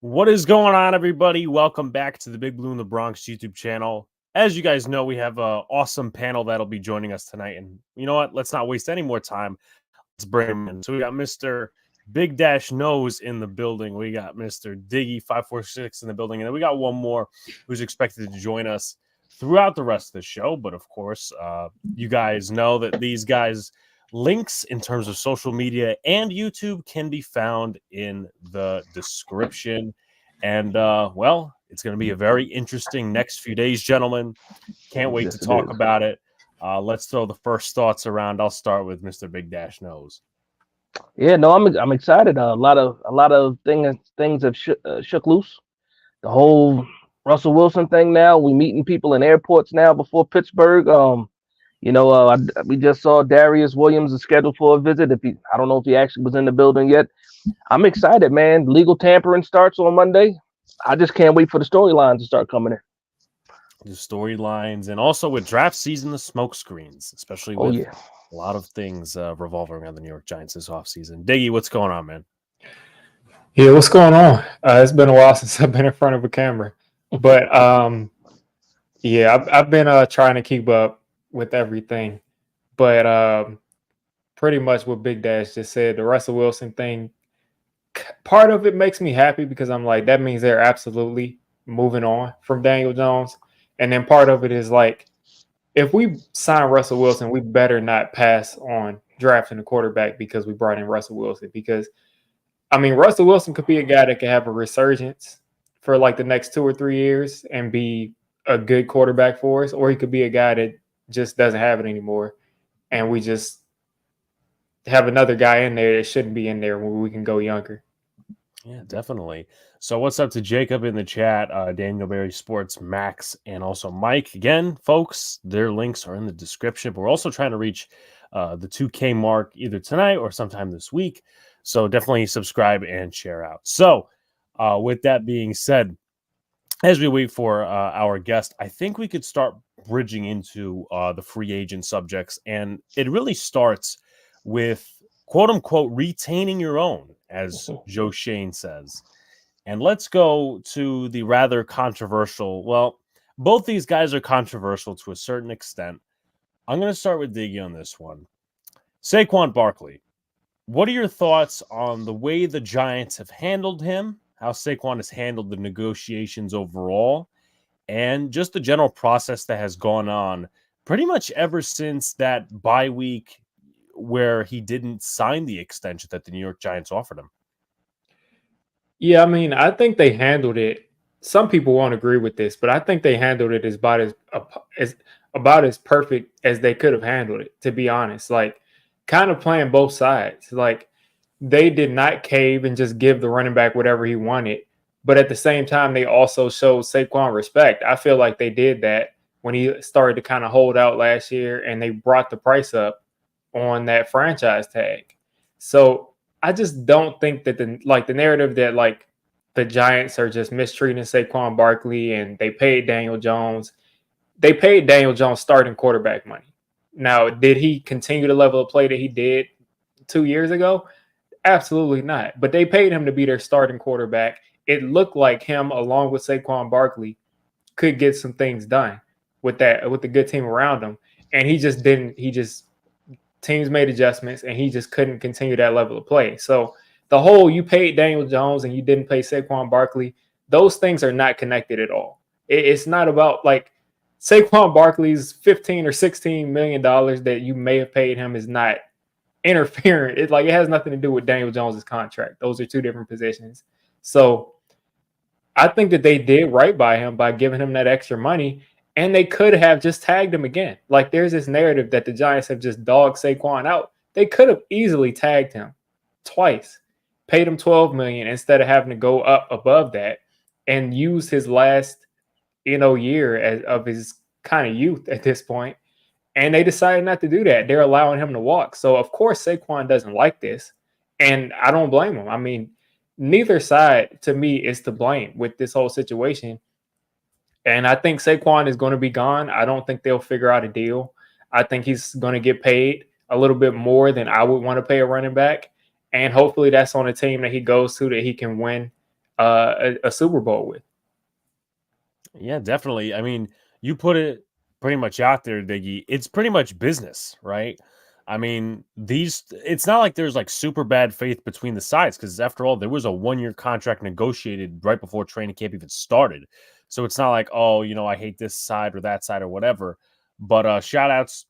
What is going on, everybody? Welcome back to the Big Blue in the Bronx YouTube channel. As you guys know, we have an awesome panel that'll be joining us tonight. And you know what? Let's not waste any more time. Let's bring him in. So we got Mr. BigDashKnows in the building. We got Mr. Digge 546 in the building. And then we got one more who's expected to join us throughout the rest of the show. But of course, you guys know that these guys' links in terms of social media and YouTube can be found in the description. And, well, it's going to be a very interesting next few days, gentlemen. Can't wait to talk about it. Let's throw the first thoughts around. I'll start with Mr. BigDashKnows. Yeah, no, I'm excited. A lot of things have shook loose. The whole Russell Wilson thing. Now we meeting people in airports now before Pittsburgh. We just saw Darius Williams is scheduled for a visit. I don't know if he actually was in the building yet. I'm excited, man. Legal tampering starts on Monday. I just can't wait for the storylines to start coming in. The storylines, and also with draft season, the smoke screens, especially with a lot of things revolving around the New York Giants this offseason. Digge, what's going on, man? Yeah, what's going on? It's been a while since I've been in front of a camera. But, I've been trying to keep up with everything. But pretty much what Big Dash just said, the Russell Wilson thing, part of it makes me happy because I'm like, that means they're absolutely moving on from Daniel Jones. And then part of it is like, if we sign Russell Wilson, we better not pass on drafting a quarterback because we brought in Russell Wilson. Because, I mean, Russell Wilson could be a guy that could have a resurgence for like the next 2 or 3 years and be a good quarterback for us. Or he could be a guy that just doesn't have it anymore. And we just have another guy in there that shouldn't be in there where we can go younger. Yeah, definitely. So what's up to Jacob in the chat, Daniel Berry Sports, Max, and also Mike. Again, folks, their links are in the description. But we're also trying to reach the 2K mark either tonight or sometime this week. So definitely subscribe and share out. So with that being said, as we wait for our guest, I think we could start bridging into the free agent subjects. And it really starts with, quote unquote, retaining your own, as Joe Shane says. And let's go to the rather controversial. Well, both these guys are controversial to a certain extent. I'm going to start with Digge on this one. Saquon Barkley, what are your thoughts on the way the Giants have handled him, how Saquon has handled the negotiations overall, and just the general process that has gone on pretty much ever since that bye week where he didn't sign the extension that the New York Giants offered him? Yeah, I mean, I think they handled it. Some people won't agree with this, but I think they handled it about as perfect as they could have handled it, to be honest. Like, kind of playing both sides. Like, they did not cave and just give the running back whatever he wanted. But at the same time, they also showed Saquon respect. I feel like they did that when he started to kind of hold out last year and they brought the price up on that franchise tag. So I just don't think that the narrative that like the Giants are just mistreating Saquon Barkley and they paid Daniel Jones. They paid Daniel Jones starting quarterback money. Now, did he continue the level of play that he did 2 years ago? Absolutely not. But they paid him to be their starting quarterback. It looked like him, along with Saquon Barkley, could get some things done with the good team around him. And he just didn't. Teams made adjustments, and he just couldn't continue that level of play. So the whole you paid Daniel Jones and you didn't pay Saquon Barkley, those things are not connected at all. It's not about like Saquon Barkley's $15 or $16 million that you may have paid him is not interfering. It has nothing to do with Daniel Jones's contract. Those are two different positions. So I think that they did right by him by giving him that extra money. And they could have just tagged him again. Like, there's this narrative that the Giants have just dogged Saquon out. They could have easily tagged him twice, paid him $12 million instead of having to go up above that and use his last, year of his kind of youth at this point. And they decided not to do that. They're allowing him to walk. So, of course, Saquon doesn't like this. And I don't blame him. I mean, neither side, to me, is to blame with this whole situation. And I think Saquon is going to be gone. I don't think they'll figure out a deal. I think he's going to get paid a little bit more than I would want to pay a running back. And hopefully that's on a team that he goes to that he can win a Super Bowl with. Yeah, definitely. I mean, you put it pretty much out there, Diggy. It's pretty much business, right? I mean, it's not like there's like super bad faith between the sides because after all, there was a 1-year contract negotiated right before training camp even started. So it's not like, oh, I hate this side or that side or whatever. But shout outs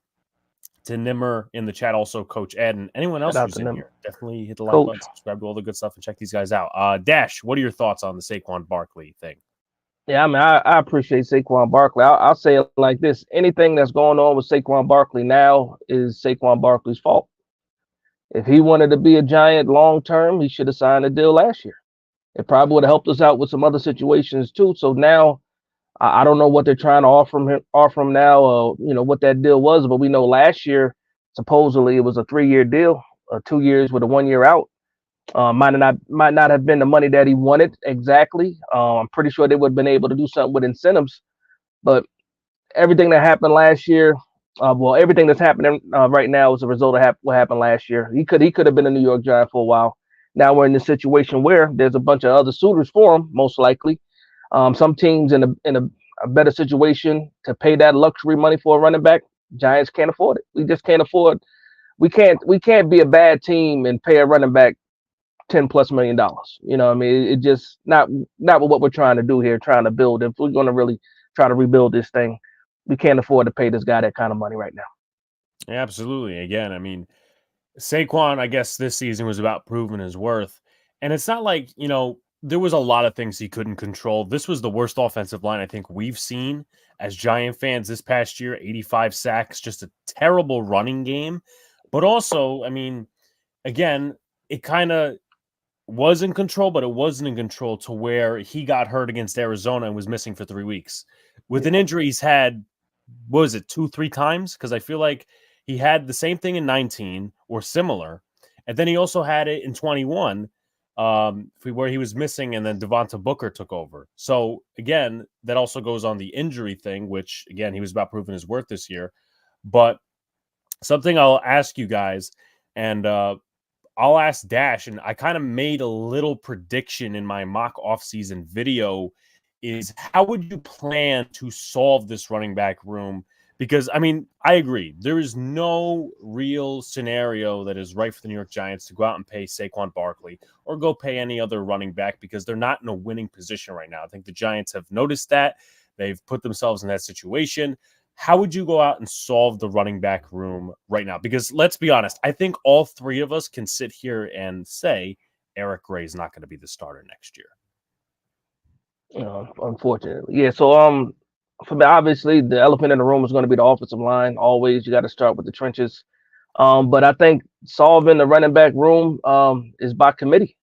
to Nimmer in the chat, also Coach Ed, and anyone Shout else out who's to in them. here. Definitely hit the like Coach. button, subscribe to all the good stuff, and check these guys out. Dash, what are your thoughts on the Saquon Barkley thing? Yeah, I mean, I appreciate Saquon Barkley. I'll say it like this: anything that's going on with Saquon Barkley now is Saquon Barkley's fault. If he wanted to be a Giant long term, he should have signed a deal last year. It probably would have helped us out with some other situations too. So now I don't know what they're trying to offer him now. What that deal was, but we know last year supposedly it was a 3-year deal, 2 years with a 1 year out. Might not have been the money that he wanted exactly. I'm pretty sure they would have been able to do something with incentives, but everything that happened last year, everything that's happening right now is a result of what happened last year. He could have been a New York Giant for a while. Now we're in this situation where there's a bunch of other suitors for him, most likely. Some teams in a better situation to pay that luxury money for a running back. Giants can't afford it. We just can't afford. We can't be a bad team and pay a running back $10+ million. You know what I mean? It just not what we're trying to do here, trying to build. If we're going to really try to rebuild this thing, we can't afford to pay this guy that kind of money right now. Yeah, absolutely. Again, I mean, Saquon, I guess this season was about proving his worth. And it's not like, there was a lot of things he couldn't control. This was the worst offensive line I think we've seen as Giant fans this past year. 85 sacks, just a terrible running game. But also, I mean, again, it kind of was in control, but it wasn't in control to where he got hurt against Arizona and was missing for 3 weeks. With an injury he's had, what was it, 2-3 times? Because I feel like he had the same thing in 19 or similar. And then he also had it in 21 where he was missing and then Devonta Booker took over. So, again, that also goes on the injury thing, which, again, he was about proving his worth this year. But something I'll ask you guys, and I'll ask Dash, and I kind of made a little prediction in my mock offseason video, is how would you plan to solve this running back room? Because, I mean, I agree. There is no real scenario that is right for the New York Giants to go out and pay Saquon Barkley or go pay any other running back because they're not in a winning position right now. I think the Giants have noticed that. They've put themselves in that situation. How would you go out and solve the running back room right now? Because let's be honest, I think all three of us can sit here and say Eric Gray is not going to be the starter next year. Unfortunately. Yeah, so for me, obviously the elephant in the room is going to be the offensive line. Always you got to start with the trenches. But I think solving the running back room is by committee.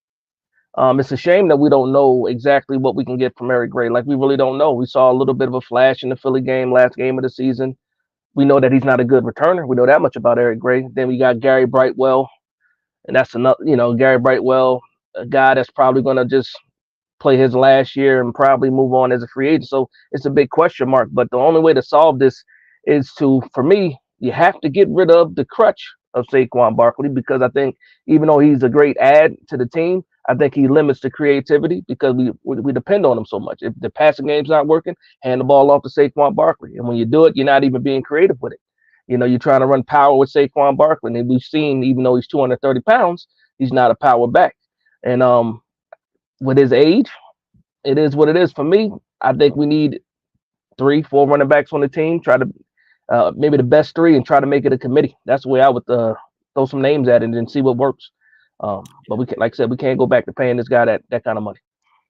It's a shame that we don't know exactly what we can get from Eric Gray. Like, we really don't know. We saw a little bit of a flash in the Philly game, last game of the season. We know that he's not a good returner. We know that much about Eric Gray. Then we got Gary Brightwell, and that's another, Gary Brightwell, a guy that's probably going to just play his last year and probably move on as a free agent. So it's a big question mark. But the only way to solve this is for me, you have to get rid of the crutch of Saquon Barkley, because I think even though he's a great add to the team, I think he limits the creativity because we depend on him so much. If the passing game's not working, hand the ball off to Saquon Barkley. And when you do it, you're not even being creative with it. You're trying to run power with Saquon Barkley. And we've seen, even though he's 230 pounds, he's not a power back. And with his age, it is what it is. For me, I think we need 3-4 running backs on the team. Try to maybe the best 3 and try to make it a committee. That's the way I would throw some names at it and see what works. But we can, like I said, we can't go back to paying this guy that kind of money.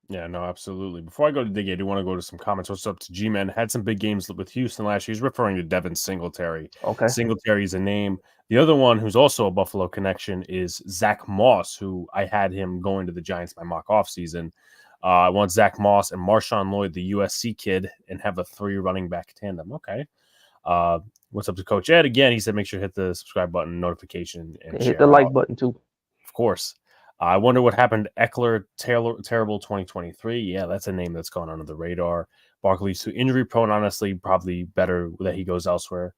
Yeah, no, absolutely. Before I go to Digge, I do want to go to some comments. What's up to G-Man? Had some big games with Houston last year. He's referring to Devin Singletary. Okay. Singletary is a name. The other one who's also a Buffalo connection is Zach Moss, who I had him going to the Giants by mock offseason. I want Zach Moss and Marshawn Lloyd, the USC kid, and have a 3 running back tandem. Okay. What's up to Coach Ed? Again, he said make sure to hit the subscribe button, notification, and hit the like button too. Of course. I wonder what happened to Eckler, terrible 2023. Yeah, that's a name that's gone under the radar. Barkley's too injury prone, honestly. Probably better that he goes elsewhere.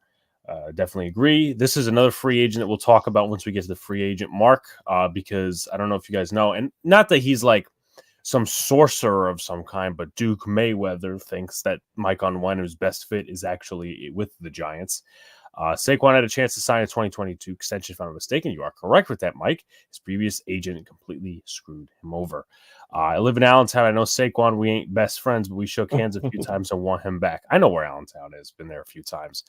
Definitely agree. This is another free agent that we'll talk about once we get to the free agent mark, because I don't know if you guys know, and not that he's like some sorcerer of some kind, but Duke Mayweather thinks that Mike Onwenu's best fit is actually with the Giants. Saquon had a chance to sign a 2022 extension, if I'm not mistaken. You are correct with that, Mike. His previous agent completely screwed him over. I live in Allentown. I know Saquon. We ain't best friends, but we shook hands a few times and want him back. I know where Allentown is. Been there a few times.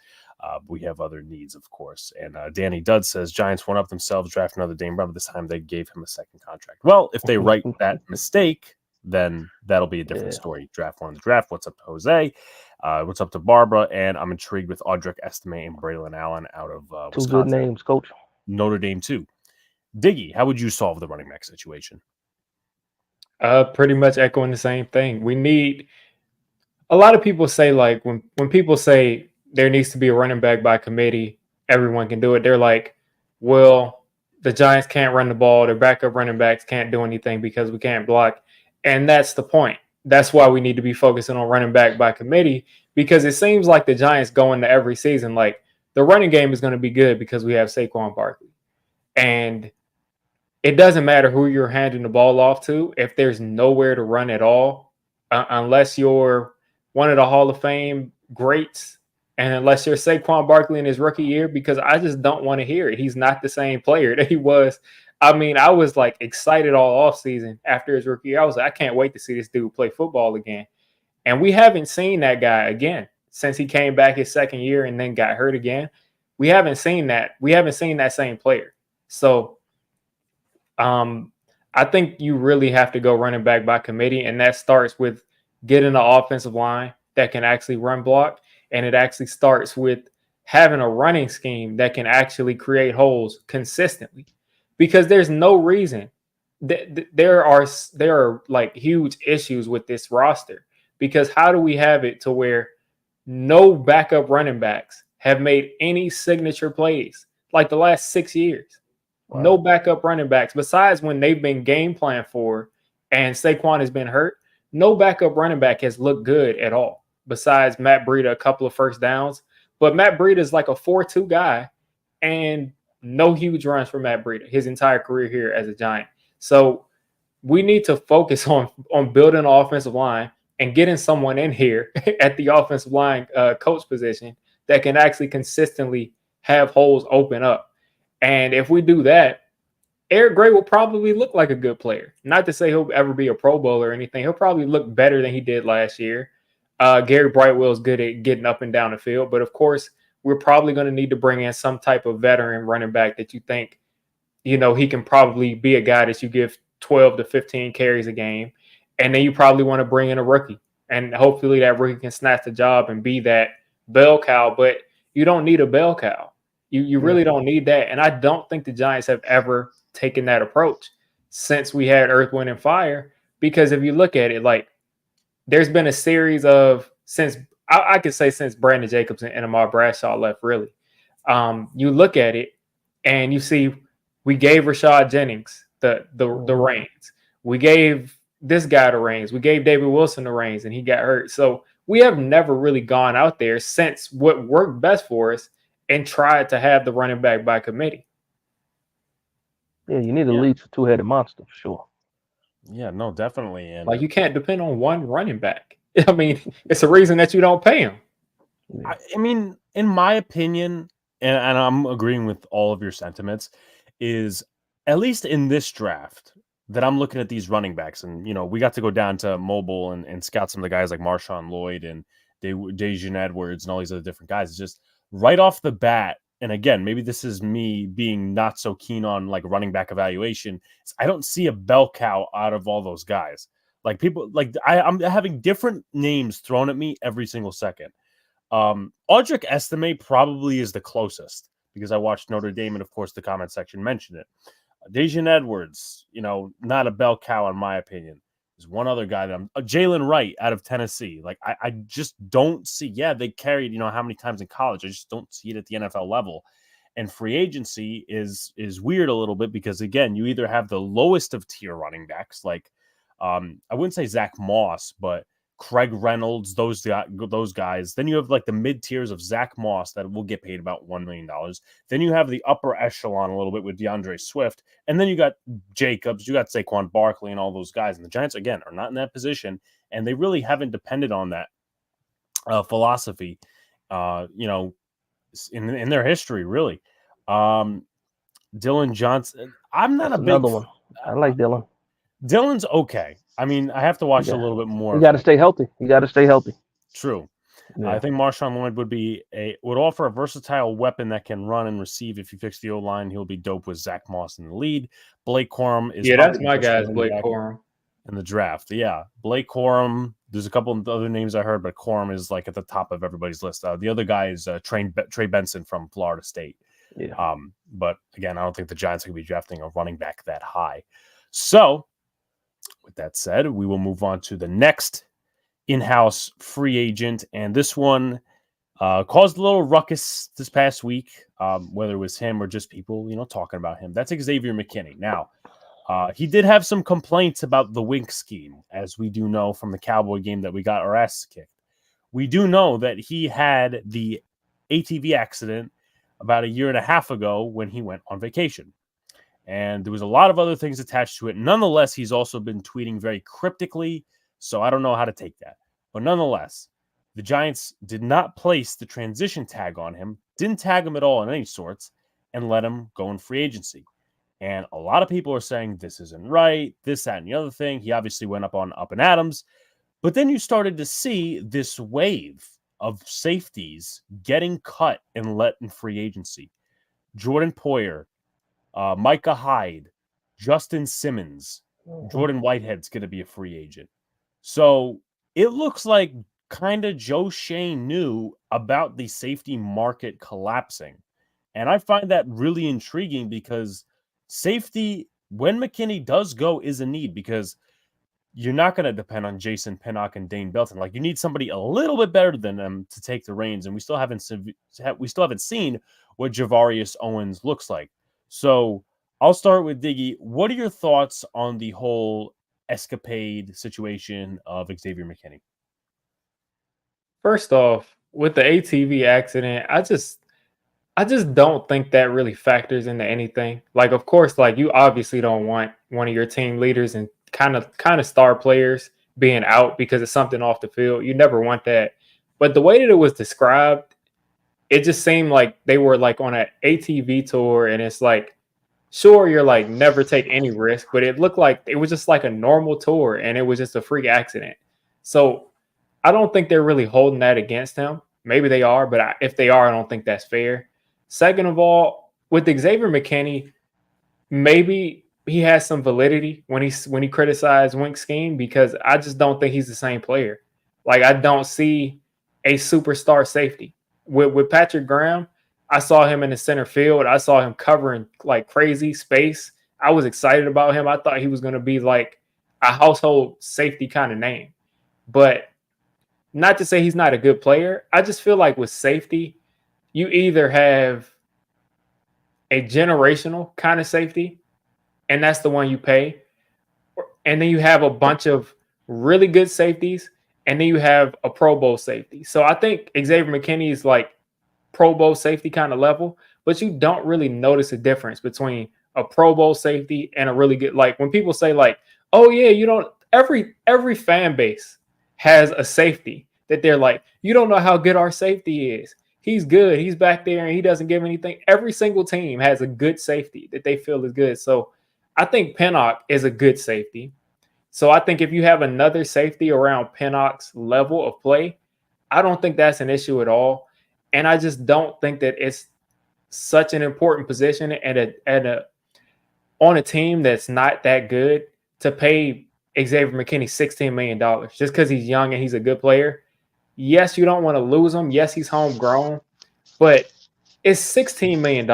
We have other needs, of course. And Danny Dudd says Giants went up themselves, draft another Dame Brown, but this time they gave him a second contract. Well, if they right that mistake, then that'll be a different story. Draft one in the draft. What's up to Jose? What's up to Barbara? And I'm intrigued with Audric Estime and Braylon Allen out of Two Wisconsin. good names, Coach. Notre Dame too. Diggy, how would you solve the running back situation? Pretty much echoing the same thing. We need a lot of people say, like, when people say there needs to be a running back by committee, everyone can do it. They're like, well, the Giants can't run the ball. Their backup running backs can't do anything because we can't block. And that's the point. That's why we need to be focusing on running back by committee, because it seems like the Giants go into every season like the running game is going to be good because we have Saquon Barkley. And it doesn't matter who you're handing the ball off to if there's nowhere to run at all, unless you're one of the Hall of Fame greats, and unless you're Saquon Barkley in his rookie year, because I just don't want to hear it. He's not the same player that he was. I mean, I was like excited all offseason after his rookie year. I was like, I can't wait to see this dude play football again. And we haven't seen that guy again since he came back his second year and then got hurt again. We haven't seen that. We haven't seen that same player. So I think you really have to go running back by committee, and that starts with getting an offensive line that can actually run block, and it actually starts with having a running scheme that can actually create holes consistently, because there's no reason that there are like huge issues with this roster, because how do we have it to where no backup running backs have made any signature plays like the last 6 years? Wow. No backup running backs besides when they've been game planned for and Saquon has been hurt. No backup running back has looked good at all besides Matt Breida, a couple of first downs. But Matt Breida is like a 4-2 guy, and no huge runs for Matt Breida his entire career here as a Giant. So we need to focus on building an offensive line and getting someone in here at the offensive line coach position that can actually consistently have holes open up. And if we do that, Eric Gray will probably look like a good player. Not to say he'll ever be a Pro Bowl or anything. He'll probably look better than he did last year. Gary Brightwell is good at getting up and down the field. But, of course, we're probably going to need to bring in some type of veteran running back that you think, you know, he can probably be a guy that you give 12 to 15 carries a game. And then you probably want to bring in a rookie. And hopefully that rookie can snatch the job and be that bell cow. But you don't need a bell cow. You really don't need that. And I don't think the Giants have ever taken that approach since we had Earth, Wind, and Fire. Because if you look at it, like, there's been a series of, since I could say since Brandon Jacobs and Ahmad Bradshaw left, really. You look at it and you see we gave Rashad Jennings the reins. We gave this guy the reins. We gave David Wilson the reins, and he got hurt. So we have never really gone out there since what worked best for us and tried to have the running back by committee. Yeah, you need a lead two-headed monster for sure. Yeah, no, definitely. And like, you can't depend on one running back. I mean, it's a reason that you don't pay him. I mean, in my opinion, and I'm agreeing with all of your sentiments, is at least in this draft that I'm looking at these running backs, and, you know, we got to go down to mobile and scout some of the guys like Marshawn Lloyd and Dejan Edwards and all these other different guys. It's just right off the bat, and again, maybe this is me being not so keen on like running back evaluation, I don't see a bell cow out of all those guys. Like, people, like, I'm having different names thrown at me every single second. Audric Estime probably is the closest because I watched Notre Dame, and of course the comment section mentioned it. Dejan Edwards, you know, not a bell cow in my opinion. There's one other guy that I'm Jalen Wright out of Tennessee. Like, I just don't see. Yeah, they carried, you know, how many times in college. I just don't see it at the NFL level. And free agency is weird a little bit because, again, you either have the lowest of tier running backs, like I wouldn't say Zach Moss, but Craig Reynolds, those guys. Then you have like the mid tiers of Zach Moss that will get paid about $1 million. Then you have the upper echelon a little bit with DeAndre Swift. And then you got Jacobs, you got Saquon Barkley and all those guys. And the Giants, again, are not in that position. And they really haven't depended on that philosophy, in their history, really. Dylan Johnson, I'm not That's a big another one. I like Dylan. Dylan's okay. I mean, I have to watch a little bit more. You got to stay healthy. You got to stay healthy. True. Yeah. I think Marshawn Lloyd would offer a versatile weapon that can run and receive. If you fix the O-line, he'll be dope with Zach Moss in the lead. Blake Corum is that's my guy, Blake Corum. In the draft. Yeah. Blake Corum. There's a couple of other names I heard, but Corum is like at the top of everybody's list. The other guy is Trey Benson from Florida State. Yeah. But again, I don't think the Giants are going to be drafting a running back that high. So with that said, we will move on to the next in-house free agent. And this one caused a little ruckus this past week, whether it was him or just people, talking about him. That's Xavier McKinney. Now, he did have some complaints about the wink scheme, as we do know from the Cowboy game that we got our asses kicked. We do know that he had the ATV accident about a year and a half ago when he went on vacation. And there was a lot of other things attached to it. Nonetheless, he's also been tweeting very cryptically, so I don't know how to take that. But nonetheless, the Giants did not place the transition tag on him, didn't tag him at all in any sorts, and let him go in free agency. And a lot of people are saying this isn't right, this, that, and the other thing. He obviously went up and Adams. But then you started to see this wave of safeties getting cut and let in free agency. Jordan Poyer, Micah Hyde, Justin Simmons, Jordan Whitehead's going to be a free agent. So it looks like kind of Joe Shane knew about the safety market collapsing. And I find that really intriguing because safety, when McKinney does go, is a need because you're not going to depend on Jason Pinnock and Dane Belton. Like, you need somebody a little bit better than them to take the reins. And we still haven't seen what Javarius Owens looks like. So I'll start with Digge. What are your thoughts on the whole escapade situation of Xavier McKinney? First off, with the ATV accident, I just don't think that really factors into anything. Like, of course, like, you obviously don't want one of your team leaders and kind of star players being out because of something off the field. You never want that. But the way that it was described, it just seemed like they were like on an ATV tour, and it's like, sure, you're like never take any risk, but it looked like it was just like a normal tour and it was just a freak accident. So I don't think they're really holding that against him. Maybe they are, but if they are, I don't think that's fair. Second of all, with Xavier McKinney, maybe he has some validity when he criticized wink scheme, because I just don't think he's the same player. Like, I don't see a superstar safety. With Patrick Graham, I saw him in the center field. I saw him covering like crazy space. I was excited about him. I thought he was going to be like a household safety kind of name. But not to say he's not a good player. I just feel like with safety, you either have a generational kind of safety, and that's the one you pay. And then you have a bunch of really good safeties, and then you have a Pro Bowl safety. So I think Xavier McKinney is like Pro Bowl safety kind of level, but you don't really notice a difference between a Pro Bowl safety and a really good, like, when people say like, oh yeah, you don't, every fan base has a safety that they're like, you don't know how good our safety is. He's good. He's back there and he doesn't give anything. Every single team has a good safety that they feel is good. So I think Pinnock is a good safety. So I think if you have another safety around Pinnock's level of play, I don't think that's an issue at all. And I just don't think that it's such an important position on a team that's not that good to pay Xavier McKinney $16 million just because he's young and he's a good player. Yes, you don't want to lose him. Yes, he's homegrown, but it's $16 million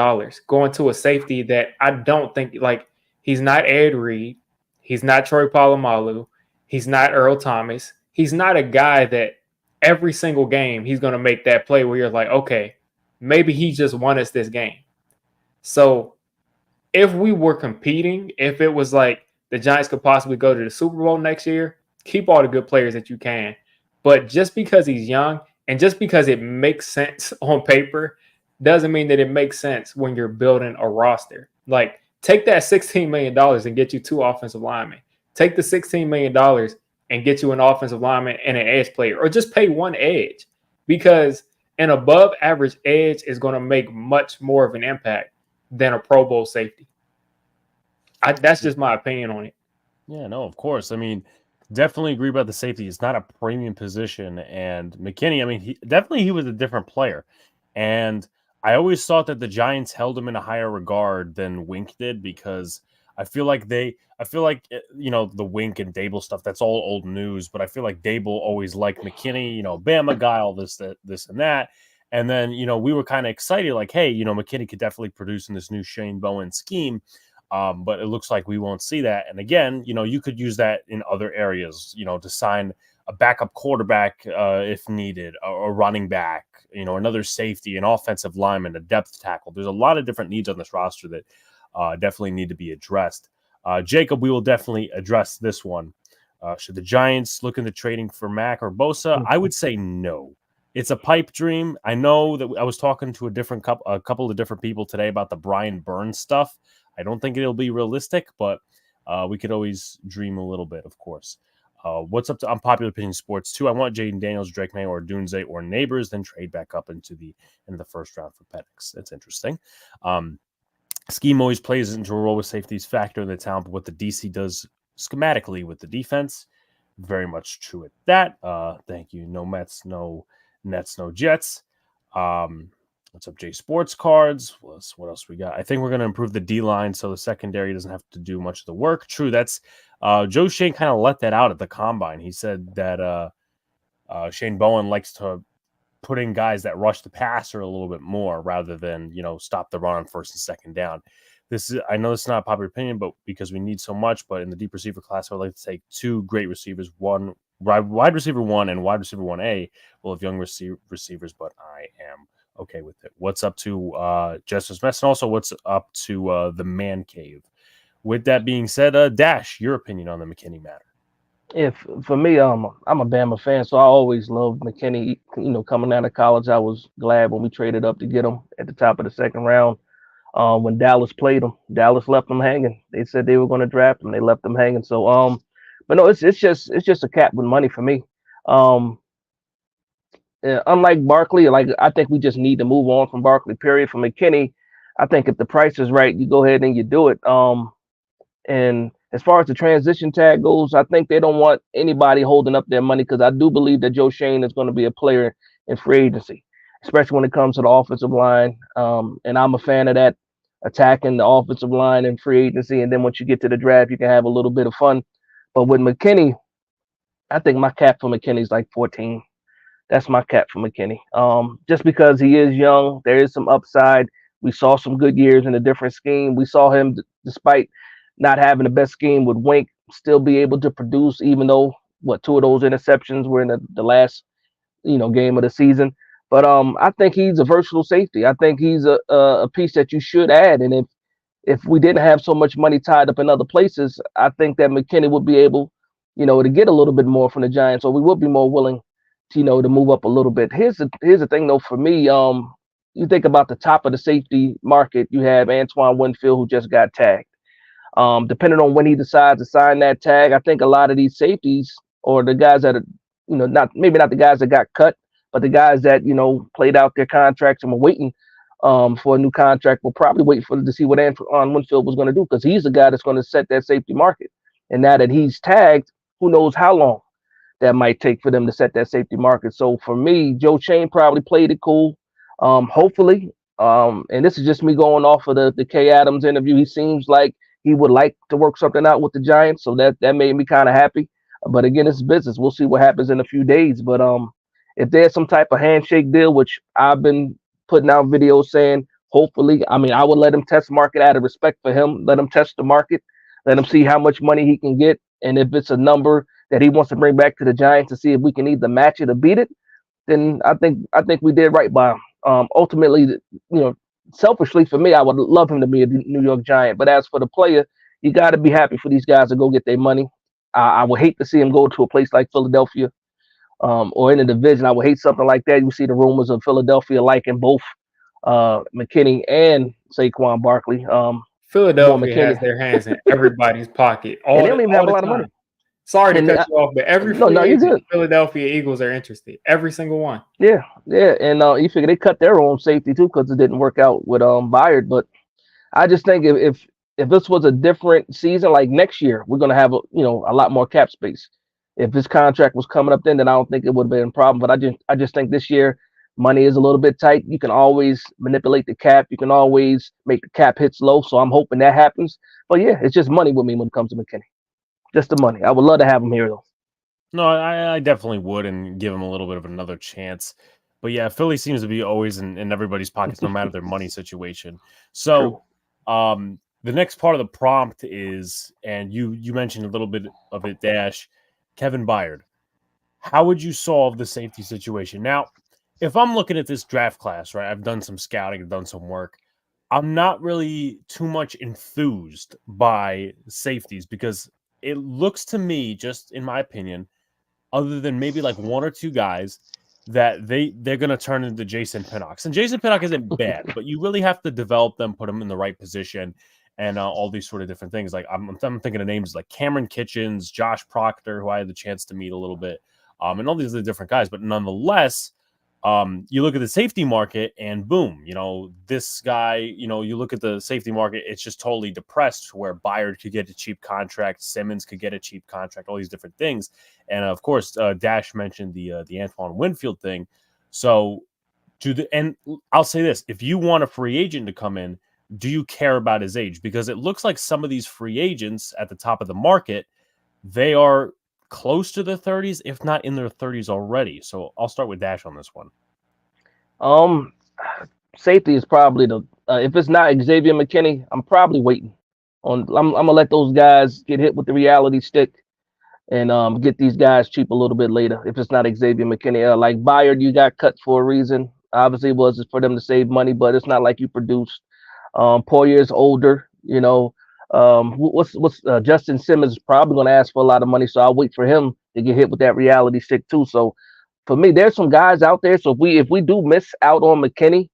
going to a safety that I don't think, like, he's not Ed Reed. He's not Troy Polamalu. He's not Earl Thomas. He's not a guy that every single game he's going to make that play where you're like, okay, maybe he just won us this game. So if we were competing, if it was like the Giants could possibly go to the Super Bowl next year, keep all the good players that you can. But just because he's young and just because it makes sense on paper doesn't mean that it makes sense when you're building a roster. Like, take that $16 million and get you 2 offensive linemen. Take the $16 million and get you an offensive lineman and an edge player, or just pay 1 edge, because an above average edge is going to make much more of an impact than a Pro Bowl safety. That's just my opinion on it. Yeah, no, of course. I mean, definitely agree about the safety. It's not a premium position. And McKinney, I mean, he was a different player. And I always thought that the Giants held him in a higher regard than Wink did, because I feel like the Wink and Dable stuff, that's all old news. But I feel like Dable always liked McKinney, Bama guy, all this and that. And then, we were kind of excited, like, hey, McKinney could definitely produce in this new Shane Bowen scheme. But it looks like we won't see that. And again, you could use that in other areas, to sign a backup quarterback if needed, a running back, another safety, an offensive lineman, a depth tackle. There's a lot of different needs on this roster that definitely need to be addressed. Jacob, we will definitely address this one. Should the Giants look into trading for Mack or Bosa? I would say no. It's a pipe dream. I know that I was talking to a couple of different people today about the Brian Burns stuff. I don't think it'll be realistic, but we could always dream a little bit, of course. What's up to Unpopular Opinion Sports 2? I want Jaden Daniels, Drake May, or Dunze, or Neighbors, then trade back up into the first round for Penix. That's interesting. Scheme always plays into a role with safeties factor in the talent, but what the DC does schematically with the defense, very much true at that. Thank you. No Mets, no Nets, no Jets. What's up, J Sports Cards? What else we got? I think we're going to improve the D-line so the secondary doesn't have to do much of the work. True, that's Joe Shane kind of let that out at the Combine. He said that Shane Bowen likes to put in guys that rush the passer a little bit more rather than, stop the run on first and second down. I know this is not a popular opinion, but because we need so much, but in the deep receiver class, I would like to take 2 great receivers, wide receiver 1 and wide receiver 1A. We'll have young receivers, but I am okay with it. What's up to Justice Mess, and also what's up to the Man Cave? With that being said, Dash, your opinion on the McKinney matter? For me, I'm a Bama fan, so I always loved McKinney. Coming out of college, I was glad when we traded up to get him at the top of the second round. When Dallas played him, Dallas left him hanging. They said they were going to draft him. They left him hanging. So, but no, it's just a cap with money for me. Unlike Barkley, I think we just need to move on from Barkley. Period. For McKinney, I think if the price is right, you go ahead and you do it. And as far as the transition tag goes, I think they don't want anybody holding up their money, because I do believe that Joe Shane is going to be a player in free agency, especially when it comes to the offensive line. And I'm a fan of that, attacking the offensive line in free agency. And then once you get to the draft, you can have a little bit of fun. But with McKinney, I think my cap for McKinney is like 14. That's my cap for McKinney. Just because he is young, there is some upside. We saw some good years in a different scheme. We saw him, despite not having the best scheme with Wink, still be able to produce, even though 2 of those interceptions were in the last game of the season. But I think he's a versatile safety. I think he's a piece that you should add. And if we didn't have so much money tied up in other places, I think that McKinney would be able, to get a little bit more from the Giants, or we would be more willing to, to move up a little bit. Here's the thing though, for me, you think about the top of the safety market, you have Antoine Winfield, who just got tagged. Depending on when he decides to sign that tag, I think a lot of these safeties, or the guys that are, not the guys that got cut, but the guys that, played out their contracts and were waiting for a new contract, will probably wait to see what Antoine Winfield was going to do, because he's the guy that's going to set that safety market. And now that he's tagged, who knows how long that might take for them to set that safety market. So for me, Joe Shane probably played it cool. Hopefully, and this is just me going off of the Kay Adams interview, he seems like he would like to work something out with the Giants, so that made me kind of happy. But again, it's business. We'll see what happens in a few days. But if there's some type of handshake deal, which I've been putting out videos saying, hopefully, I would let him test market out of respect for him. Let him test the market. Let him see how much money he can get. And if it's a number that he wants to bring back to the Giants to see if we can either match it or beat it, then I think we did right by him. Ultimately, selfishly for me, I would love him to be a New York Giant. But as for the player, you got to be happy for these guys to go get their money. I would hate to see him go to a place like Philadelphia. or in the division. I would hate something like that. You see the rumors of Philadelphia liking both McKinney and Saquon Barkley. More Philadelphia has McKinney, their hands in everybody's pocket and they all don't even all have a the lot of money. time. Sorry to And cut you off, but every no, free you're agent, good. Philadelphia Eagles are interested. Every single one. Yeah, yeah, and you figure they cut their own safety too because it didn't work out with Byard. But I just think if this was a different season, like next year, we're gonna have a lot more cap space. If this contract was coming up then I don't think it would have been a problem. But I just think this year money is a little bit tight. You can always manipulate the cap. You can always make the cap hits low. So I'm hoping that happens. But yeah, it's just money with me when it comes to McKinney. Just the money. I would love to have him here though. No, I definitely would and give him a little bit of another chance. But yeah, Philly seems to be always in everybody's pockets, no matter their money situation. So the next part of the prompt is, and you mentioned a little bit of it, Dash, Kevin Byard. How would you solve the safety situation? Now, if I'm looking at this draft class, right, I've done some scouting, I've done some work. I'm not really too much enthused by safeties because it looks to me, just in my opinion, other than maybe like one or two guys, that they're going to turn into Jason Pinnock. And Jason Pinnock isn't bad, but you really have to develop them, put them in the right position, and all these sort of different things. Like I'm thinking of names like Cameron Kitchens, Josh Proctor, who I had the chance to meet a little bit, and all these other different guys. But nonetheless, you look at the safety market and boom, this guy, you look at the safety market, it's just totally depressed where Byard could get a cheap contract, Simmons could get a cheap contract, all these different things. And of course, Dash mentioned the Antoine Winfield thing. So and I'll say this, if you want a free agent to come in, do you care about his age? Because it looks like some of these free agents at the top of the market, they are close to their 30s, if not in their 30s already. So I'll start with Dash on this one. Safety is probably the if it's not Xavier McKinney, I'm probably waiting on. I'm gonna let those guys get hit with the reality stick and get these guys cheap a little bit later. If it's not Xavier McKinney, like Byard, you got cut for a reason. Obviously, it was for them to save money, but it's not like you produced. Poyer's older, what's Justin Simmons is probably going to ask for a lot of money, so I'll wait for him to get hit with that reality stick too. So for me, there's some guys out there. So if we do miss out on McKinney,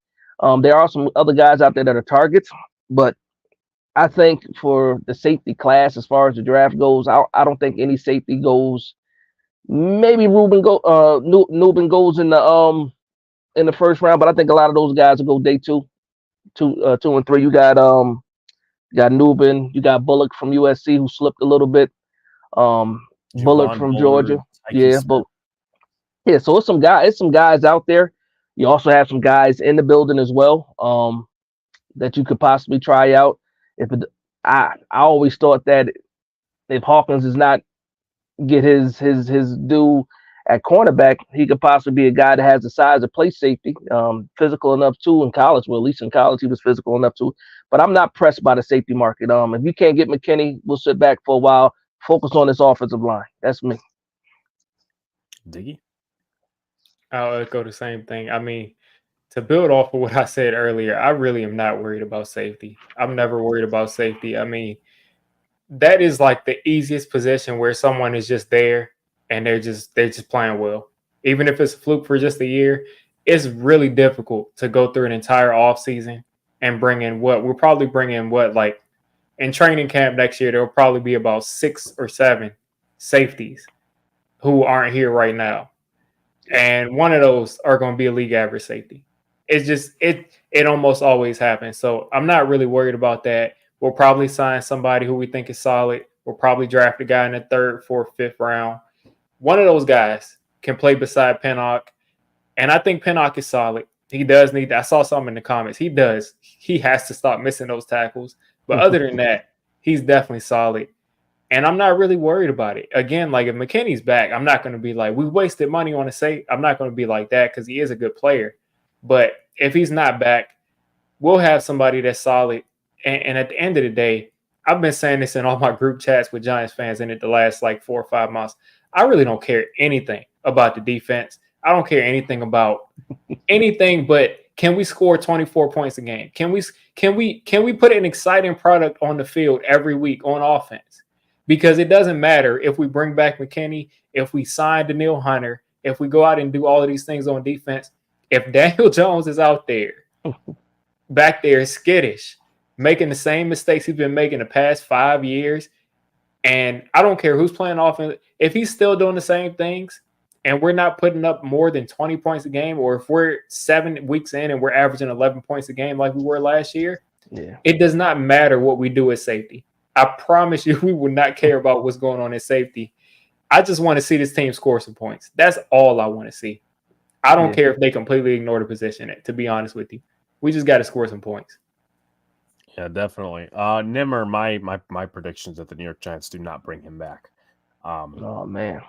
there are some other guys out there that are targets. But I think for the safety class, as far as the draft goes, I don't think any safety goes. Maybe Nubin goes in the first round, but I think a lot of those guys will go day two and three. You got Nubin, you got Bullock from USC who slipped a little bit. Bullock from Georgia, yeah, but yeah. So it's some guys out there. You also have some guys in the building as well that you could possibly try out. I always thought that if Hawkins does not get his due at cornerback, he could possibly be a guy that has the size of play safety, physical enough too in college. Well, at least in college, he was physical enough too. But I'm not pressed by the safety market. If you can't get McKinney, we'll sit back for a while, focus on this offensive line. That's me. Diggy? I'll echo the same thing. I mean, to build off of what I said earlier, I really am not worried about safety. I'm never worried about safety. I mean, that is like the easiest position where someone is just there and they're just playing well. Even if it's a fluke for just a year, it's really difficult to go through an entire offseason and bring in we'll probably bring in like in training camp next year, there'll probably be about 6 or 7 safeties who aren't here right now. And one of those are going to be a league average safety. It's just, it almost always happens. So I'm not really worried about that. We'll probably sign somebody who we think is solid. We'll probably draft a guy in the 3rd, 4th, 5th round. One of those guys can play beside Pinnock. And I think Pinnock is solid. He does need that. I saw something in the comments. He does. He has to stop missing those tackles. But other than that, he's definitely solid. And I'm not really worried about it. Again, like if McKinney's back, I'm not going to be like, we wasted money on a safe. I'm not going to be like that because he is a good player. But if he's not back, we'll have somebody that's solid. And at the end of the day, I've been saying this in all my group chats with Giants fans in it the last like 4 or 5 months. I really don't care anything about the defense. I don't care anything about anything but can we score 24 points a game? Can we put an exciting product on the field every week on offense? Because it doesn't matter if we bring back McKinney, if we sign Daniil Hunter, if we go out and do all of these things on defense, if Daniel Jones is out there, back there skittish, making the same mistakes he's been making the past 5 years, and I don't care who's playing offense, if he's still doing the same things and we're not putting up more than 20 points a game, or if we're 7 weeks in and we're averaging 11 points a game like we were last year, it does not matter what we do at safety. I promise you we will not care about what's going on at safety. I just want to see this team score some points. That's all I want to see. I don't care if they completely ignore the position, to be honest with you. We just got to score some points. Yeah, definitely. Nimmer, my predictions that the New York Giants do not bring him back. Oh man.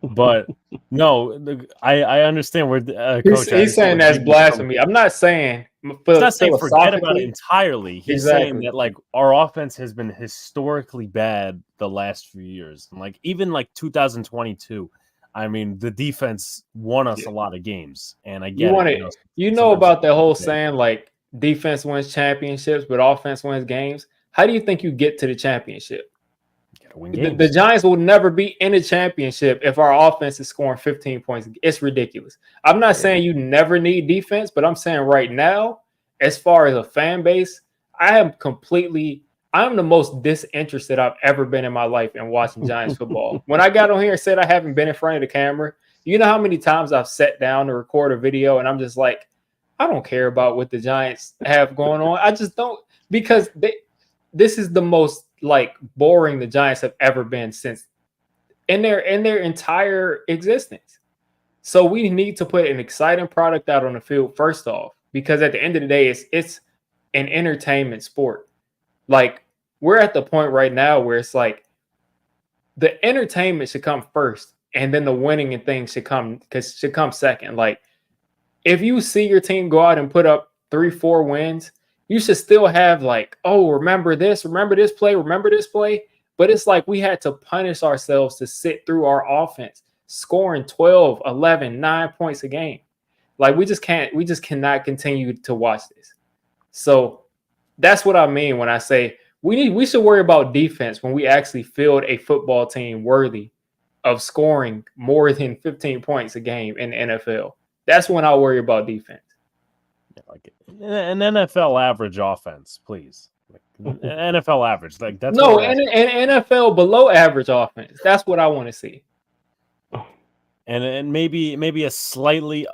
But no, I understand where he's saying that's blasphemy. I'm not saying he's not saying forget about it entirely. He's saying that like our offense has been historically bad the last few years, and like even like 2022. I mean, the defense won us a lot of games, and I get it. You know about the whole saying like defense wins championships, but offense wins games. How do you think you get to the championship? The Giants will never be in a championship if our offense is scoring 15 points. It's ridiculous. I'm not saying you never need defense, but I'm saying right now, as far as a fan base, I'm the most disinterested I've ever been in my life in watching Giants football. When I got on here and said I haven't been in front of the camera, you know how many times I've sat down to record a video and I'm just like, I don't care about what the Giants have going on. I just don't, because this is the most like boring the Giants have ever been since in their entire existence. So we need to put an exciting product out on the field first off, because at the end of the day, it's an entertainment sport. Like we're at the point right now where it's like the entertainment should come first, and then the winning and things should come second. Like if you see your team go out and put up 3-4 wins, you should still have like, oh, remember this play. But it's like we had to punish ourselves to sit through our offense, scoring 12, 11, 9 points a game. Like we just cannot continue to watch this. So that's what I mean when I say we should worry about defense when we actually field a football team worthy of scoring more than 15 points a game in the NFL. That's when I worry about defense. Like an NFL average offense, please. Like NFL average, like that's no, and NFL below average offense. That's what I want to see. And maybe a slightly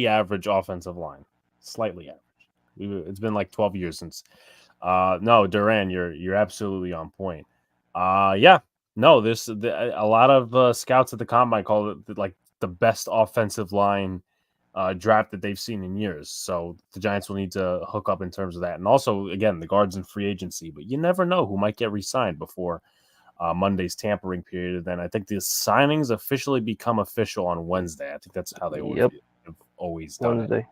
average offensive line, slightly average. It's been like 12 years since. No, Duran, you're absolutely on point. A lot of scouts at the combine call it like the best offensive line draft that they've seen in years. So the Giants will need to hook up in terms of that. And also, again, the guards in free agency. But you never know who might get re-signed before Monday's tampering period. And then I think the signings officially become official on Wednesday. I think that's how they have always done it.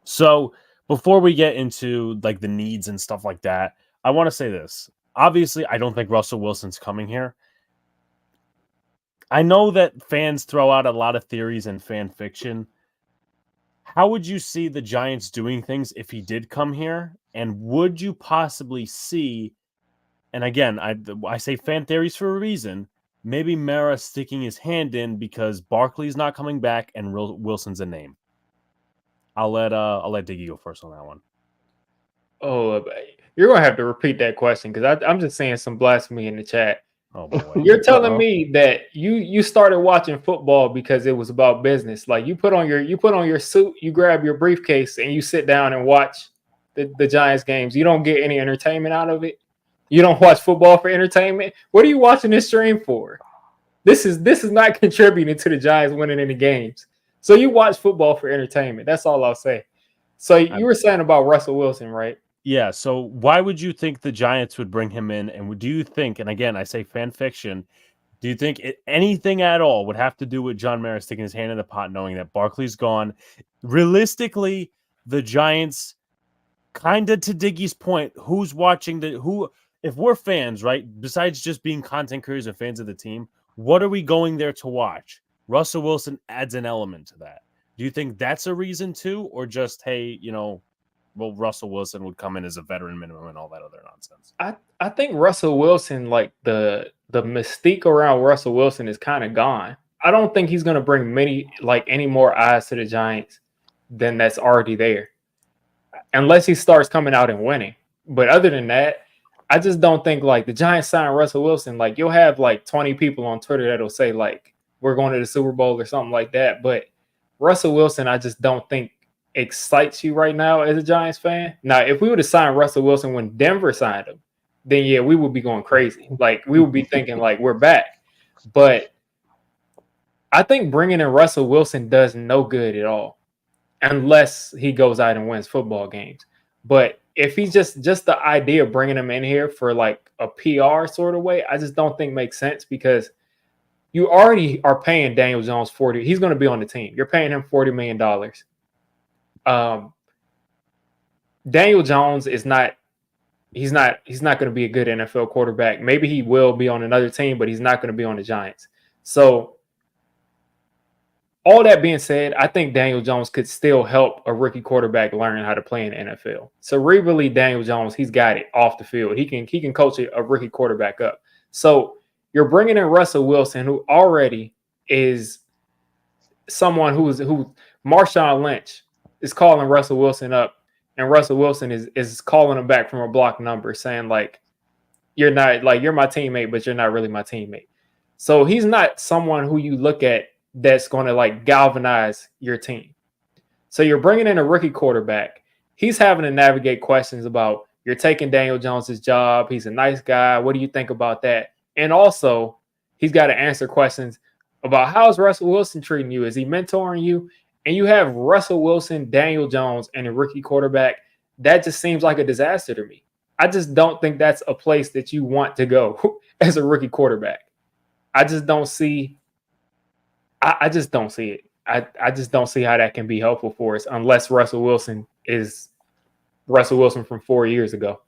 So before we get into like the needs and stuff like that, I want to say this. Obviously, I don't think Russell Wilson's coming here. I know that fans throw out a lot of theories and fan fiction. How would you see the Giants doing things if he did come here? And would you possibly see, and again, I say fan theories for a reason, maybe Mara sticking his hand in because Barkley's not coming back and Wilson's a name? I'll let Digge go first on that one. Oh, you're going to have to repeat that question because I'm just saying some blasphemy in the chat. Oh boy. You're telling me that you started watching football because it was about business. Like you put on your suit, you grab your briefcase, and you sit down and watch the Giants games. You don't get any entertainment out of it. You don't watch football for entertainment. What are you watching this stream for? This is not contributing to the Giants winning any games. So you watch football for entertainment. That's all I'll say. So you were saying about Russell Wilson, right? Yeah, so why would you think the Giants would bring him in? And do you think, and again, I say fan fiction, do you think anything at all would have to do with John Mara sticking his hand in the pot knowing that Barkley's gone? Realistically, the Giants, kind of to Diggy's point, who's watching if we're fans, right, besides just being content creators and fans of the team, what are we going there to watch? Russell Wilson adds an element to that. Do you think that's a reason too? Or just, hey, Russell Wilson would come in as a veteran minimum and all that other nonsense? I think Russell Wilson, like the mystique around Russell Wilson is kind of gone. I don't think he's going to bring any more eyes to the Giants than that's already there, unless he starts coming out and winning. But other than that, I just don't think like the Giants sign Russell Wilson. Like you'll have like 20 people on Twitter that'll say like we're going to the Super Bowl or something like that. But Russell Wilson, I just don't think excites you right now as a Giants fan. Now, if we would have signed Russell Wilson when Denver signed him, then yeah, we would be going crazy. Like we would be thinking like we're back. But I think bringing in Russell Wilson does no good at all unless he goes out and wins football games. But if he's just the idea of bringing him in here for like a PR sort of way, I just don't think makes sense because you already are paying Daniel Jones 40. He's going to be on the team. You're paying him $40 million. Daniel Jones is not. He's not going to be a good NFL quarterback. Maybe he will be on another team, but he's not going to be on the Giants. So all that being said, I think Daniel Jones could still help a rookie quarterback learn how to play in the NFL. Cerebrally, Daniel Jones, he's got it off the field. He can coach a rookie quarterback up. So you're bringing in Russell Wilson, who already is someone who Marshawn Lynch is calling Russell Wilson up, and Russell Wilson is calling him back from a block number, saying like, you're not like you're my teammate, but you're not really my teammate. So he's not someone who you look at that's going to like galvanize your team. So you're bringing in a rookie quarterback. He's having to navigate questions about you're taking Daniel Jones's job. He's a nice guy. What do you think about that? And also he's got to answer questions about how's Russell Wilson treating you? Is he mentoring you? And you have Russell Wilson, Daniel Jones, and a rookie quarterback. That just seems like a disaster to me. I just don't think that's a place that you want to go as a rookie quarterback. I just don't see I just don't see it. I just don't see how that can be helpful for us unless Russell Wilson is Russell Wilson from 4 years ago.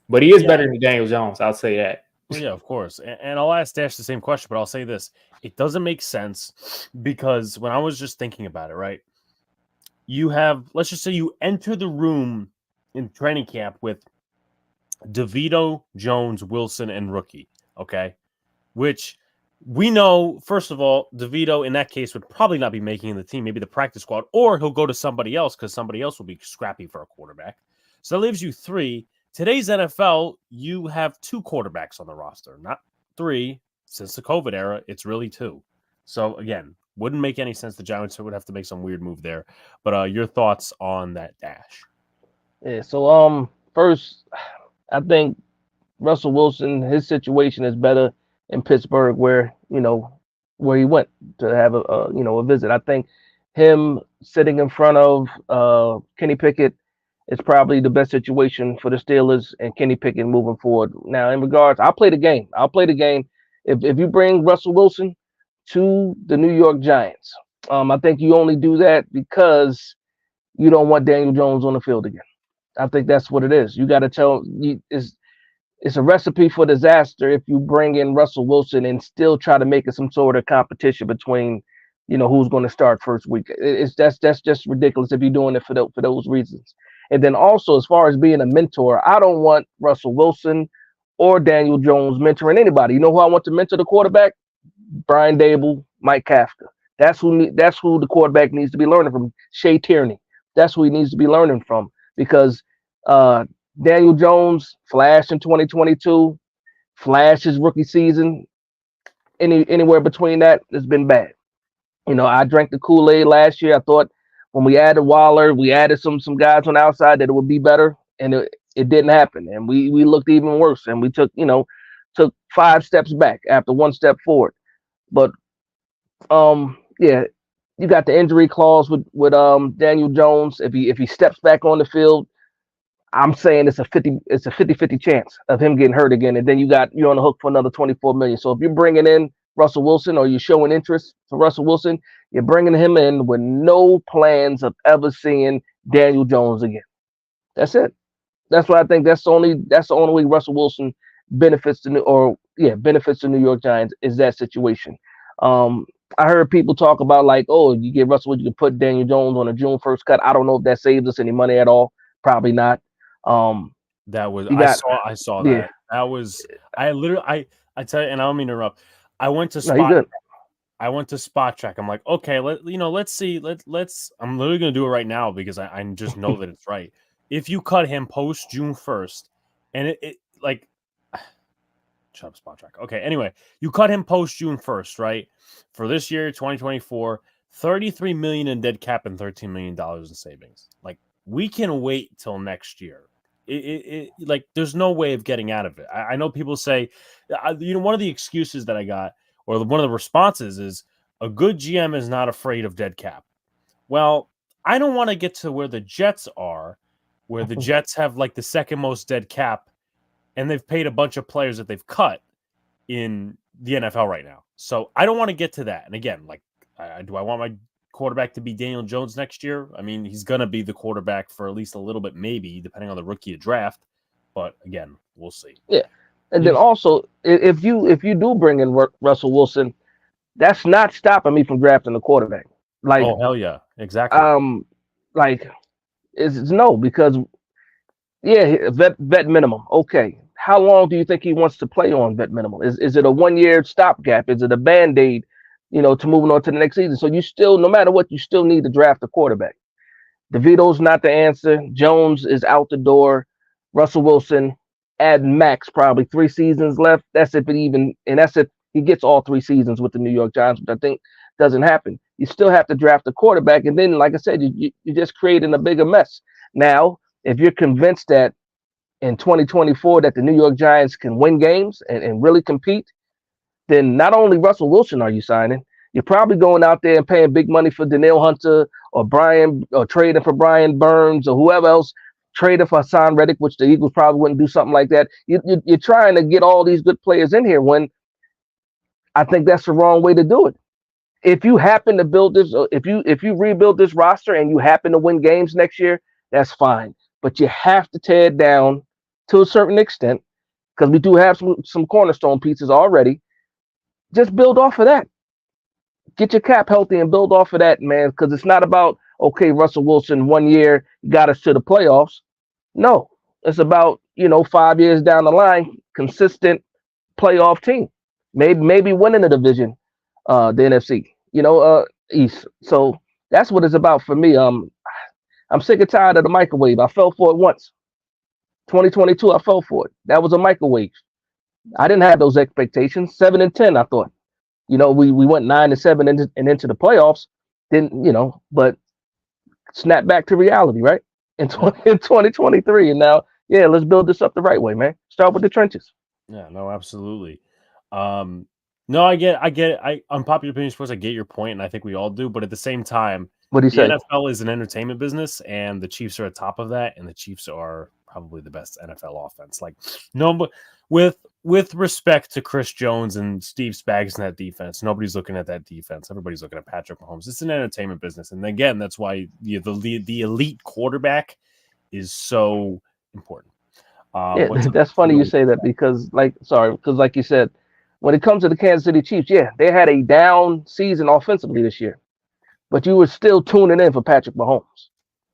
But he is better than Daniel Jones. I'll say that. Well, yeah, of course. And I'll ask Dash the same question, but I'll say this. It doesn't make sense because when I was just thinking about it, right? You have, let's just say you enter the room in training camp with DeVito, Jones, Wilson, and rookie, okay? Which we know, first of all, DeVito in that case would probably not be making the team, maybe the practice squad, or he'll go to somebody else because somebody else will be scrappy for a quarterback. So that leaves you three. Today's NFL, you have two quarterbacks on the roster, not three. Since the COVID era, it's really two. So again, wouldn't make any sense. The Giants would have to make some weird move there. But your thoughts on that, Dash? Yeah. So first, I think Russell Wilson, his situation is better in Pittsburgh, where he went to have a visit. I think him sitting in front of Kenny Pickett is probably the best situation for the Steelers and Kenny Pickett moving forward. Now, in regards, I'll play the game. If you bring Russell Wilson to the New York Giants, I think you only do that because you don't want Daniel Jones on the field again. I think that's what it is. You got to tell it's a recipe for disaster if you bring in Russell Wilson and still try to make it some sort of competition between, who's going to start first week. That's just ridiculous if you're doing it for those reasons. And then also, as far as being a mentor, I don't want Russell Wilson or Daniel Jones mentoring anybody. You know who I want to mentor the quarterback? Brian Dable, Mike Kafka. That's who the quarterback needs to be learning from. Shea Tierney. That's who he needs to be learning from, because Daniel Jones flashed in 2022, flashed his rookie season. Anywhere between that, it's been bad. I drank the Kool-Aid last year. I thought when we added Waller, we added some guys on the outside that it would be better, and it didn't happen. And we looked even worse, and we took 5 steps back after 1 step forward. But you got the injury clause with Daniel Jones. If he steps back on the field, I'm saying it's a 50-50 chance of him getting hurt again, and then you're on the hook for another $24 million. So if you're bringing in Russell Wilson, or you're showing interest for Russell Wilson, you're bringing him in with no plans of ever seeing Daniel Jones again. That's it. That's what I think. That's the only way Russell Wilson benefits the New York Giants is that situation. I heard people talk about like, oh, you get Russell Wilson, you can put Daniel Jones on a June 1st cut. I don't know if that saves us any money at all. Probably not. That was I saw that. That was I tell you, and I don't mean to interrupt. I went to spot I went to Spot Track. I'm like, okay, let's see. Let's. I'm literally gonna do it right now because I just know that it's right. If you cut him post June 1st, and it like, shut up, Spot Track. Okay, anyway, you cut him post June 1st, right? For this year, 2024, 33 million in dead cap and $13 million in savings. Like, we can wait till next year. Like, there's no way of getting out of it. I know people say, one of the excuses that I got, or one of the responses is, a good GM is not afraid of dead cap. Well, I don't want to get to where the Jets are, where the Jets have like the second most dead cap, and they've paid a bunch of players that they've cut in the NFL right now. So I don't want to get to that. And again, like, do I want my quarterback to be Daniel Jones next year? I mean, he's going to be the quarterback for at least a little bit, maybe, depending on the rookie draft. But again, we'll see. Yeah. And then also, if you do bring in Russell Wilson, that's not stopping me from drafting a quarterback. Like, oh hell yeah, exactly. Like, it's no, because vet minimum. Okay, how long do you think he wants to play on vet minimum? Is it a 1 year stopgap? Is it a band-aid, to moving on to the next season? So you still, no matter what, you still need to draft a quarterback. DeVito's not the answer. Jones is out the door. Russell Wilson, add max probably 3 seasons left. That's if he gets all 3 seasons with the New York Giants, which I think doesn't happen. You still have to draft a quarterback, and then, like I said, you're just creating a bigger mess. Now, if you're convinced that in 2024 that the New York Giants can win games and really compete, then not only Russell Wilson are you signing, you're probably going out there and paying big money for Danielle Hunter or trading for Brian Burns or whoever else, trading for Hassan Reddick, which the Eagles probably wouldn't do something like that. You're trying to get all these good players in here when I think that's the wrong way to do it. If you happen to build this, if you rebuild this roster and you happen to win games next year, that's fine. But you have to tear it down to a certain extent, because we do have some cornerstone pieces already. Just build off of that. Get your cap healthy and build off of that, man, because it's not about, okay, Russell Wilson 1 year got us to the playoffs. No, it's about, 5 years down the line, consistent playoff team. Maybe winning the division, the NFC, East. So that's what it's about for me. I'm sick and tired of the microwave. I fell for it once. 2022, I fell for it. That was a microwave. I didn't have those expectations. 7-10, I thought. We went 9-7 and into the playoffs. But snap back to reality, right? In 2023, and now, let's build this up the right way, man. Start with the trenches. Yeah, no, absolutely. No, I get it. Unpopular opinion sports, I get your point, and I think we all do. But at the same time, what do you say? NFL is an entertainment business, and the Chiefs are at top of that, and the Chiefs are probably the best NFL offense. Like, no, but with respect to Chris Jones and Steve Spags in that defense, nobody's looking at that defense. Everybody's looking at Patrick Mahomes. It's an entertainment business, and again, that's why the elite quarterback is so important. That's funny you say that because, like you said, when it comes to the Kansas City Chiefs, they had a down season offensively this year, but you were still tuning in for Patrick Mahomes.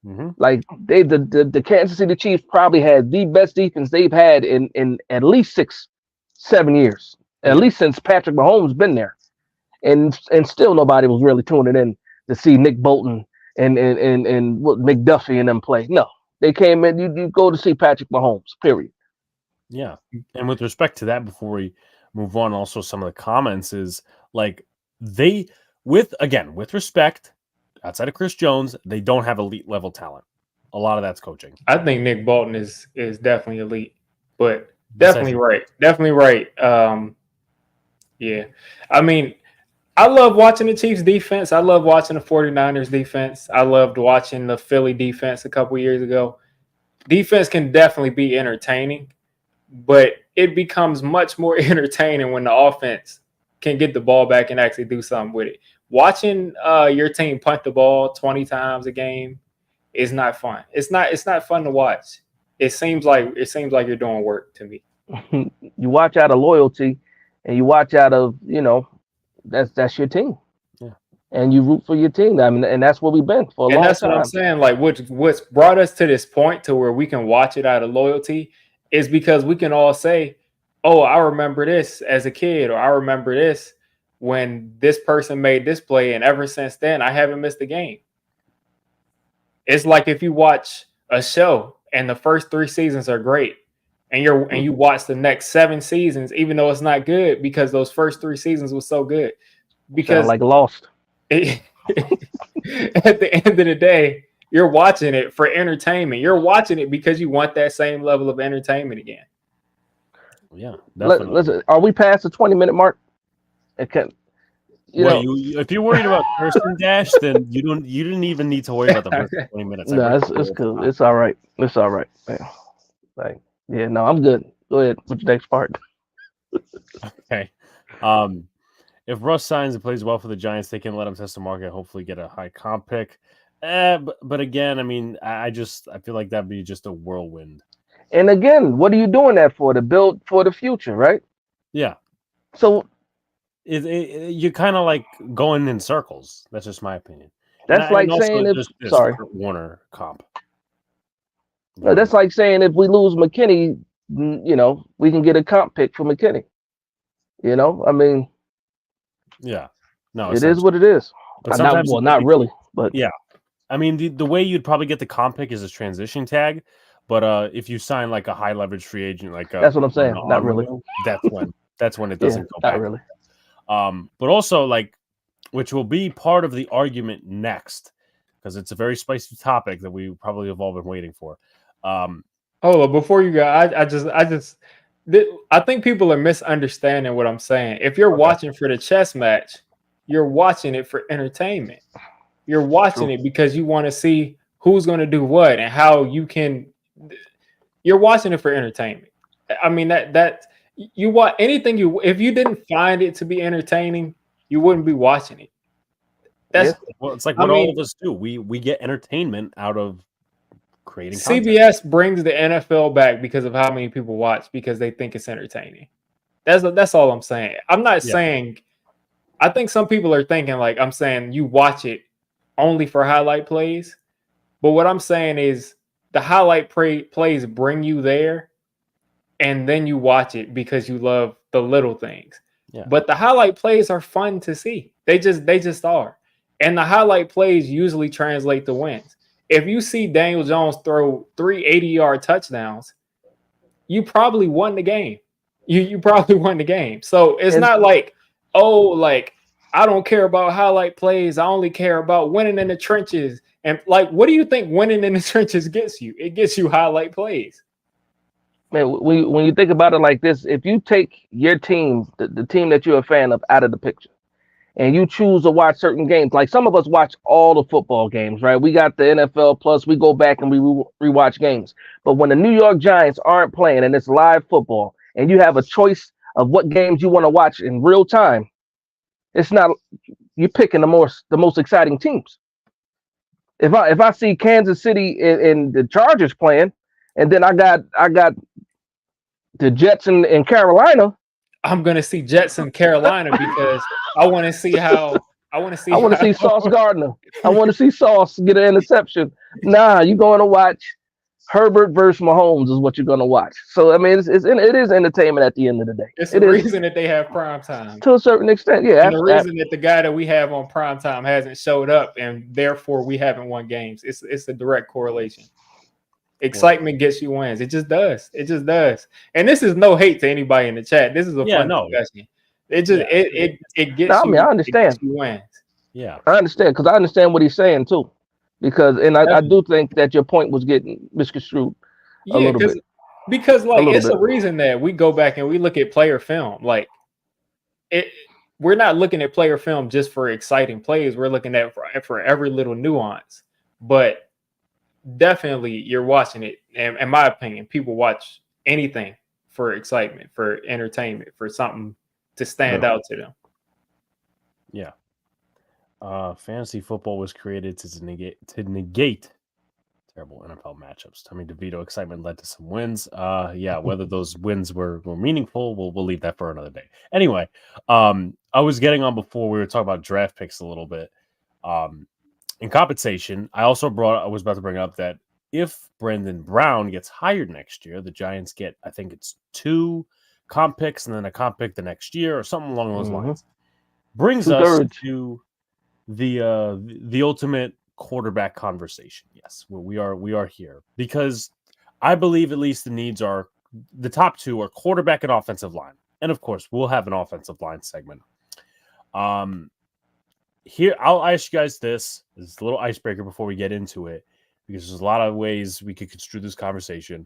Mm-hmm. Like the Kansas City Chiefs probably had the best defense they've had in at least 6-7 years, at least since Patrick Mahomes been there, and still nobody was really tuning in to see Nick Bolton and McDuffie and them play. No, they came in. You go to see Patrick Mahomes. Period. Yeah, and with respect to that, before we move on, also some of the comments is like with respect, outside of Chris Jones, they don't have elite level talent. A lot of that's coaching. I think Nick Bolton is definitely elite, but definitely right. Definitely right. Yeah. I mean, I love watching the Chiefs defense. I love watching the 49ers defense. I loved watching the Philly defense a couple years ago. Defense can definitely be entertaining, but it becomes much more entertaining when the offense can get the ball back and actually do something with it. Watching your team punt the ball 20 times a game is not fun. It's not fun to watch. It seems like you're doing work to me. You watch out of loyalty, and you watch out of that's your team. Yeah. And you root for your team. I mean, and that's what we've been for a long time. And that's what I'm saying. Like what's brought us to this point to where we can watch it out of loyalty is because we can all say, "Oh, I remember this as a kid," or "I remember this." when this person made this play, and ever since then, I haven't missed a game. It's like if you watch a show and the first 3 seasons are great, and you watch the next 7 seasons, even though it's not good, because those first 3 seasons was so good. Because Sound like Lost. at the end of the day, you're watching it for entertainment. You're watching it because you want that same level of entertainment again. Yeah, definitely. Listen, are we past the 20-minute mark? It can. If you're worried about Kirsten Dash, then you didn't even need to worry about the first 20 minutes. No, it's cool. It's all right. It's all right. Yeah, no, I'm good. Go ahead with the next part. Okay. If Russ signs and plays well for the Giants, they can let him test the market, hopefully get a high comp pick. But again, I mean, I feel like that'd be just a whirlwind. And again, what are you doing that for? To build for the future, right? Yeah. So you're kind of like going in circles. That's just my opinion. That's like saying Warner comp. That's like saying if we lose McKinney, we can get a comp pick for McKinney. I mean, yeah, no, it is what it is. But not really, but yeah. I mean, the way you'd probably get the comp pick is a transition tag, but if you sign like a high leverage free agent, like that's what I'm saying. Not really. That's when it doesn't go back. Not really. But also which will be part of the argument next, because it's a very spicy topic that we probably have all been waiting for. Hold on, before you go, I think people are misunderstanding what I'm saying. If you're watching for the chess match, you're watching it for entertainment. You're watching it because you want to see who's going to do what and how you can. You're watching it for entertainment. I mean that you want anything if you didn't find it to be entertaining, you wouldn't be watching it. It's like all of us do. We get entertainment out of creating CBS content. brings the NFL back because of how many people watch, because they think it's entertaining. That's all I'm saying. I'm not saying. I think some people are thinking like I'm saying you watch it only for highlight plays, but what I'm saying is the highlight plays bring you there, and then you watch it because you love the little things. Yeah. But the highlight plays are fun to see. They just are, and the highlight plays usually translate to wins. If you see Daniel Jones throw 3 80-yard touchdowns, you probably won the game. You probably won the game. So it's not like, I don't care about highlight plays. I only care about winning in the trenches. And what do you think winning in the trenches gets you? It gets you highlight plays. Man, when you think about it like this, if you take your team, the team that you're a fan of, out of the picture, and you choose to watch certain games, like some of us watch all the football games, right? We got the NFL Plus, we go back and we rewatch games. But when the New York Giants aren't playing and it's live football, and you have a choice of what games you want to watch in real time, it's not you're picking the most exciting teams. If I see Kansas City and the Chargers playing, and then I got the Jets in Carolina, I'm gonna see Jets in Carolina because I want to see Sauce Gardner. I want to see Sauce get an interception. Nah, you're going to watch Herbert versus Mahomes is what you're going to watch. So I mean, it is entertainment at the end of the day. It's the reason that they have prime time to a certain extent. Yeah, and the reason that the guy that we have on prime time hasn't showed up, and therefore we haven't won games. It's a direct correlation. Excitement gets you wins. It just does. It just does. And this is no hate to anybody in the chat. This is a fun discussion. It just it gets. I mean, I understand. You wins. Yeah, I understand because I understand what he's saying too. Because I do think that your point was getting misconstrued a little bit. Because it's a reason that we go back and we look at player film. We're not looking at player film just for exciting plays. We're looking at for every little nuance. But definitely you're watching it. And in my opinion, people watch anything for excitement, for entertainment, for something to stand out to them. Yeah. Fantasy football was created to negate terrible NFL matchups. Tommy DeVito excitement led to some wins. Whether those wins were meaningful, we'll leave that for another day. Anyway, I was getting on before we were talking about draft picks a little bit. In compensation, I was about to bring up that if Brandon Brown gets hired next year, the Giants get, I think it's 2 comp picks and then a comp pick the next year or something along those lines. brings us 2/3. to the ultimate quarterback conversation. Yes, we are here because I believe at least the needs are the top two are quarterback and offensive line, and of course we'll have an offensive line segment. Here I'll ask you guys this is a little icebreaker before we get into it because there's a lot of ways we could construe this conversation.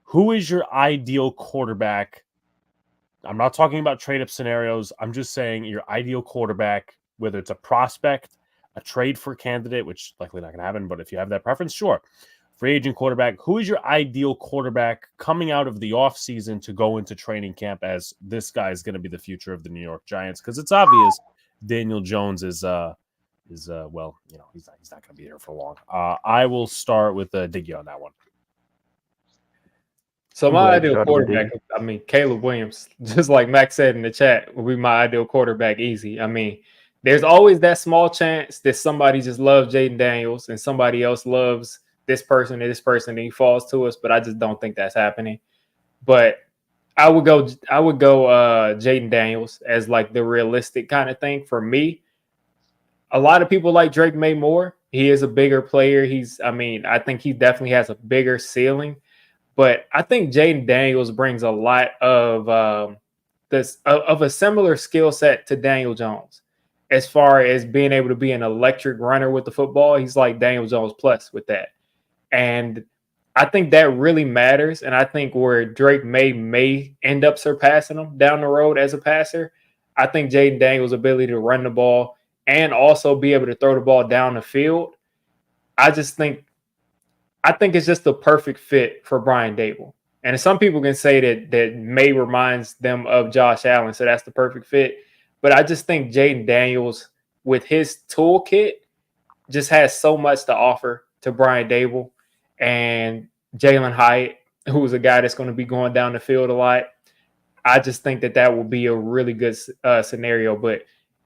Who is your ideal quarterback? I'm not talking about trade-up scenarios. I'm just saying your ideal quarterback, whether it's a prospect, a trade for candidate, which likely not going to happen, but if you have that preference, sure. Free agent quarterback. Who is your ideal quarterback coming out of the offseason to go into training camp as this guy is going to be the future of the New York Giants? Because it's obvious Daniel Jones is well, he's not going to be here for long. I will start with Digge on that one. So my ideal quarterback, I mean, Caleb Williams, just like Max said in the chat, will be my ideal quarterback easy. I mean, there's always that small chance that somebody just loves Jaden Daniels and somebody else loves this person and and he falls to us, but I just don't think that's happening. But I would go Jaden Daniels as like the realistic kind of thing for me. A lot of people like Drake May more. He is a bigger player. I think he definitely has a bigger ceiling. But I think Jaden Daniels brings a lot of a similar skill set to Daniel Jones. As far as being able to be an electric runner with the football, he's like Daniel Jones plus with that. And I think that really matters. And I think where Drake may end up surpassing him down the road as a passer, I think Jaden Daniels' ability to run the ball and also be able to throw the ball down the field, I think it's just the perfect fit for Brian Daboll. And some people can say that May reminds them of Josh Allen, so that's the perfect fit. But I just think Jaden Daniels, with his toolkit, just has so much to offer to Brian Daboll and Jalen Hyatt, who's a guy that's going to be going down the field a lot. I just think that will be a really good scenario. But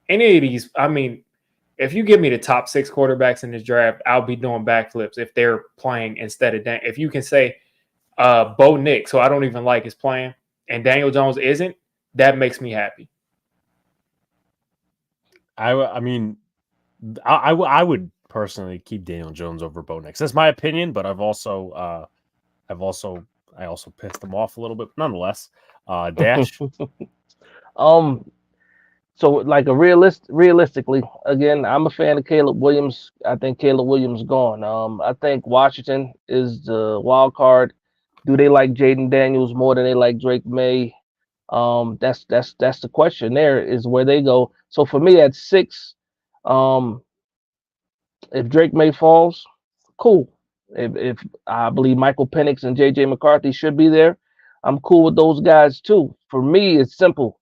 any of these, I mean, if you give me the top 6 quarterbacks in this draft, I'll be doing backflips if they're playing instead of Dan. If you can say Bo Nix, so I don't even like his playing, and Daniel Jones isn't, that makes me happy. I would personally keep Daniel Jones over Bo Nix. That's my opinion, but I also pissed him off a little bit. Nonetheless, Dash. So like realistically, again, I'm a fan of Caleb Williams. I think Caleb Williams gone. I think Washington is the wild card. Do they like Jaden Daniels more than they like Drake May? That's the question. There is where they go. So for me at 6, if Drake May falls, cool. If I believe Michael Penix and JJ McCarthy should be there, I'm cool with those guys too. For me, it's simple.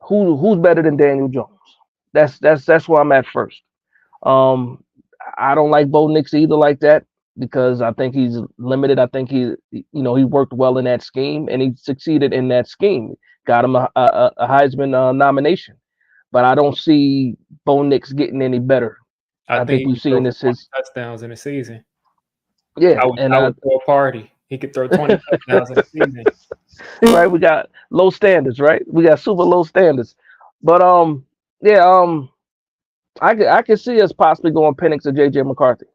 Who's better than Daniel Jones? That's where I'm at first. I don't like Bo Nix either like that because I think he's limited. I think he worked well in that scheme and he succeeded in that scheme. Got him a Heisman nomination, but I don't see Bo Nix getting any better. I think we've seen this his touchdowns in the season. Yeah, I would throw a party. He could throw 20 touchdowns in the season. Right, we got low standards, right? We got super low standards. But I can see us possibly going Penix or JJ McCarthy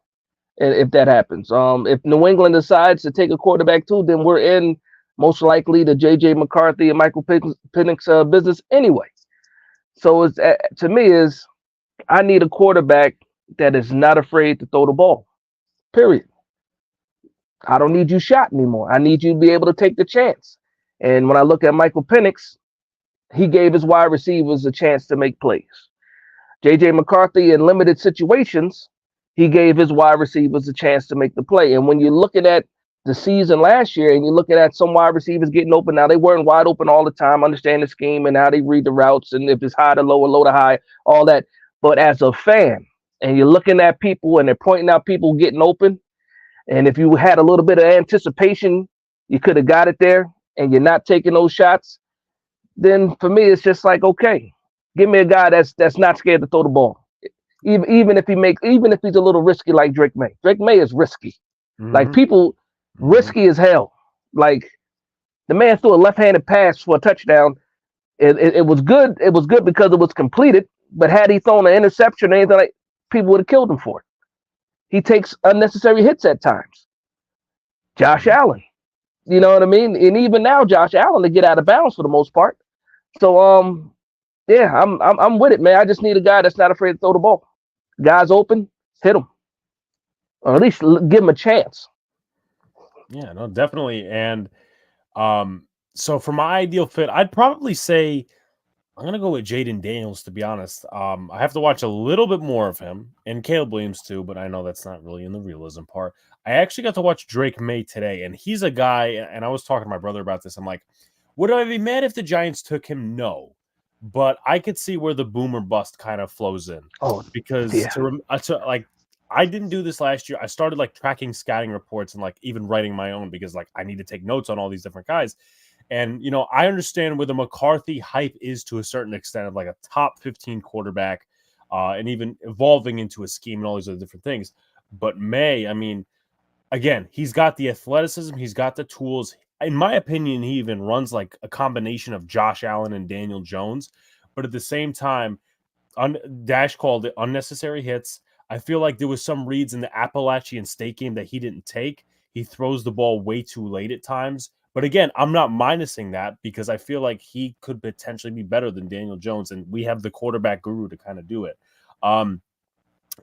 if that happens. If New England decides to take a quarterback too, then we're in most likely the JJ McCarthy and Michael Penix business anyway. So it's to me is I need a quarterback that is not afraid to throw the ball. Period. I don't need you shot anymore. I need you to be able to take the chance. And when I look at Michael Penix, he gave his wide receivers a chance to make plays. JJ McCarthy, in limited situations, he gave his wide receivers a chance to make the play. And when you're looking at the season last year and you're looking at some wide receivers getting open, now they weren't wide open all the time, understand the scheme and how they read the routes and if it's high to low or low to high, all that. But as a fan, and you're looking at people and they're pointing out people getting open, and if you had a little bit of anticipation, you could have got it there, and you're not taking those shots, then for me, it's just like, okay, give me a guy that's not scared to throw the ball. Even if he's a little risky like Drake May. Drake May is risky. Mm-hmm. Like people, risky as hell. Like the man threw a left-handed pass for a touchdown It was good. It was good because it was completed. But had he thrown an interception or anything, like, people would have killed him for it. He takes unnecessary hits at times. Josh Allen, you know what I mean? And even now, Josh Allen to get out of bounds for the most part. So yeah, I'm with it, man. I just need a guy that's not afraid to throw the ball. Guys open, hit him, or at least give him a chance. Yeah, no, definitely. And so for my ideal fit, I'd probably say I'm gonna go with Jaden Daniels, to be honest. I have to watch a little bit more of him and Caleb Williams too, but I know that's not really in the realism part. I actually got to watch Drake May today, and he's a guy, and I was talking to my brother about this. I'm like, would I be mad if the Giants took him? No. But I could see where the boomer bust kind of flows in. Oh, Because yeah. like I didn't do this last year. I started like tracking scouting reports and like even writing my own because like I need to take notes on all these different guys. And, you know, I understand where the McCarthy hype is to a certain extent of like a top 15 quarterback and even evolving into a scheme and all these other different things. But May, I mean, again, he's got the athleticism, he's got the tools. In my opinion, he even runs like a combination of Josh Allen and Daniel Jones. But at the same time, Dash called it unnecessary hits. I feel like there was some reads in the Appalachian State game that he didn't take. He throws the ball way too late at times. But again, I'm not minusing that because I feel like he could potentially be better than Daniel Jones, and we have the quarterback guru to kind of do it.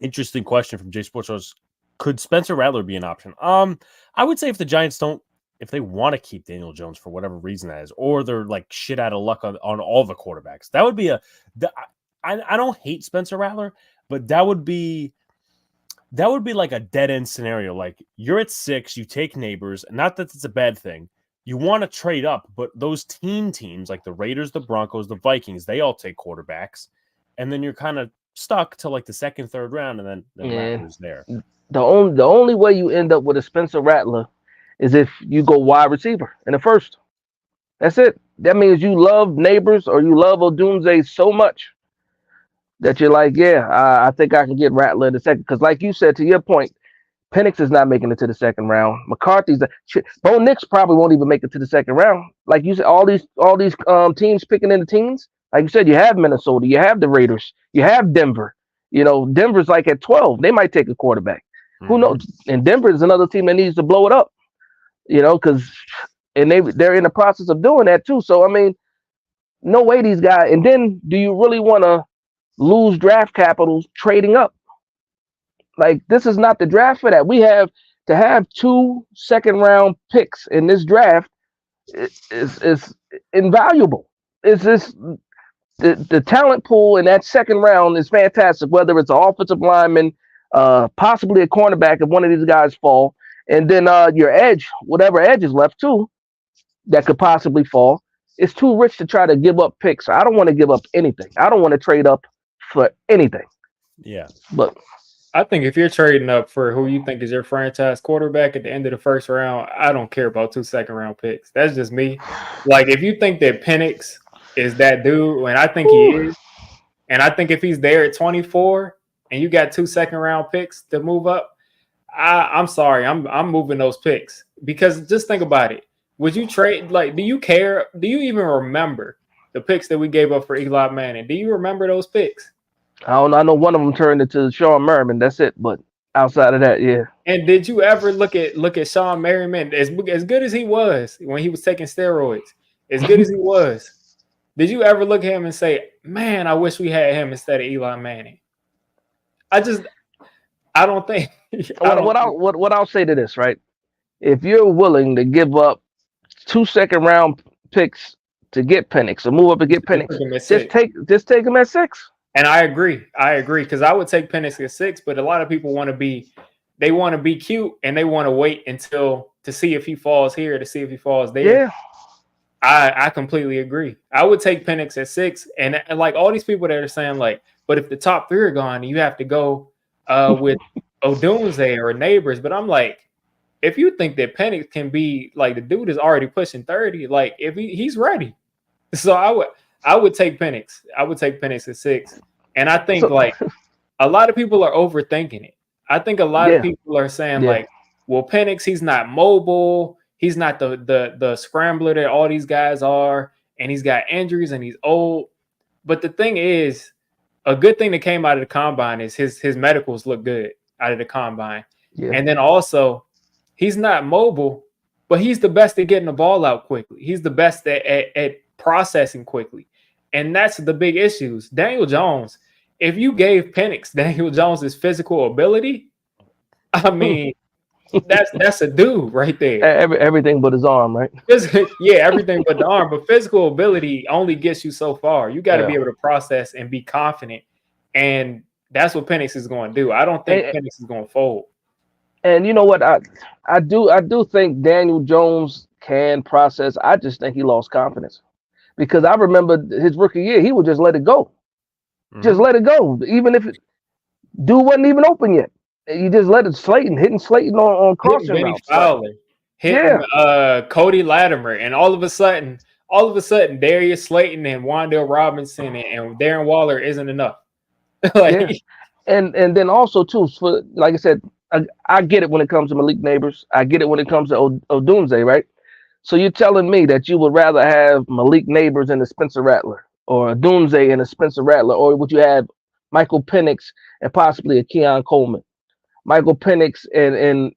Interesting question from Jay Sports. Could Spencer Rattler be an option? I would say if the Giants if they want to keep Daniel Jones for whatever reason that is, or they're like shit out of luck on all the quarterbacks, that would be I don't hate Spencer Rattler, but that would be like a dead end scenario. Like you're at 6, you take Neighbors, not that it's a bad thing. You want to trade up, but those teams like the Raiders, the Broncos, the Vikings, they all take quarterbacks, and then you're kind of stuck to like the second, third round, and then Rattler's there. The only way you end up with a Spencer Rattler is if you go wide receiver in the first. That's it. That means you love Neighbors or you love Odunze so much that you're like, yeah, I think I can get Rattler in the second. Because like you said, to your point, Penix is not making it to the second round. McCarthy's Bo Nix probably won't even make it to the second round. Like you said, all these teams picking in the teens. Like you said, you have Minnesota, you have the Raiders, you have Denver. You know, Denver's like at 12. They might take a quarterback. Mm-hmm. Who knows? And Denver is another team that needs to blow it up. You know, because they're in the process of doing that too. So I mean, no way these guys. And then, do you really want to lose draft capitals trading up? Like, this is not the draft for that. We have to have 2 second-round picks in this draft is invaluable. It's just the talent pool in that second round is fantastic, whether it's an offensive lineman, possibly a cornerback if one of these guys fall, and then your edge, whatever edge is left too, that could possibly fall. It's too rich to try to give up picks. I don't want to give up anything. I don't want to trade up for anything. Yeah. But I think if you're trading up for who you think is your franchise quarterback at the end of the first round, I don't care about 2 second-round picks. That's just me. Like, if you think that Penix is that dude, and I think he is, and I think if he's there at 24 and you got 2 second-round picks to move up, I'm sorry. I'm moving those picks. Because just think about it. Would you trade, like, do you care? Do you even remember the picks that we gave up for Eli Manning? Do you remember those picks? I don't know. I know one of them turned into Sean Merriman. That's it. But outside of that, yeah. And did you ever look at Sean Merriman as good as he was when he was taking steroids? As good as he was, did you ever look at him and say, "Man, I wish we had him instead of Eli Manning"? I don't think. What I'll say to this, right? If you're willing to give up 2 second-round picks to get Penix or move up and get Penix, just take him at 6. And I agree because I would take Penix at 6, but a lot of people want to be cute and they want to wait until to see if he falls here, to see if he falls there. Yeah, I completely agree. I would take Penix at 6, and like all these people that are saying like, but if the top 3 are gone, you have to go with Odunze or Neighbors. But I'm like, if you think that Penix can be like, the dude is already pushing 30, like if he's ready, so I would take Penix. I would take Penix at 6. And I think like a lot of people are overthinking it. I think a lot of people are saying like, well, Penix, he's not mobile. He's not the scrambler that all these guys are. and he's got injuries and he's old. But the thing is, a good thing that came out of the combine is his medicals look good out of the combine. Yeah. And then also, he's not mobile, but he's the best at getting the ball out quickly. He's the best at processing quickly. And that's the big issues. Daniel Jones, if you gave Penix Daniel Jones's physical ability, I mean, that's a dude right there. Everything but his arm, right? Yeah, everything but the arm. But physical ability only gets you so far. You got to be able to process and be confident. And that's what Penix is going to do. I don't think Penix is going to fold. And you know what? I do think Daniel Jones can process. I just think he lost confidence. Because I remember his rookie year, he would just let it go. Just let it go. Even if dude wasn't even open yet. You just let it hitting Slayton on crossing routes. Fowler, hitting Cody Latimer, and all of a sudden, Darius Slayton and Wan'Dale Robinson and Darren Waller isn't enough. And then also too, for like I said, I get it when it comes to Malik Neighbors. I get it when it comes to Odunze, right? So you're telling me that you would rather have Malik Neighbors and a Spencer Rattler, or Odunze and a Spencer Rattler, or would you have Michael Penix and possibly a Keon Coleman? Michael Penix and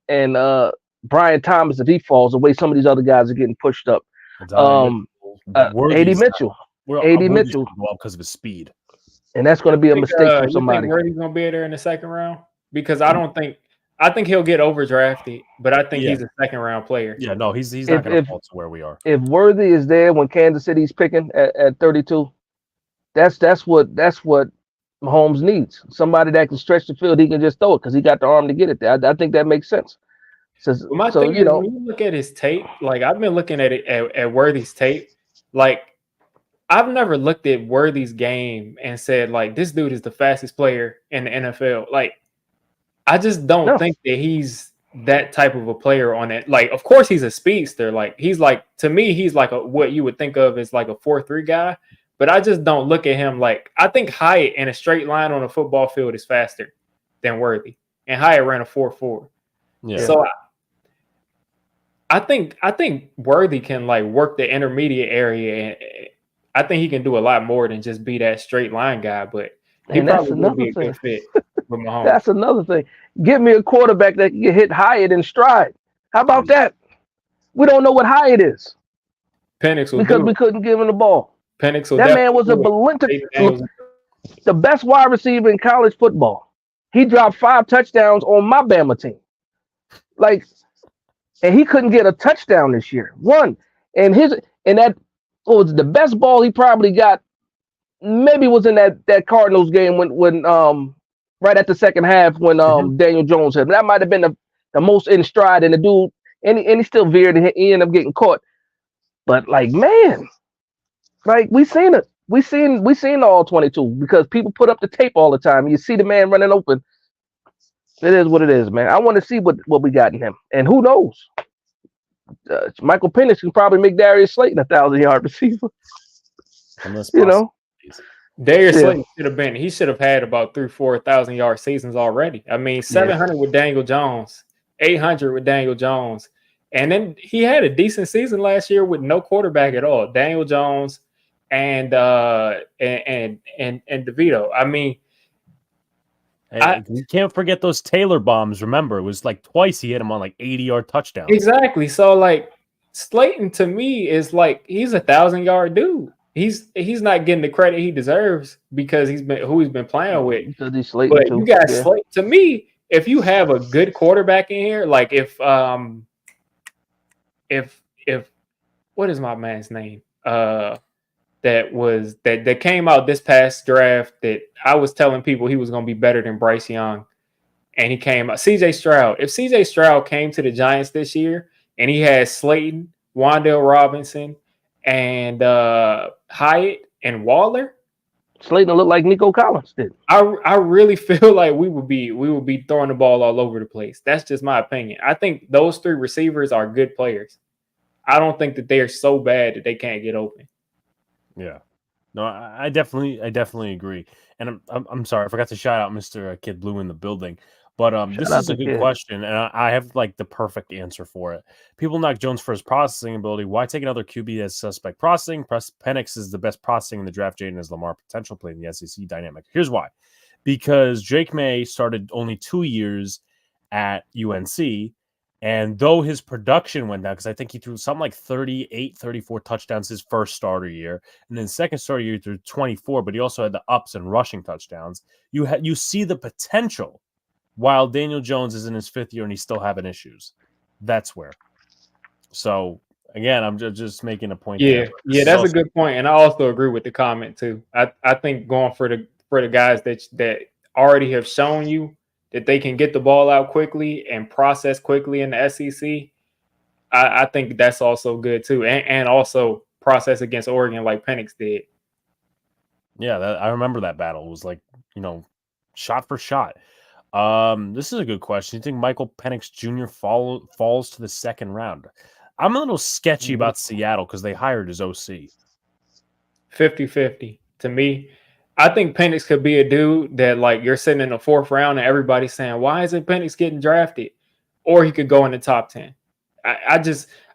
Brian Thomas, if he falls away, some of these other guys are getting pushed up. A.D. Mitchell. A.D. Mitchell. Go up because of his speed. And that's going to be a mistake from somebody. You think Worthy's going to be there in the second round? Because I think he'll get overdrafted, but I think he's a second round player. Yeah, no, he's not going to fall to where we are. If Worthy is there when Kansas City's picking at 32, that's what Mahomes needs. Somebody that can stretch the field, he can just throw it because he got the arm to get it there. I think that makes sense. When you look at his tape, like I've been looking at it at Worthy's tape, like I've never looked at Worthy's game and said like this dude is the fastest player in the NFL. Like I just don't think that he's that type of a player on it. Like, of course he's a speedster. Like he's like, to me, he's like what you would think of as like a 4.3 guy. But I just don't look at him like, I think Hyatt in a straight line on a football field is faster than Worthy. And Hyatt ran a 4.4. Yeah. So I think Worthy can like work the intermediate area. And I think he can do a lot more than just be that straight line guy. But he probably would be a good fit with Mahomes. That's another thing. Give me a quarterback that can hit Hyatt in stride. How about that? We don't know what Hyatt is. Penix will because we couldn't give him the ball. Penix will that man was a the best wide receiver in college football. He dropped 5 touchdowns on my Bama team. Like, and he couldn't get a touchdown this year. One. And that was the best ball he probably got. Maybe was in that Cardinals game when right at the second half when Daniel Jones hit him. That might have been the most in stride, and the dude and he still veered and he ended up getting caught. But like, man, like we seen it. We seen all 22 because people put up the tape all the time. You see the man running open. It is what it is, man. I want to see what we got in him, and who knows? Michael Penix can probably make Darius Slayton 1,000-yard receiver. You know, Darius Slayton should have had about 3,000-4,000-yard seasons already. I mean, 700 with Daniel Jones, 800 with Daniel Jones, and then he had a decent season last year with no quarterback at all. Daniel Jones and DeVito. I mean, you can't forget those Taylor bombs. Remember, it was like twice he hit him on like 80-yard touchdowns. Exactly. So like Slayton to me is like he's 1,000-yard dude. He's not getting the credit he deserves because he's been playing with. Because he's Slayton but too. You got Slayton. To me, if you have a good quarterback in here, like if what is my man's name? That came out this past draft that I was telling people he was going to be better than Bryce Young, and he came out. CJ Stroud. If CJ Stroud came to the Giants this year and he had Slayton, Wan'Dale Robinson, and Hyatt and Waller, Slayton looked like Nico Collins did. I really feel like we would be throwing the ball all over the place. That's just my opinion. I think those 3 receivers are good players. I don't think that they are so bad that they can't get open. Yeah, no, I definitely agree. And I'm sorry, I forgot to shout out Mr. Kid Blue in the building. But Shout this out is a to good kid. question, and I have like the perfect answer for it. People knock Jones for his processing ability. Why take another QB as suspect processing? Penix is the best processing in the draft. Jaden has Lamar potential playing the SEC dynamic. Here's why. Because Drake May started only 2 years at UNC, and though his production went down, because I think he threw something like 38, 34 touchdowns his first starter year, and then second starter year he threw 24, but he also had the ups and rushing touchdowns. You see the potential while Daniel Jones is in his 5th year and he's still having issues. That's where. So again, I'm just making a point there. Yeah, that's a good point, and I also agree with the comment too. I think going for the guys that already have shown you that they can get the ball out quickly and process quickly in the SEC. I think that's also good too, and also process against Oregon like Penix did. Yeah, I remember that battle. It was like, shot for shot. This is a good question. You think Michael Penix Jr. falls to the 2nd round? I'm a little sketchy about Seattle because they hired his OC. 50-50 to me. I think Penix could be a dude that like you're sitting in the 4th round and everybody's saying, why isn't Penix getting drafted? Or he could go in the top 10. I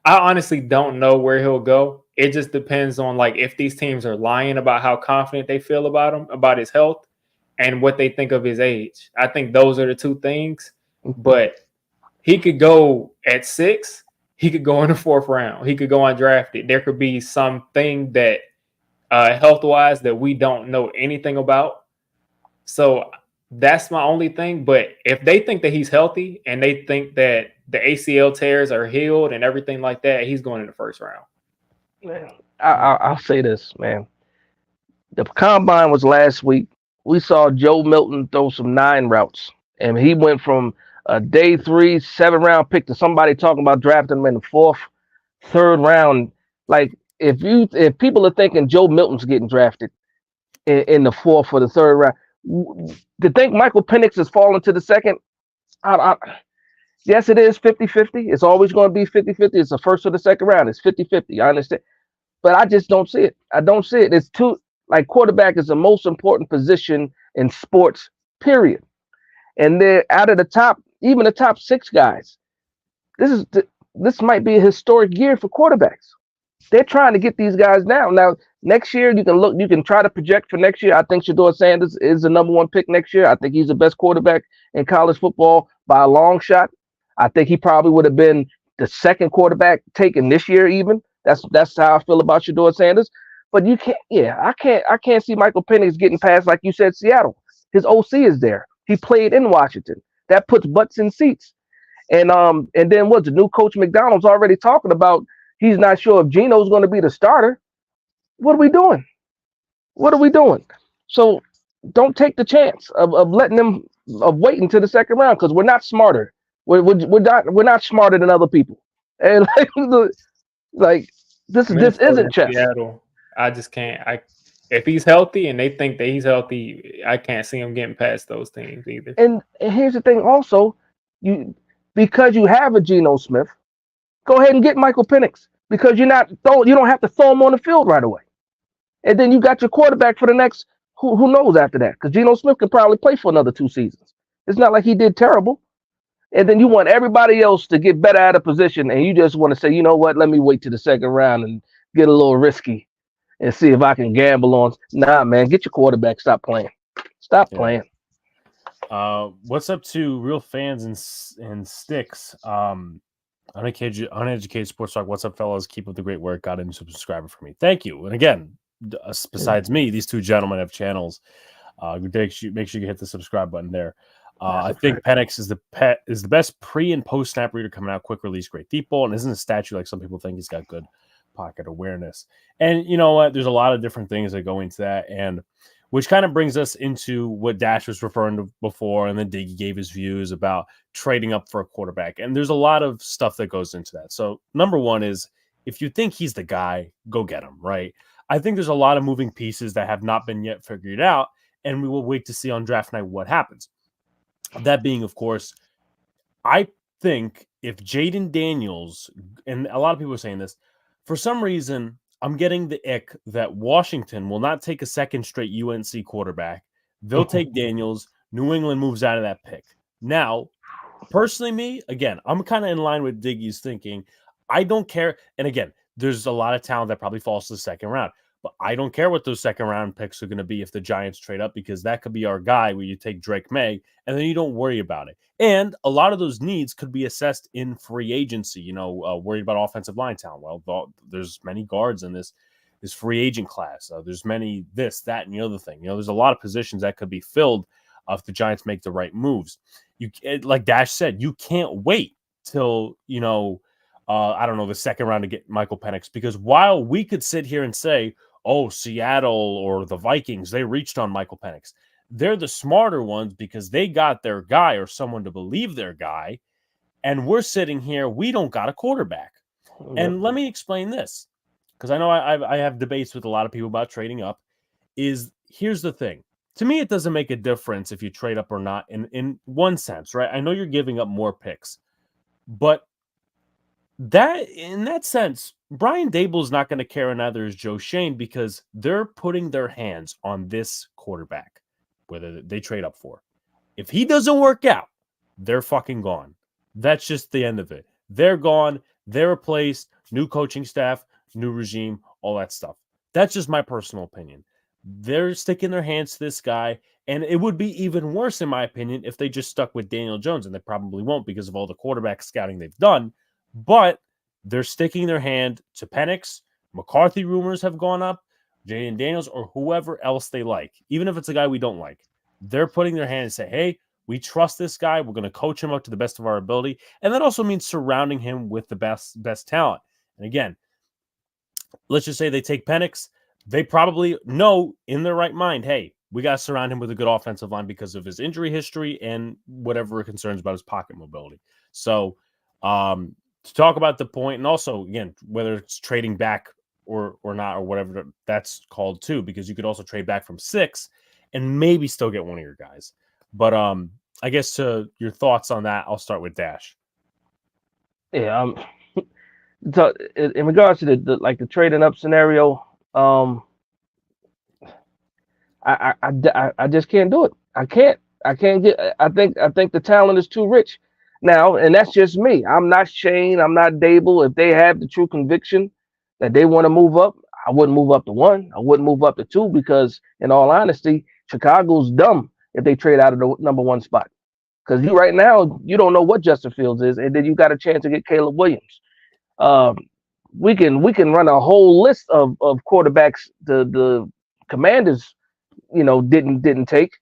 honestly don't know where he'll go. It just depends on like if these teams are lying about how confident they feel about him, about his health, and what they think of his age. I think those are the two things. But he could go at 6. He could go in the 4th round. He could go undrafted. There could be something that health-wise that we don't know anything about. So that's my only thing. But if they think that he's healthy and they think that the ACL tears are healed and everything like that, he's going in the 1st round. Man, I'll say this, man. The combine was last week. We saw Joe Milton throw some 9 routes, and he went from a day 3, 7th-round pick to somebody talking about drafting him in the 4th, 3rd round. Like if people are thinking Joe Milton's getting drafted in the 4th or the 3rd round, to think Michael Penix is falling to the 2nd, yes, it is 50-50. It's always going to be 50-50. It's the 1st or the 2nd round. It's 50-50. I understand. But I just don't see it. I don't see it. It's too, like, quarterback is the most important position in sports, period. And they're out of the top, even the top 6 guys. This might be a historic year for quarterbacks. They're trying to get these guys down. Now, next year, you can try to project for next year. I think Shedeur Sanders is the number 1 pick next year. I think he's the best quarterback in college football by a long shot. I think he probably would have been the 2nd quarterback taken this year, even. That's how I feel about Shedeur Sanders. But I can't see Michael Penix getting past, like you said, Seattle. His OC is there. He played in Washington. That puts butts in seats. And then what's the new coach McDonald's already talking about? He's not sure if Geno's going to be the starter. What are we doing? What are we doing? So don't take the chance of letting them of waiting to the 2nd round because we're not smarter. We're not smarter than other people. And like this isn't chess. Seattle, I just can't. If he's healthy and they think that he's healthy, I can't see him getting past those teams either. And here's the thing, also, because you have a Geno Smith, go ahead and get Michael Penix because you don't have to throw him on the field right away. And then you got your quarterback for the next who knows after that because Geno Smith can probably play for another 2 seasons. It's not like he did terrible. And then you want everybody else to get better at a position, and you just want to say, you know what, let me wait to the 2nd round and get a little risky and see if I can gamble on. Nah, man, get your quarterback. Stop playing. Stop playing. What's up to real fans and sticks? Uneducated Sports Talk. What's up, fellas? Keep up the great work. Got a new subscriber for me. Thank you. And again, besides me, these 2 gentlemen have channels. Make sure you hit the subscribe button there. I think Penix is the best pre and post snap reader coming out. Quick release, great deep ball, and isn't a statue like some people think. He's got good pocket awareness. And you know what? There's a lot of different things that go into that, and which kind of brings us into what Dash was referring to before, and then Digge gave his views about trading up for a quarterback. And there's a lot of stuff that goes into that. So number one is if you think he's the guy, go get him, right? I think there's a lot of moving pieces that have not been yet figured out, and we will wait to see on draft night what happens. That being, of course, I think if Jaden Daniels, and a lot of people are saying this, for some reason, I'm getting the ick that Washington will not take a 2nd straight UNC quarterback. They'll take Daniels. New England moves out of that pick. Now, personally, me, again, I'm kind of in line with Diggy's thinking. I don't care. And again, there's a lot of talent that probably falls to the second round. But I don't care what those second round picks are going to be if the Giants trade up, because that could be our guy where you take Drake May and then you don't worry about it. And a lot of those needs could be assessed in free agency, worried about offensive line talent. Well, there's many guards in this free agent class. There's many this, that, and the other thing. There's a lot of positions that could be filled if the Giants make the right moves. Like Dash said, you can't wait till, I don't know, the second round to get Michael Penix, because while we could sit here and say, oh, Seattle or the Vikings, they reached on Michael Penix, they're the smarter ones because they got their guy or someone to believe their guy. And we're sitting here, we don't got a quarterback. Yep. And let me explain this, because I know I have debates with a lot of people about trading up. Here's the thing. To me, it doesn't make a difference if you trade up or not in one sense, right? I know you're giving up more picks, but in that sense, Brian Dable is not going to care, and neither is Joe Shane, because they're putting their hands on this quarterback, whether they trade up for. If he doesn't work out, they're fucking gone. That's just the end of it. They're gone. They're replaced. New coaching staff, new regime, all that stuff. That's just my personal opinion. They're sticking their hands to this guy, and it would be even worse, in my opinion, if they just stuck with Daniel Jones, and they probably won't because of all the quarterback scouting they've done. But they're sticking their hand to Penix. McCarthy rumors have gone up. Jaden Daniels or whoever else they like, even if it's a guy we don't like. They're putting their hand and say, hey, we trust this guy. We're going to coach him up to the best of our ability. And that also means surrounding him with the best talent. And again, let's just say they take Penix. They probably know in their right mind, hey, we got to surround him with a good offensive line because of his injury history and whatever concerns about his pocket mobility. So, to talk about the point, and also, again, whether it's trading back or not, or whatever that's called too, because you could also trade back from 6 and maybe still get one of your guys. But I guess to your thoughts on that, I'll start with Dash. Yeah, so in regards to the trading up scenario, I just can't do it. I can't get. I think the talent is too rich now, and that's just me. I'm not Shane. I'm not Dable. If they have the true conviction that they want to move up, I wouldn't move up to 1. I wouldn't move up to 2, because, in all honesty, Chicago's dumb if they trade out of the number 1 spot. Because right now you don't know what Justin Fields is, and then you got a chance to get Caleb Williams. We can run a whole list of quarterbacks the Commanders, didn't take.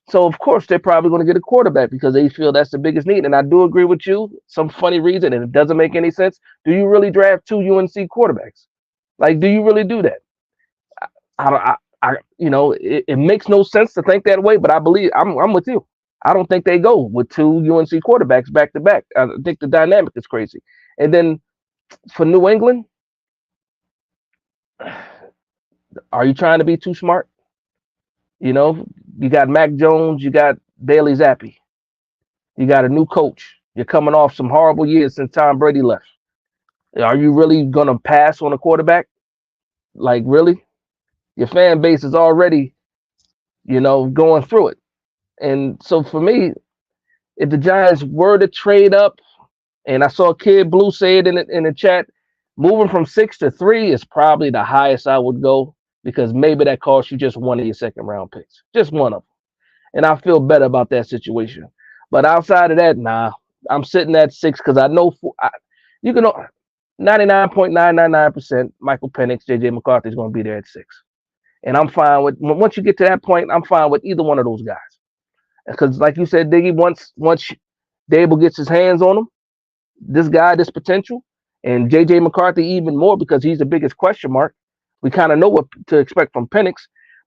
So of course they're probably going to get a quarterback because they feel that's the biggest need. And I do agree with you. Some funny reason, and it doesn't make any sense. Do you really draft 2 UNC quarterbacks? Like, do you really do that? It makes no sense to think that way. But I believe I'm with you. I don't think they go with 2 UNC quarterbacks back to back. I think the dynamic is crazy. And then for New England, are you trying to be too smart? You got Mac Jones, you got Bailey Zappi, you got a new coach. You're coming off some horrible years since Tom Brady left. Are you really going to pass on a quarterback? Like, really? Your fan base is already, going through it. And so for me, if the Giants were to trade up, and I saw Kid Blue say it in the chat, moving from 6 to 3 is probably the highest I would go, because maybe that costs you just one of your second round picks, just one of them. And I feel better about that situation. But outside of that, nah, I'm sitting at 6 because I know you can 99.999% Michael Penix, JJ McCarthy is going to be there at 6. And I'm fine with, once you get to that point, I'm fine with either one of those guys. Because like you said, Diggy, once Dable gets his hands on him, this guy, this potential, and JJ McCarthy even more, because he's the biggest question mark. We kind of know what to expect from Penix,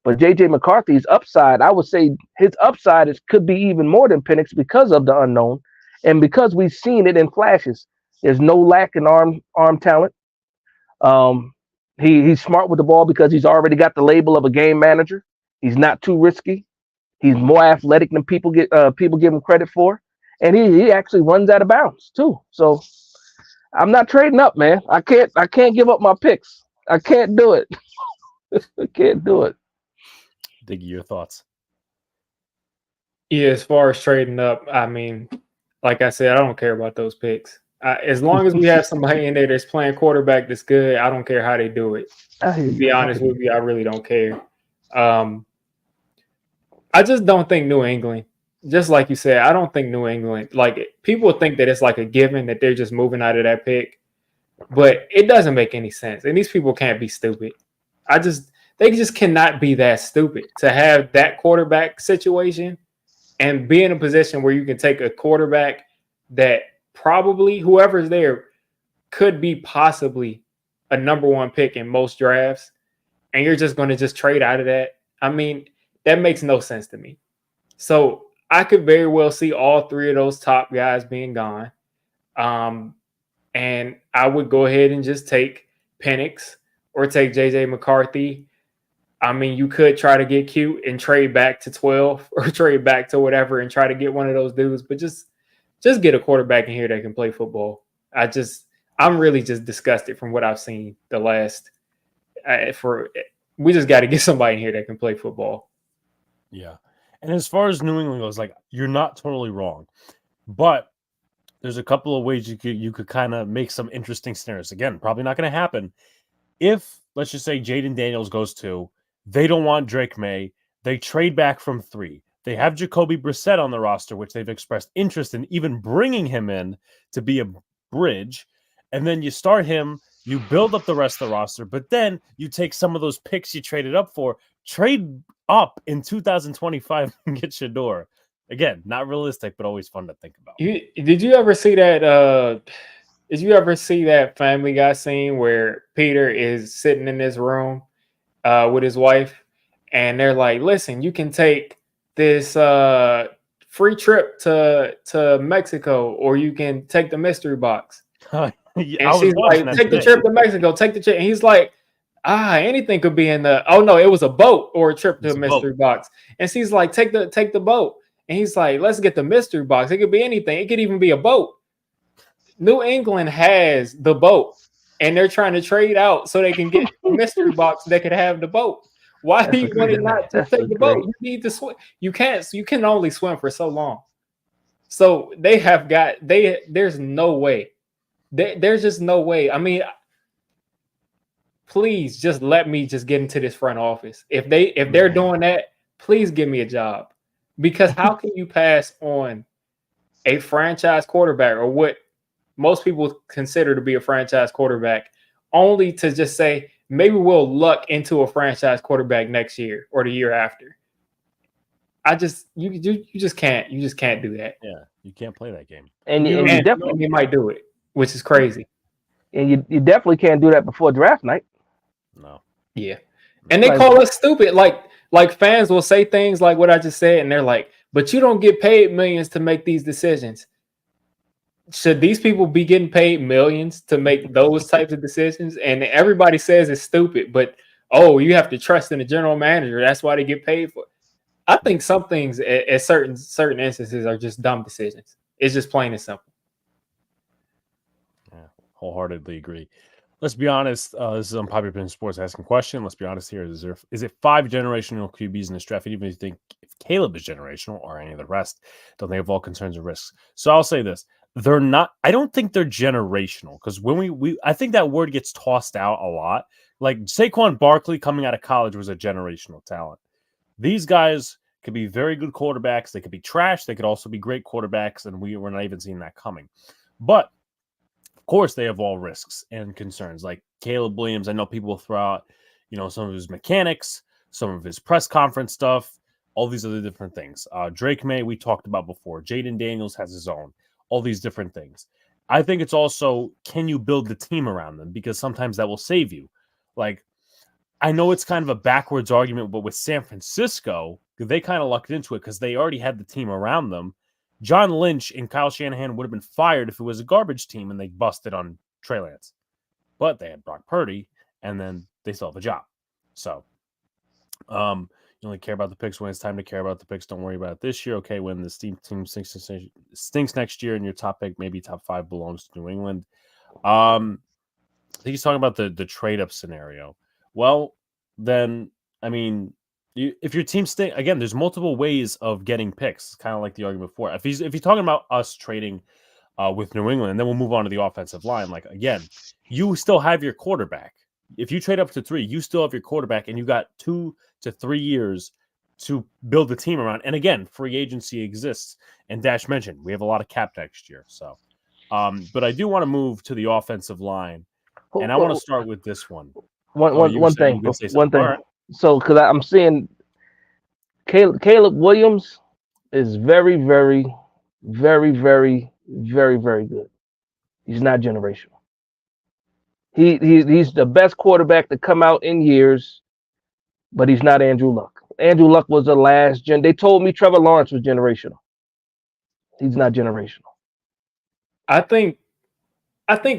but JJ McCarthy's upside, I would say his upside could be even more than Penix because of the unknown, and because we've seen it in flashes. There's no lack in arm talent. He's smart with the ball because he's already got the label of a game manager. He's not too risky. He's more athletic than people give him credit for, and he actually runs out of bounds too. So I'm not trading up, man. I can't give up my picks. I can't do it. I can't do it. Diggy, your thoughts? Yeah, as far as trading up, I mean, like I said, I don't care about those picks. As long as we have somebody in there that's playing quarterback that's good, I don't care how they do it. I hear To you. be honest with you, I really don't care. I just don't think New England, just like you said, I don't think New England, like people think that it's like a given that they're just moving out of that pick, but it doesn't make any sense. And these people can't be stupid. They just cannot be that stupid to have that quarterback situation and be in a position where you can take a quarterback that probably whoever's there could be possibly a number one pick in most drafts, and you're just going to just trade out of that. I mean, that makes no sense to me. So I could very well see all three of those top guys being gone. And I would go ahead and just take Penix or take JJ McCarthy. I mean, you could try to get cute and trade back to 12 or trade back to whatever and try to get one of those dudes, but just get a quarterback in here that can play football. I'm really just disgusted from what I've seen the last we just got to get somebody in here that can play football. Yeah. And as far as New England goes, like, you're not totally wrong, but there's a couple of ways you could kind of make some interesting scenarios. Again, probably not going to happen. If, let's just say, Jaden Daniels goes 2, they don't want Drake May. They trade back from 3. They have Jacoby Brissett on the roster, which they've expressed interest in even bringing him in to be a bridge. And then you start him, you build up the rest of the roster, but then you take some of those picks you traded up for, trade up in 2025 and get Shador. Again, not realistic, but always fun to think about. Did you ever see that? Did you ever see that Family Guy scene where Peter is sitting in this room with his wife, and they're like, "Listen, you can take this free trip to Mexico, or you can take the mystery box." Yeah, And she's like, "Take the trip to Mexico. Take the trip." And he's like, anything could be in the. Oh no, it was a boat or a trip to a mystery box. And she's like, take the boat. And he's like, let's get the mystery box. It could be anything. It could even be a boat. New England has the boat, and they're trying to trade out so they can get a mystery box that could have the boat. Why do you want to not to take the boat? You need to swim. You can't. You can only swim for so long. So they have got. There's no way. There's just no way. I mean, please just let me just get into this front office. If they're doing that, please give me a job. Because how can you pass on a franchise quarterback, or what most people consider to be a franchise quarterback, only to just say, maybe we'll luck into a franchise quarterback next year or the year after? You just can't do that. Yeah, you can't play that game. And you definitely might do it, which is crazy. And you definitely can't do that before draft night. No. Yeah. And they call us stupid. Like fans will say things like what I just said, and they're like, but you don't get paid millions to make these decisions. Should these people be getting paid millions to make those types of decisions? And everybody says it's stupid, but you have to trust in the general manager. That's why they get paid for it. I think some things at certain instances are just dumb decisions. It's just plain and simple. Yeah, wholeheartedly agree. Let's be honest. This is Unpopular Opinion Sports asking question. Let's be honest here. Is it 5 generational QBs in this draft? And even if you think if Caleb is generational or any of the rest, don't they have all concerns and risks? So I'll say this. They're not. I don't think they're generational, because when I think that word gets tossed out a lot. Like Saquon Barkley coming out of college was a generational talent. These guys could be very good quarterbacks. They could be trash. They could also be great quarterbacks, and we're not even seeing that coming. But of course, they have all risks and concerns. Like Caleb Williams, I know people will throw out, some of his mechanics, some of his press conference stuff, all these other different things. Drake May, we talked about before. Jaden Daniels has his own. All these different things. I think it's also, can you build the team around them? Because sometimes that will save you. Like, I know it's kind of a backwards argument, but with San Francisco, they kind of lucked into it because they already had the team around them. John Lynch and Kyle Shanahan would have been fired if it was a garbage team and they busted on Trey Lance. But they had Brock Purdy, and then they still have a job. So, you only care about the picks when it's time to care about the picks. Don't worry about it this year. Okay, when the team stinks next year and your top pick, maybe top 5 belongs to New England. I think he's talking about the trade-up scenario. Well, then, I mean, if your team stay again, there's multiple ways of getting picks. Kind of like the argument before. If you're talking about us trading with New England, and then we'll move on to the offensive line. Like again, you still have your quarterback. If you trade up to 3, you still have your quarterback, and you got 2 to 3 years to build the team around. And again, free agency exists. And Dash mentioned we have a lot of cap next year. So, but I do want to move to the offensive line, and I want to start with this one. One thing. All right. So, because I'm seeing Caleb Williams is very, very, very, very, very, very good. He's not generational. He's the best quarterback to come out in years, but he's not Andrew Luck. Andrew Luck was the last gen. They told me Trevor Lawrence was generational. He's not generational. I think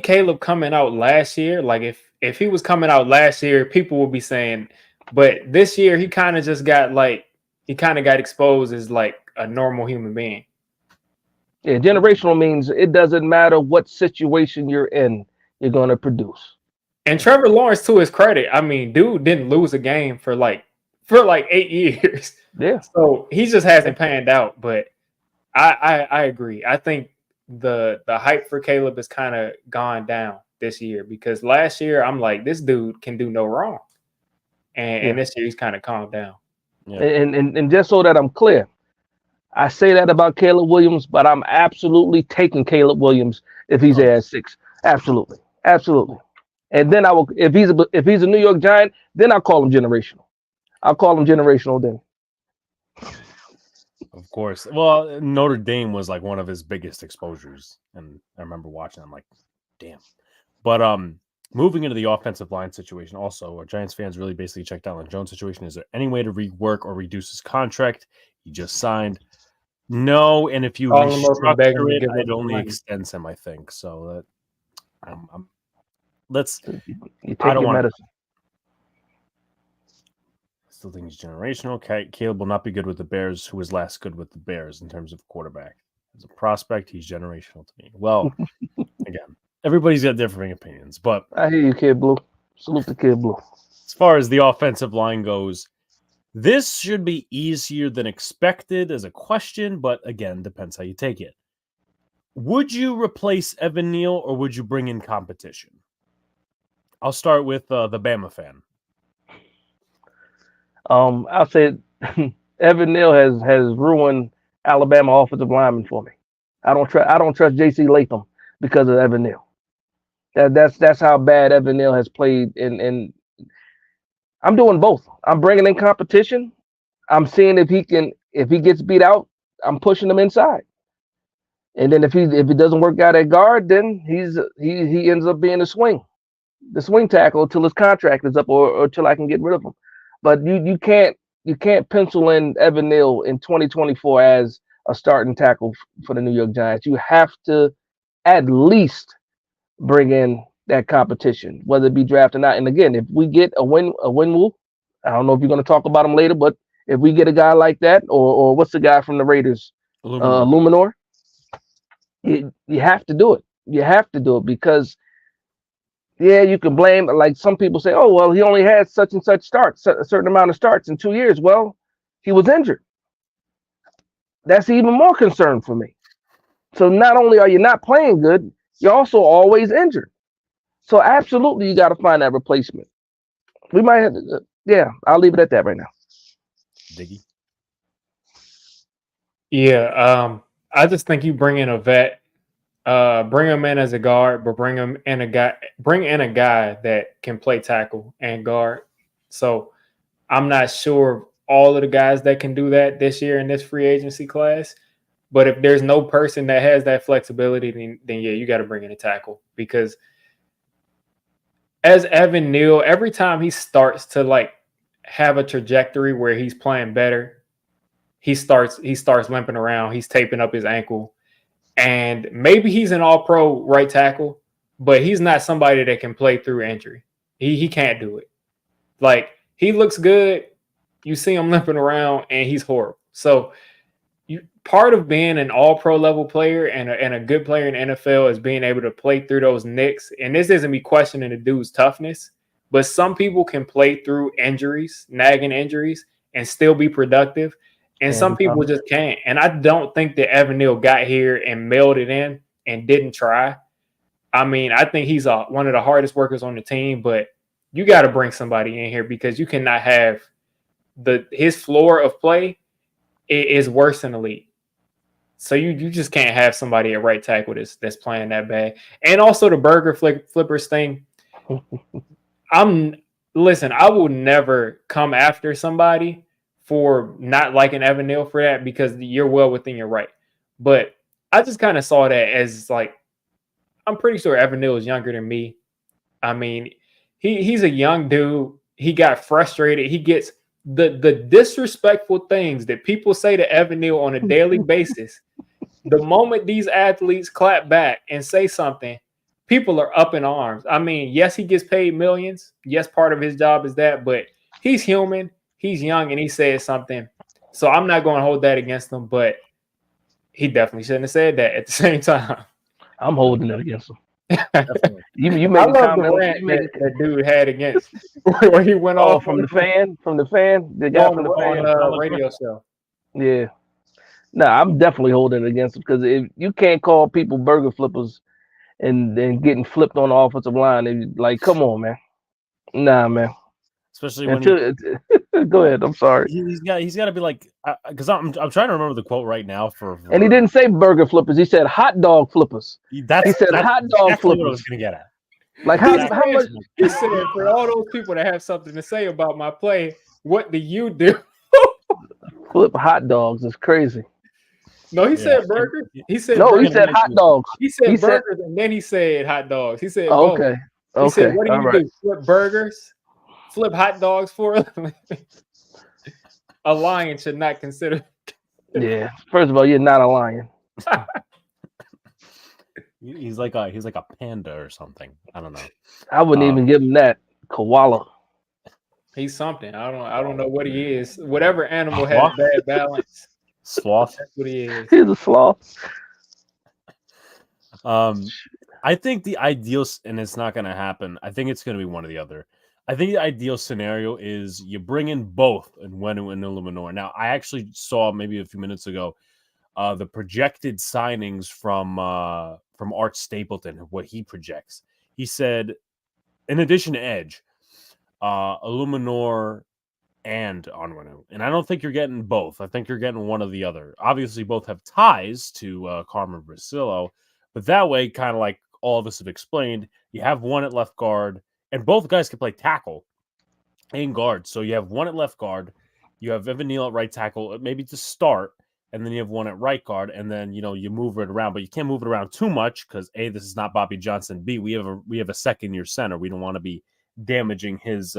Caleb coming out last year, like if he was coming out last year, people would be saying, but this year he kind of just got got exposed as like a normal human being. Yeah, generational means it doesn't matter what situation you're in, you're going to produce. And Trevor Lawrence, to his credit, I mean, dude didn't lose a game for like 8 years. Yeah. So he just hasn't panned out. But I agree. I think the hype for Caleb has kind of gone down this year because last year I'm like, this dude can do no wrong. And this year he's kind of calmed down. Yeah. And just so that I'm clear, I say that about Caleb Williams, but I'm absolutely taking Caleb Williams if he's there at 6. Absolutely. And then I will, if he's a New York Giant, then I'll call him generational. I'll call him generational then. Of course. Well, Notre Dame was like one of his biggest exposures, and I remember watching. I'm like, damn. But moving into the offensive line situation, also, our Giants fans really basically checked out on Jones' situation. Is there any way to rework or reduce his contract? He just signed. No, and if you restructure it, it only extends him, I think. So that you take your medicine. I still think he's generational. Caleb will not be good with the Bears, who was last good with the Bears in terms of quarterback. As a prospect, he's generational to me. Well, again, everybody's got differing opinions, but I hear you, Kid Blue. Salute the Kid Blue. As far as the offensive line goes, this should be easier than expected as a question, but again, depends how you take it. Would you replace Evan Neal or would you bring in competition? I'll start with the Bama fan. I'll say Evan Neal has ruined Alabama offensive lineman for me. I don't trust J.C. Latham because of Evan Neal. That's how bad Evan Neal has played. And I'm doing both. I'm bringing in competition. I'm seeing if he gets beat out, I'm pushing him inside. And then if it doesn't work out at guard, then he ends up being the swing tackle until his contract is up or till I can get rid of him. But you can't pencil in Evan Neal in 2024 as a starting tackle for the New York Giants. You have to at least bring in that competition, whether it be draft or not. And again, if we get a Winwoo, I don't know if you're going to talk about him later, but if we get a guy like that, or what's the guy from the Raiders, Luminor, you have to do it. You have to do it because, yeah, you can blame, like some people say, oh, well, he only had such and such starts, a certain amount of starts in 2 years. Well, he was injured. That's even more concern for me. So not only are you not playing good, you're also always injured. So absolutely, you got to find that replacement. We might have to, I'll leave it at that right now. Diggy. Yeah, I just think you bring in a vet, bring him in as a guard, but bring in a guy that can play tackle and guard. So I'm not sure all of the guys that can do that this year in this free agency class. But if there's no person that has that flexibility, then yeah, you got to bring in a tackle because as Evan Neal, every time he starts to like have a trajectory where he's playing better, he starts limping around. He's taping up his ankle, and maybe he's an all-pro right tackle, but he's not somebody that can play through injury. He can't do it. Like he looks good, you see him limping around, and he's horrible. So part of being an all-pro level player and a good player in the NFL is being able to play through those nicks. And this isn't me questioning the dude's toughness, but some people can play through injuries, nagging injuries, and still be productive. And some people just can't. And I don't think that Evan Neal got here and mailed it in and didn't try. I mean, I think he's one of the hardest workers on the team, but you got to bring somebody in here because you cannot have his floor of play is worse than the league. So you just can't have somebody at right tackle that's playing that bad. And also the burger flippers thing. Listen, I will never come after somebody for not liking Evan Neal for that because you're well within your right. But I just kind of saw that as like, I'm pretty sure Evan Neal is younger than me. I mean, he's a young dude. He got frustrated. He gets the disrespectful things that people say to Evan Neal on a daily basis. The moment these athletes clap back and say something, people are up in arms. I mean, yes, he gets paid millions. Yes, part of his job is that, but he's human. He's young, and he said something. So I'm not going to hold that against him, but he definitely shouldn't have said that at the same time. I'm holding it against him. you I made love the rant that dude had against where he went off from the fan, the guy from the fan radio show. Yeah. No, I'm definitely holding it against him because if you can't call people burger flippers and then getting flipped on the offensive line, like, come on, man. Nah, man. Especially when go ahead. I'm sorry. He's got to be like, because I'm trying to remember the quote right now and he didn't say burger flippers. He said hot dog flippers. He said hot dog flippers. What I was going to get at. Like how much? He's saying for all those people that have something to say about my play, what do you do? Flip hot dogs is crazy. No, he said burger. He said he said hot dogs. He said burgers, and then he said hot dogs. He said okay. He said, what do you do? Flip burgers? Flip hot dogs for a living? A lion should not consider. Yeah. First of all, you're not a lion. He's like a panda or something. I don't know. I wouldn't even give him that. Koala. He's something. I don't know what he is. Whatever animal has bad balance. Sloth. That's what he is. He's a sloth. I think the ideal, and it's not going to happen. I think it's going to be one or the other. I think the ideal scenario is you bring in both Nwenu and Illuminor. Now, I actually saw maybe a few minutes ago the projected signings from Art Stapleton, what he projects. He said, in addition to Edge, Illuminor and Onwenu. And I don't think you're getting both. I think you're getting one or the other. Obviously, both have ties to Carmen Brasillo, but that way, kind of like all of us have explained, you have one at left guard, and both guys can play tackle and guard. So you have one at left guard, you have Evan Neal at right tackle, maybe to start, and then you have one at right guard, and then you move it around, but you can't move it around too much because A, this is not Bobby Johnson. B, we have a second year center. We don't want to be damaging his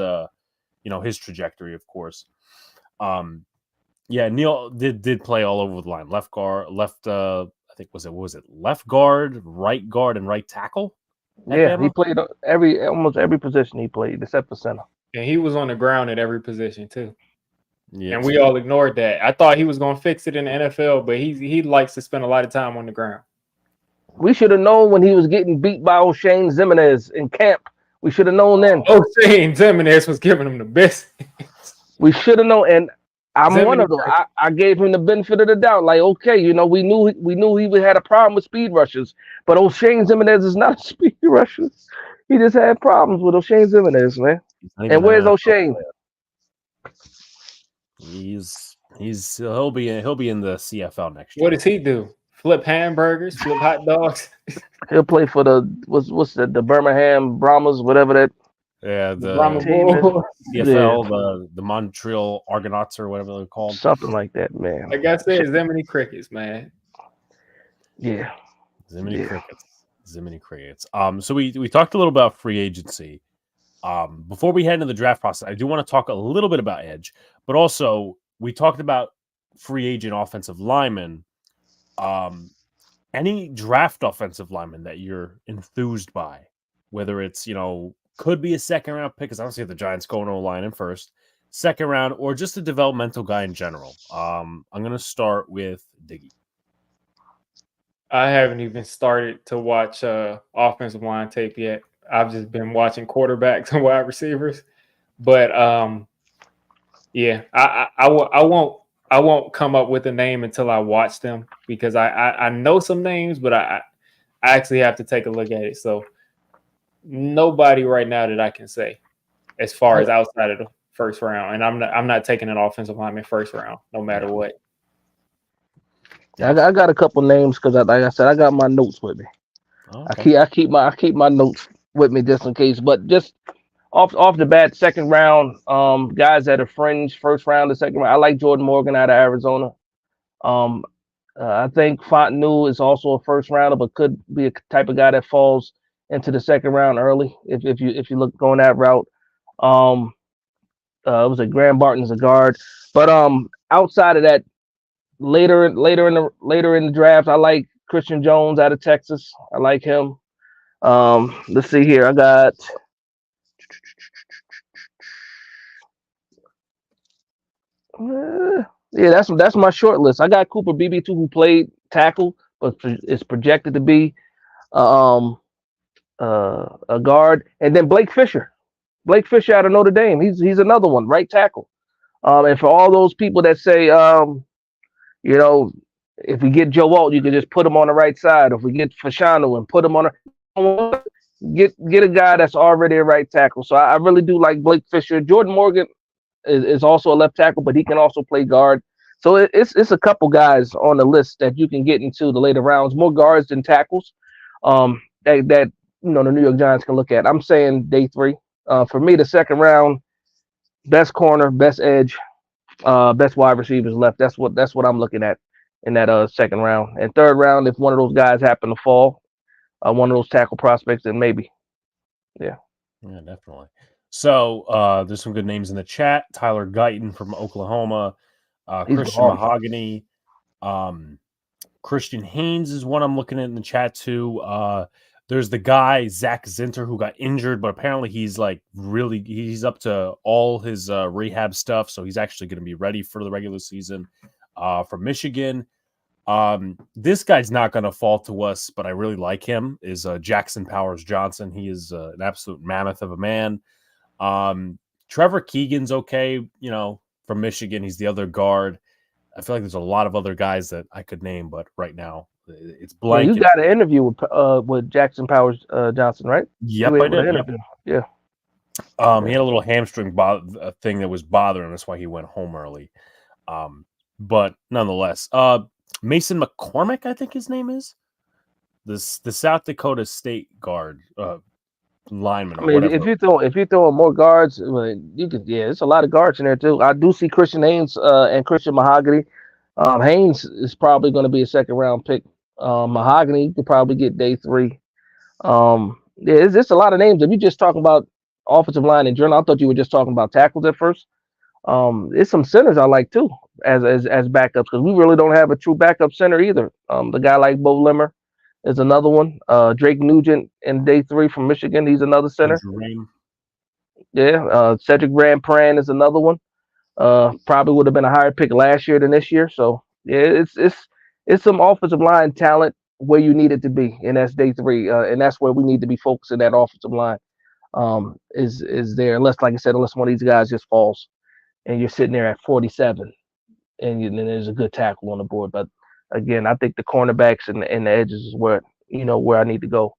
his trajectory, of course. Neal did play all over the line. Left guard, I think was it left guard, right guard, and right tackle? Yeah, he played almost every position he played except for center. And he was on the ground at every position too. Yeah, and we all ignored that. I thought he was going to fix it in the NFL, but he likes to spend a lot of time on the ground. We should have known when he was getting beat by O'Shane Zimenez in camp. We should have known then. O'Shane Zimenez was giving him the best. We should have known, and I'm one of them. I gave him the benefit of the doubt. Like, okay, we knew he had a problem with speed rushers, but O'Shane Zimenez is not a speed rusher. He just had problems with O'Shane Zimenez, man. And where's O'Shane? He'll be in the CFL next year. What does he do? Flip hamburgers, flip hot dogs. He'll play for the Birmingham Brahmas, whatever that. Yeah, the CFL, the Montreal Argonauts or whatever they're called. Something like that, man. Like I said, Zimini Crickets, man. Yeah. Zimini Crickets. So we talked a little about free agency. Before we head into the draft process, I do want to talk a little bit about Edge, but also we talked about free agent offensive linemen. Any draft offensive lineman that you're enthused by, whether it's, could be a second round pick, because I don't see the Giants going to line in first, second round, or just a developmental guy in general. I'm going to start with Digge. I haven't even started to watch offensive line tape yet. I've just been watching quarterbacks and wide receivers. But Yeah, I won't come up with a name until I watch them because I know some names, but I actually have to take a look at it. So nobody right now that I can say as far as outside of the first round, and I'm not taking an offensive lineman first round, no matter what. I got a couple names because, like I said, I got my notes with me. Okay. I keep my notes with me just in case. But just off the bat, second round, guys that are fringe, first round, the second round. I like Jordan Morgan out of Arizona. Um, I think Fontenot is also a first rounder, but could be a type of guy that falls into the second round early if you look going that route. It was a Graham Barton's a guard, but outside of that, later in the draft, I like Christian Jones out of Texas. I like him. Let's see here. I got yeah, that's my short list. I got Cooper BB2 who played tackle, but is projected to be um a guard, and then Blake Fisher. Blake Fisher out of Notre Dame. He's another one, right tackle. And for all those people that say, you know, if we get Joe Alt, you can just put him on the right side. If we get Fashanu and put him on get a guy that's already a right tackle. So I really do like Blake Fisher. Jordan Morgan is also a left tackle, but he can also play guard. So it's a couple guys on the list that you can get into the later rounds, more guards than tackles. That the New York Giants can look at. I'm saying day 3. For me, the second round, best corner, best edge, best wide receivers left. That's what I'm looking at in that second round. And third round, if one of those guys happen to fall, one of those tackle prospects, then maybe. Yeah, definitely. So there's some good names in the chat. Tyler Guyton from Oklahoma, Christian Mahogany, Christian Haynes is one I'm looking at in the chat too. There's the guy Zach Zinter who got injured, but apparently he's up to all his rehab stuff, so he's actually going to be ready for the regular season. From Michigan, this guy's not going to fall to us, but I really like him. Is Jackson Powers Johnson? He is an absolute mammoth of a man. Trevor Keegan's okay, from Michigan. He's the other guard. I feel like there's a lot of other guys that I could name, but right now it's blank. Yeah, you got an interview with Jackson Powers Johnson, right? Yep, I did. Yep. Yeah. He had a little hamstring thing that was bothering him. That's why he went home early. But nonetheless, Mason McCormick, I think his name is the South Dakota State guard lineman. I mean, if you throw more guards, you could. Yeah, it's a lot of guards in there too. I do see Christian Haynes and Christian Mahogany. Haynes is probably going to be a second round pick. Mahogany you could probably get day 3. Yeah, it's a lot of names. If you're just talking about offensive line in general, I thought you were just talking about tackles at first. It's some centers I like too as backups because we really don't have a true backup center either. The guy like Bo Limmer is another one. Drake Nugent in day 3 from Michigan. He's another center. Yeah. Cedric Van Pran is another one. Probably would have been a higher pick last year than this year. So yeah, it's some offensive line talent where you need it to be, and that's day 3. And that's where we need to be focusing that offensive line. Is there unless, like I said, unless one of these guys just falls and you're sitting there at 47 and there's a good tackle on the board. But again, I think the cornerbacks and the edges is where I need to go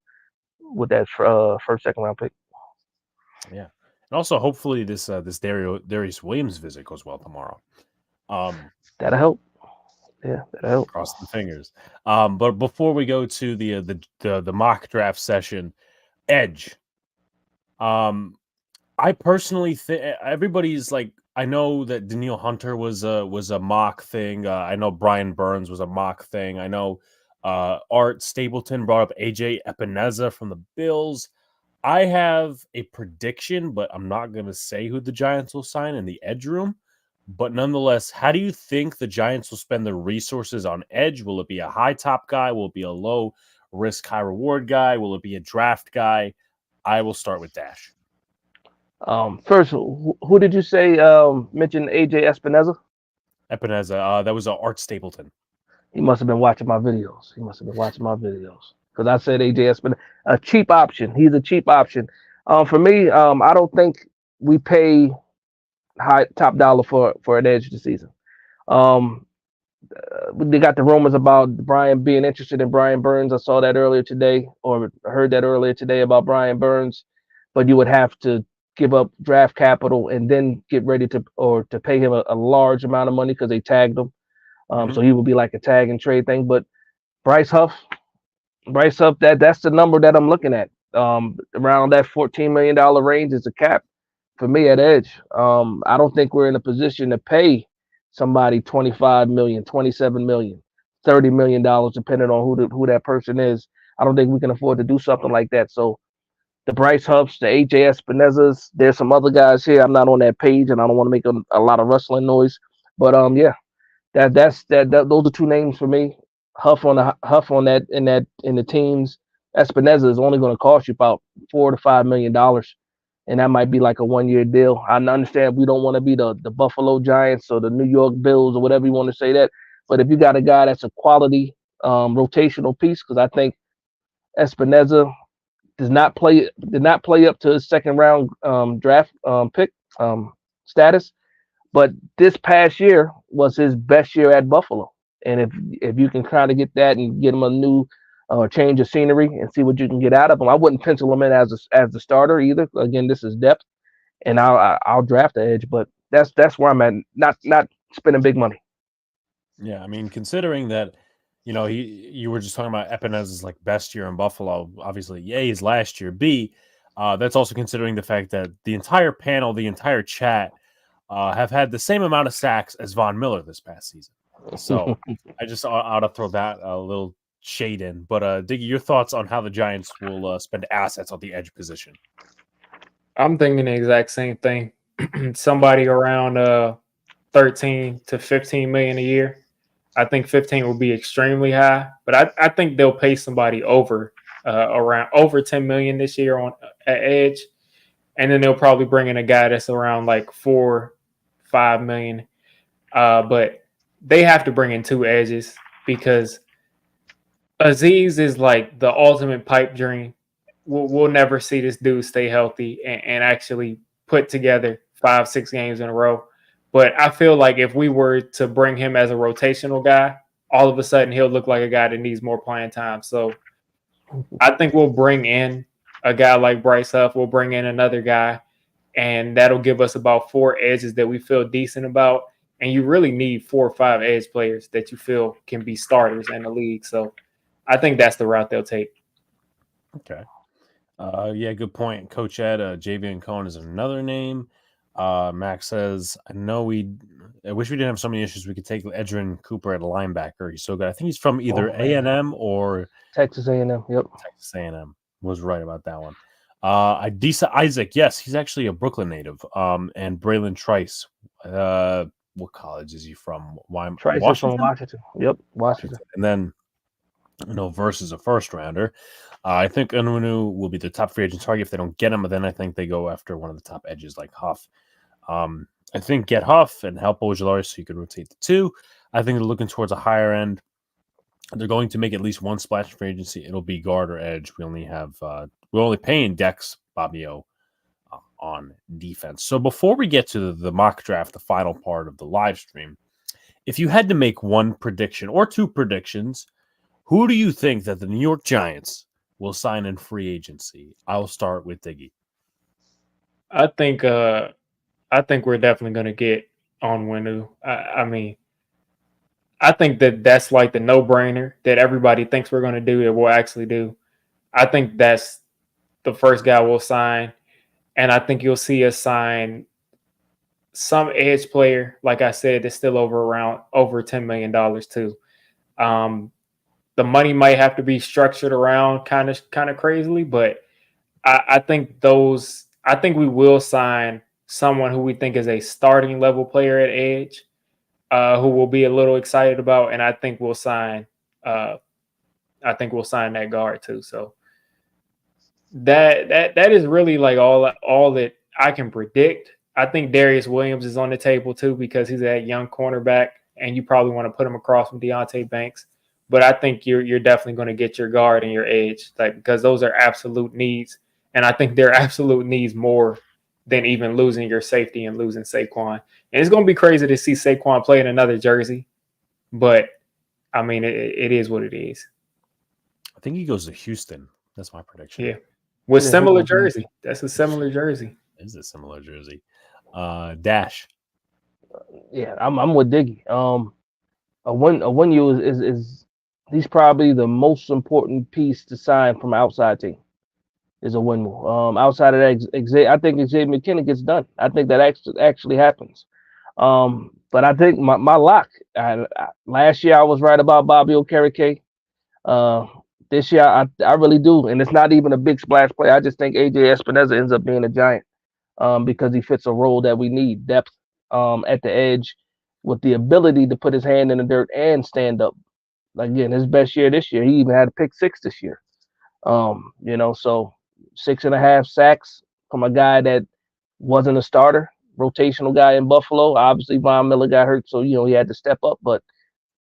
with that first, second round pick. Yeah, and also hopefully this Darius Williams visit goes well tomorrow. That'll help. Yeah, that'll help. Cross the fingers. But before we go to the mock draft session, edge. I personally think everybody's like. I know that Danielle Hunter was a mock thing. I know Brian Burns was a mock thing. I know Art Stapleton brought up AJ Epineza from the Bills. I have a prediction, but I'm not going to say who the Giants will sign in the edge room. But nonetheless, how do you think the Giants will spend their resources on edge? Will it be a high top guy? Will it be a low risk, high reward guy? Will it be a draft guy? I will start with Dash. First, who did you say mentioned AJ Epineza? Epineza, that was Art Stapleton. He must have been watching my videos. Because I said AJ Epineza, a cheap option. He's a cheap option. For me, I don't think we pay high top dollar for an edge this season. Um, they got the rumors about Brian being interested in Brian Burns. I saw that earlier today, or heard that earlier today about Brian Burns. But you would have to give up draft capital and then get ready to pay him a large amount of money because they tagged him. So he would be like a tag and trade thing. But Bryce Huff, that's the number that I'm looking at. Around that $14 million range is a cap for me at edge. I don't think we're in a position to pay somebody 25 million, 27 million, $30 million, depending on who that person is. I don't think we can afford to do something like that. So the Bryce Huffs, the AJ Espinezas, there's some other guys here. I'm not on that page, and I don't want to make a lot of rustling noise. But yeah, those are two names for me. Huff on that in the teams. Espineza is only going to cost you about $4 to $5 million, and that might be like a 1 year deal. I understand we don't want to be the Buffalo Giants or the New York Bills or whatever you want to say that, but if you got a guy that's a quality rotational piece, because I think Espineza did not play up to his second round draft pick status. But this past year was his best year at Buffalo, and if you can kind of get that and get him a new change of scenery and see what you can get out of him, I wouldn't pencil him in as the starter either. Again, this is depth, and I'll draft the edge, but that's where I'm at. Not spending big money. Yeah, I mean, considering that, you were just talking about Epeneza's like best year in Buffalo. Obviously, A is last year. B, that's also considering the fact that the entire panel, the entire chat, have had the same amount of sacks as Von Miller this past season. So I just ought to throw that a little shade in. But Diggy, your thoughts on how the Giants will spend assets on the edge position? I'm thinking the exact same thing. Somebody around 13 to 15 million a year. I think 15 will be extremely high, but I think they'll pay somebody around over 10 million this year on at edge, and then they'll probably bring in a guy that's around like 4-5 million. But they have to bring in two edges because Aziz is like the ultimate pipe dream. We'll never see this dude stay healthy and actually put together 5-6 games in a row. But I feel like if we were to bring him as a rotational guy, all of a sudden he'll look like a guy that needs more playing time. So I think we'll bring in a guy like Bryce Huff. We'll bring in another guy, and that'll give us about 4 edges that we feel decent about. And you really need 4 or 5 edge players that you feel can be starters in the league. So I think that's the route they'll take. Okay. Yeah, good point. Coach Ed, Javion Cohen is another name. Max says, I wish we didn't have so many issues. We could take Edgerrin Cooper at a linebacker. He's so good. I think he's from either A&M or Texas A&M. Yep. Texas A&M. Was right about that one. Adisa Isaac, yes, he's actually a Brooklyn native. And Braylon Trice, what college is he from? Trice is from Washington. Yep, Washington. And then, versus a first rounder. I think Unwinu will be the top free agent target if they don't get him, but then I think they go after one of the top edges like Huff. I think get Huff and help Ojulari so you can rotate the two. I think they're looking towards a higher end. They're going to make at least one splash free agency. It'll be guard or edge. We're only paying Dex Babio on defense. So before we get to the mock draft, the final part of the live stream, if you had to make one prediction or two predictions, who do you think that the New York Giants will sign in free agency? I'll start with Diggy. I think we're definitely going to get Onwenu. I mean, I think that's like the no-brainer that everybody thinks we're going to do that we'll actually do. I think that's the first guy we'll sign, and I think you'll see us sign some edge player, like I said, that's still around over $10 million too. The money might have to be structured around kind of crazily, but I think we will sign someone who we think is a starting level player at edge, who we'll be a little excited about, and I think we'll sign that guard too. So that is really like all that I can predict. I think Darius Williams is on the table too because he's a young cornerback, and you probably want to put him across from Deonte Banks. But I think you're definitely going to get your guard and your edge, because those are absolute needs, and I think they're absolute needs more than even losing your safety and losing Saquon. And it's going to be crazy to see Saquon play in another jersey, but I mean, it is what it is. I think he goes to Houston. That's my prediction. Yeah. With similar jersey. That's a similar jersey. It is a similar jersey. Dash. Yeah, I'm with Digge. A one you is he's probably the most important piece to sign from outside team. Is a Winwoo. Outside of that, I think Xavier McKinney gets done. I think that actually happens. But I think my lock. Last year I was right about Bobby Okereke. This year I really do, and it's not even a big splash play. I just think AJ Espinoza ends up being a giant because he fits a role that we need, depth at the edge, with the ability to put his hand in the dirt and stand up. Again, his best year this year. He even had a pick 6 this year. So 6.5 sacks from a guy that wasn't a starter, rotational guy in Buffalo. Obviously, Von Miller got hurt, so he had to step up. But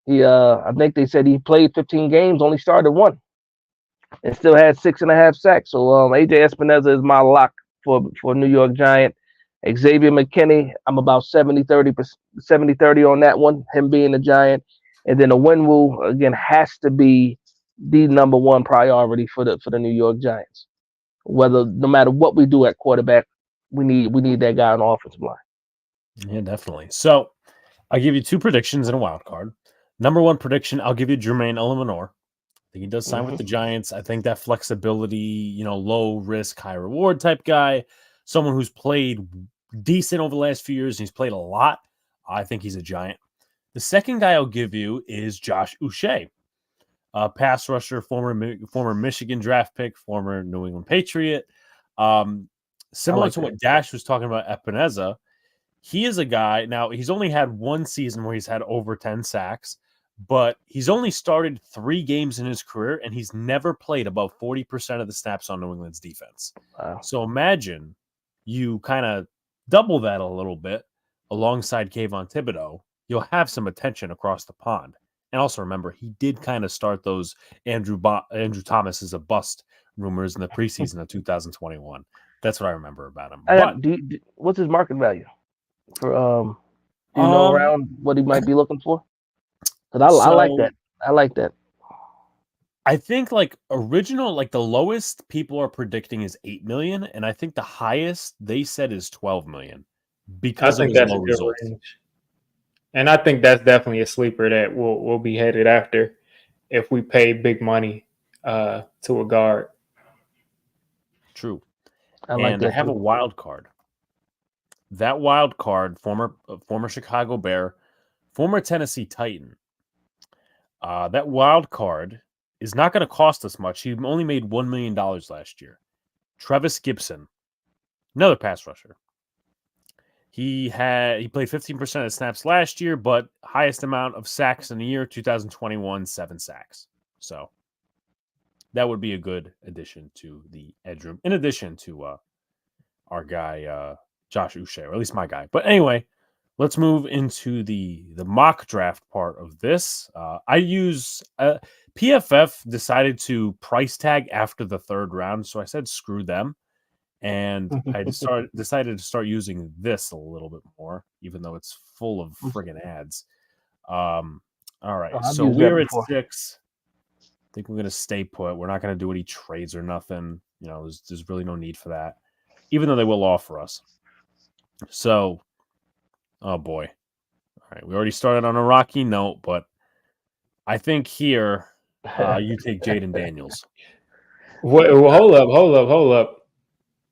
I think they said he played 15 games, only started 1, and still had 6.5 sacks. So AJ Espinoza is my lock for New York Giant. Xavier McKinney, I'm about 70-30 on that one, him being a Giant. And then a Winwoo, again, has to be the number one priority for the New York Giants. No matter what we do at quarterback, we need that guy on the offensive line. Yeah, definitely. So I'll give you 2 predictions and a wild card. Number 1 prediction, I'll give you Jermaine Eleanor. I think he does sign with the Giants. I think that flexibility, low risk, high reward type guy, someone who's played decent over the last few years and he's played a lot. I think he's a Giant. The second guy I'll give you is Josh Uche. Pass rusher, former Michigan draft pick, former New England Patriot. Similar to what Dash was talking about, Epineza, he is a guy. Now, he's only had 1 season where he's had over 10 sacks, but he's only started 3 games in his career, and he's never played above 40% of the snaps on New England's defense. Wow. So imagine you kind of double that a little bit alongside Kayvon Thibodeau. You'll have some attention across the pond. And also remember, he did kind of start those Andrew Thomas is a bust rumors in the preseason of 2021. That's what I remember about him. But what's his market value? For do you know around what he might be looking for? Because I like that. I like that. I think the lowest people are predicting is 8 million, and I think the highest they said is 12 million because of his low results. Range. And I think that's definitely a sleeper that we'll be headed after if we pay big money to a guard. True. I have a wild card. That wild card, former Chicago Bear, former Tennessee Titan. That wild card is not going to cost us much. He only made $1 million last year. Trevis Gibson, another pass rusher. He played 15% of snaps last year, but highest amount of sacks in the year, 2021, 7 sacks. So that would be a good addition to the edge room, in addition to our guy Josh Uche, or at least my guy. But anyway, let's move into the mock draft part of this. I use PFF decided to price tag after the 3rd round, so I said screw them. And I decided to start using this a little bit more, even though it's full of friggin' ads. All right, so we're at 6. I think we're going to stay put. We're not going to do any trades or nothing. There's really no need for that, even though they will offer us. So, oh boy. All right, we already started on a rocky note, but I think here you take Jaden Daniels. Well, hold up.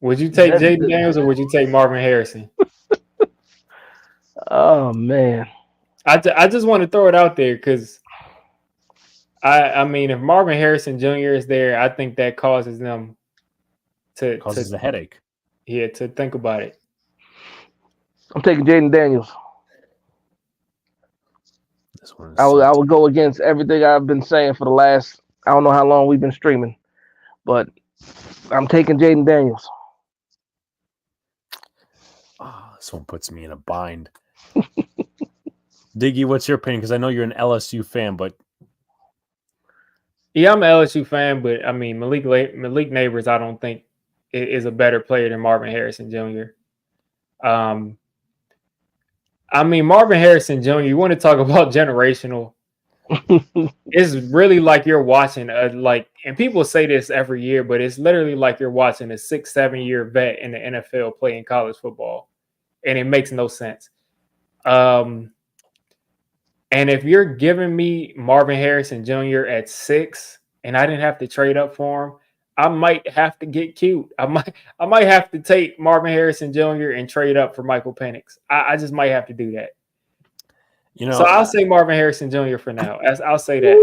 Would you take Jaden Daniels or would you take Marvin Harrison? Oh man, I just want to throw it out there because I mean, if Marvin Harrison Jr. is there, I think that causes them causes a headache. Yeah, to think about it. I'm taking Jaden Daniels. I would go against everything I've been saying for the last, I don't know how long we've been streaming, but I'm taking Jaden Daniels. Oh, this one puts me in a bind. Diggy, what's your opinion? Because I know you're an LSU fan, but yeah, I'm an LSU fan, but I mean Malik Neighbors, I don't think is a better player than Marvin Harrison Jr. I mean, Marvin Harrison Jr., you want to talk about generational. It's really like you're watching and people say this every year, but it's literally like you're watching a 6-7 year vet in the NFL playing college football, and it makes no sense. And if you're giving me Marvin Harrison Jr. at 6, and I didn't have to trade up for him, I might have to get cute. I might have to take Marvin Harrison Jr. and trade up for Michael Penix. I just might have to do that. So I'll say Marvin Harrison Jr. for now. I'll say that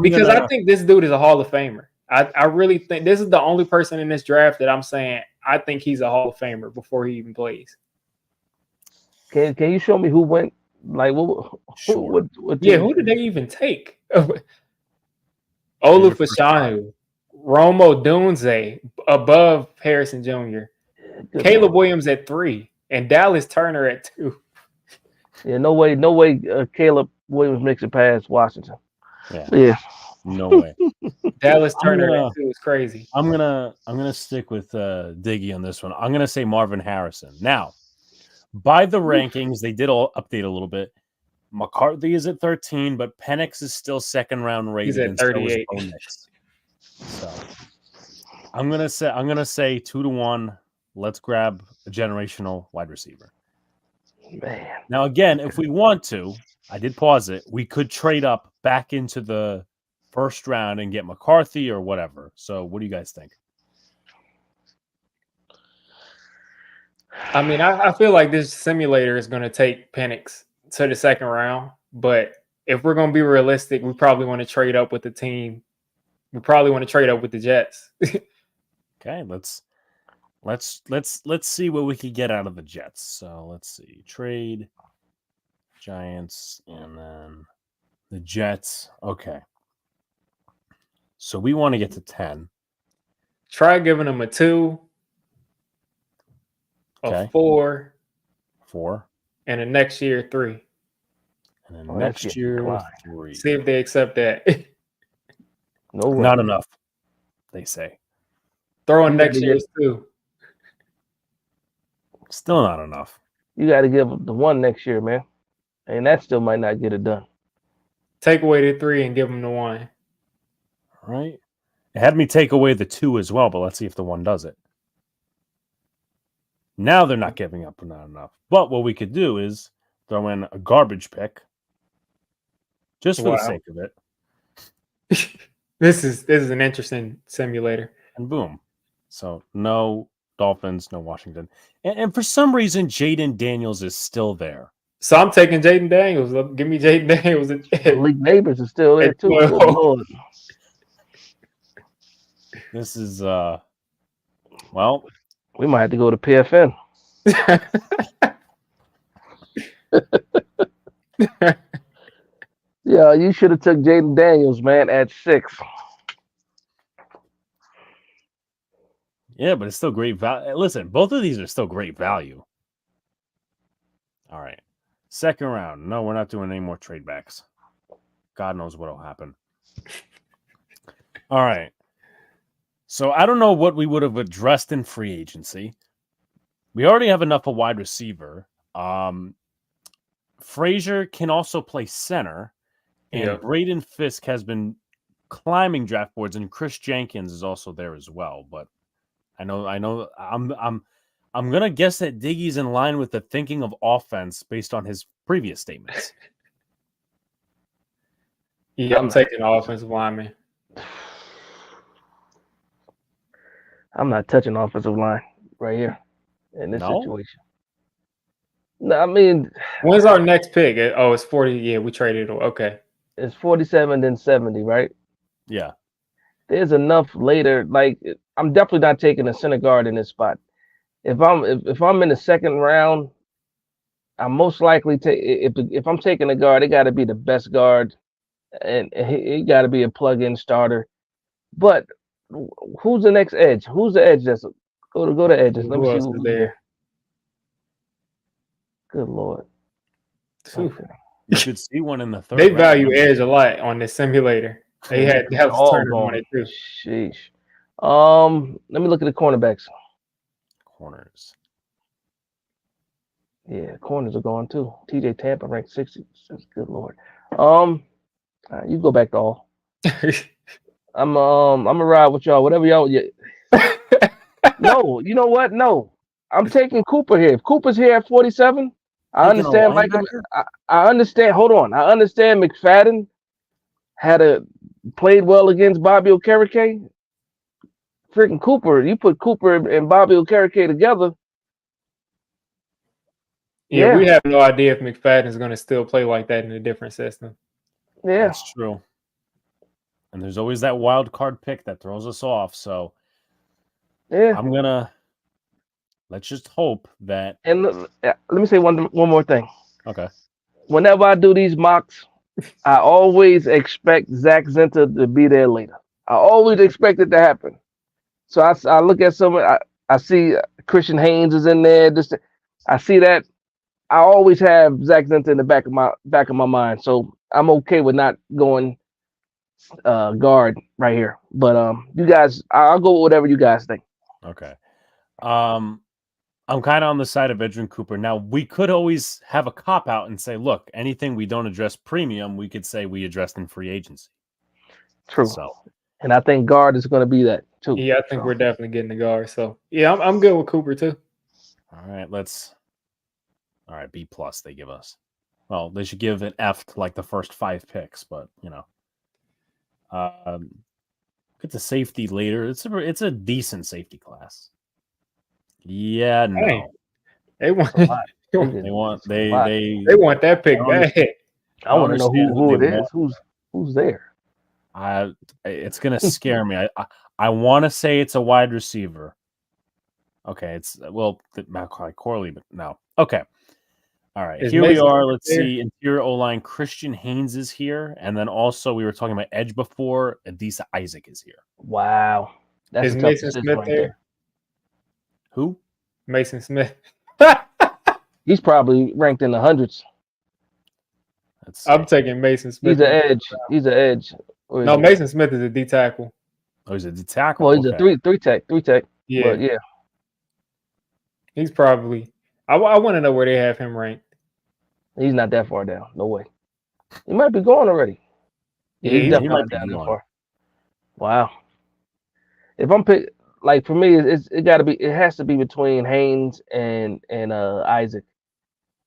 because I think this dude is a Hall of Famer. I really think this is the only person in this draft that I'm saying I think he's a Hall of Famer before he even plays. Can you show me who went? Like what? Sure. What who did they even take? Olufashanu, Romo Dunze above Harrison Jr., Caleb Williams at 3, and Dallas Turner at 2. Yeah, no way, Caleb Williams makes it past Washington. Yeah. No way. Dallas Turner at 2 is crazy. I'm gonna stick with Digge on this one. I'm gonna say Marvin Harrison. Now, by the rankings, they did all update a little bit. McCarthy is at 13, but Penix is still second round rated. He's at 38. So I'm gonna say 2-1. Let's grab a generational wide receiver. Man. Now again, if we want to, I did pause it. We could trade up back into the first round and get McCarthy or whatever. So what do you guys think? I mean, I feel like this simulator is going to take Penix to the second round, but if we're going to be realistic, we probably want to trade up with the team. We probably want to trade up with the Jets. Okay, let's see what we could get out of the Jets. So let's see. Trade Giants and then the Jets. Okay. So we want to get to 10. Try giving them a 2, a 4, and a next year 3. And then next year 3. See if they accept that. No way. Not enough, they say. Throw in next year's 2. Still not enough. You got to give the 1 next year, man. And that still might not get it done. Take away the 3 and give them the 1. All right. It had me take away the 2 as well, but let's see if the 1 does it. Now they're not giving up not enough. But what we could do is throw in a garbage pick just for the sake of it. This is an interesting simulator. And boom. So no Dolphins, no Washington. And for some reason, Jaden Daniels is still there. So I'm taking Jaden Daniels. Give me Jaden Daniels. Malik Neighbors is still there too. Good Lord. This is well, we might have to go to PFN. Yeah, you should have took Jaden Daniels, man, at 6. Yeah, but it's still great value. Listen, both of these are still great value. All right. Second round. No, we're not doing any more trade backs. God knows what will happen. All right. So I don't know what we would have addressed in free agency. We already have enough of wide receiver. Frazier can also play center. And Braden Fisk has been climbing draft boards, and Chris Jenkins is also there as well. But I know I'm gonna guess that Diggy's in line with the thinking of offense based on his previous statements. Yeah, I'm taking offensive lineman. I'm not touching offensive line right here in this situation. No, I mean, when's our next pick? Oh, it's 40. Yeah, we traded. Okay. It's 47, then 70, right? Yeah. There's enough later. Like, I'm definitely not taking a center guard in this spot. If I'm in the second round, I'm most likely if I'm taking a guard, it got to be the best guard, and it got to be a plug-in starter. But who's the next edge? Who's the edge? That's go to edges. Let me see who's there. Good Lord. Okay. You should see one in the third. They value edge a lot on this simulator. They had Dallas Turner on it too. Sheesh. Let me look at the cornerbacks. Corners. Yeah, corners are going too. TJ Tampa ranked 60. Good lord. You go back to all. I'm gonna ride with y'all. Whatever y'all. Yeah. No, you know what? No, I'm taking Cooper here. If Cooper's here at 47, I Taking a understand. Mike, linebacker? I understand. Hold on. I understand. McFadden played well against Bobby Okereke. Freaking Cooper. You put Cooper and Bobby Okereke together. Yeah, Yeah. we have no idea if McFadden is going to still play like that in a different system. Yeah. That's true. And there's always that wild card pick that throws us off. So Yeah. let's just hope that. And let me say one more thing. Okay. Whenever I do these mocks, I always expect Zach Zinter to be there later. I always expect it to happen. So I look at I see Christian Haynes is in there. I see that. I always have Zach Zinter in the back of my mind. So I'm okay with not going guard right here. But you guys, I'll go with whatever you guys think. Okay. I'm kind of on the side of Edwin Cooper. Now, we could always have a cop out and say, look, anything we don't address premium, we could say we addressed in free agency. True. So, and I think guard is going to be that too. Yeah, I think we're definitely getting the guard. So yeah, I'm good with Cooper too. all right, all right, B+ they give us. Well, they should give an F to like the first 5 picks, but get the safety later. It's a decent safety class. Yeah, no. Hey, they want They want that pick bad. I want to know who it is. Who's there? It's gonna scare me. I want to say it's a wide receiver. Okay, it's Matt Corley, but no. Okay, all right. Here we are. Let's see. Interior O-line. Christian Haynes is here, and then also we were talking about edge before. Adisa Isaac is here. Wow, that's is Mason Smith right there. Who? Mason Smith. He's probably ranked in the hundreds. I'm taking Mason Smith. He's an edge. No, Mason Smith is a D tackle. Oh, he's a D tackle. Well, he's a three tech. Yeah, but yeah. He's probably. I want to know where they have him ranked. He's not that far down. No way. He might be going already. Yeah, he's definitely not down that far. Wow. If I'm pick, like for me, it has to be between Haynes and Isaac,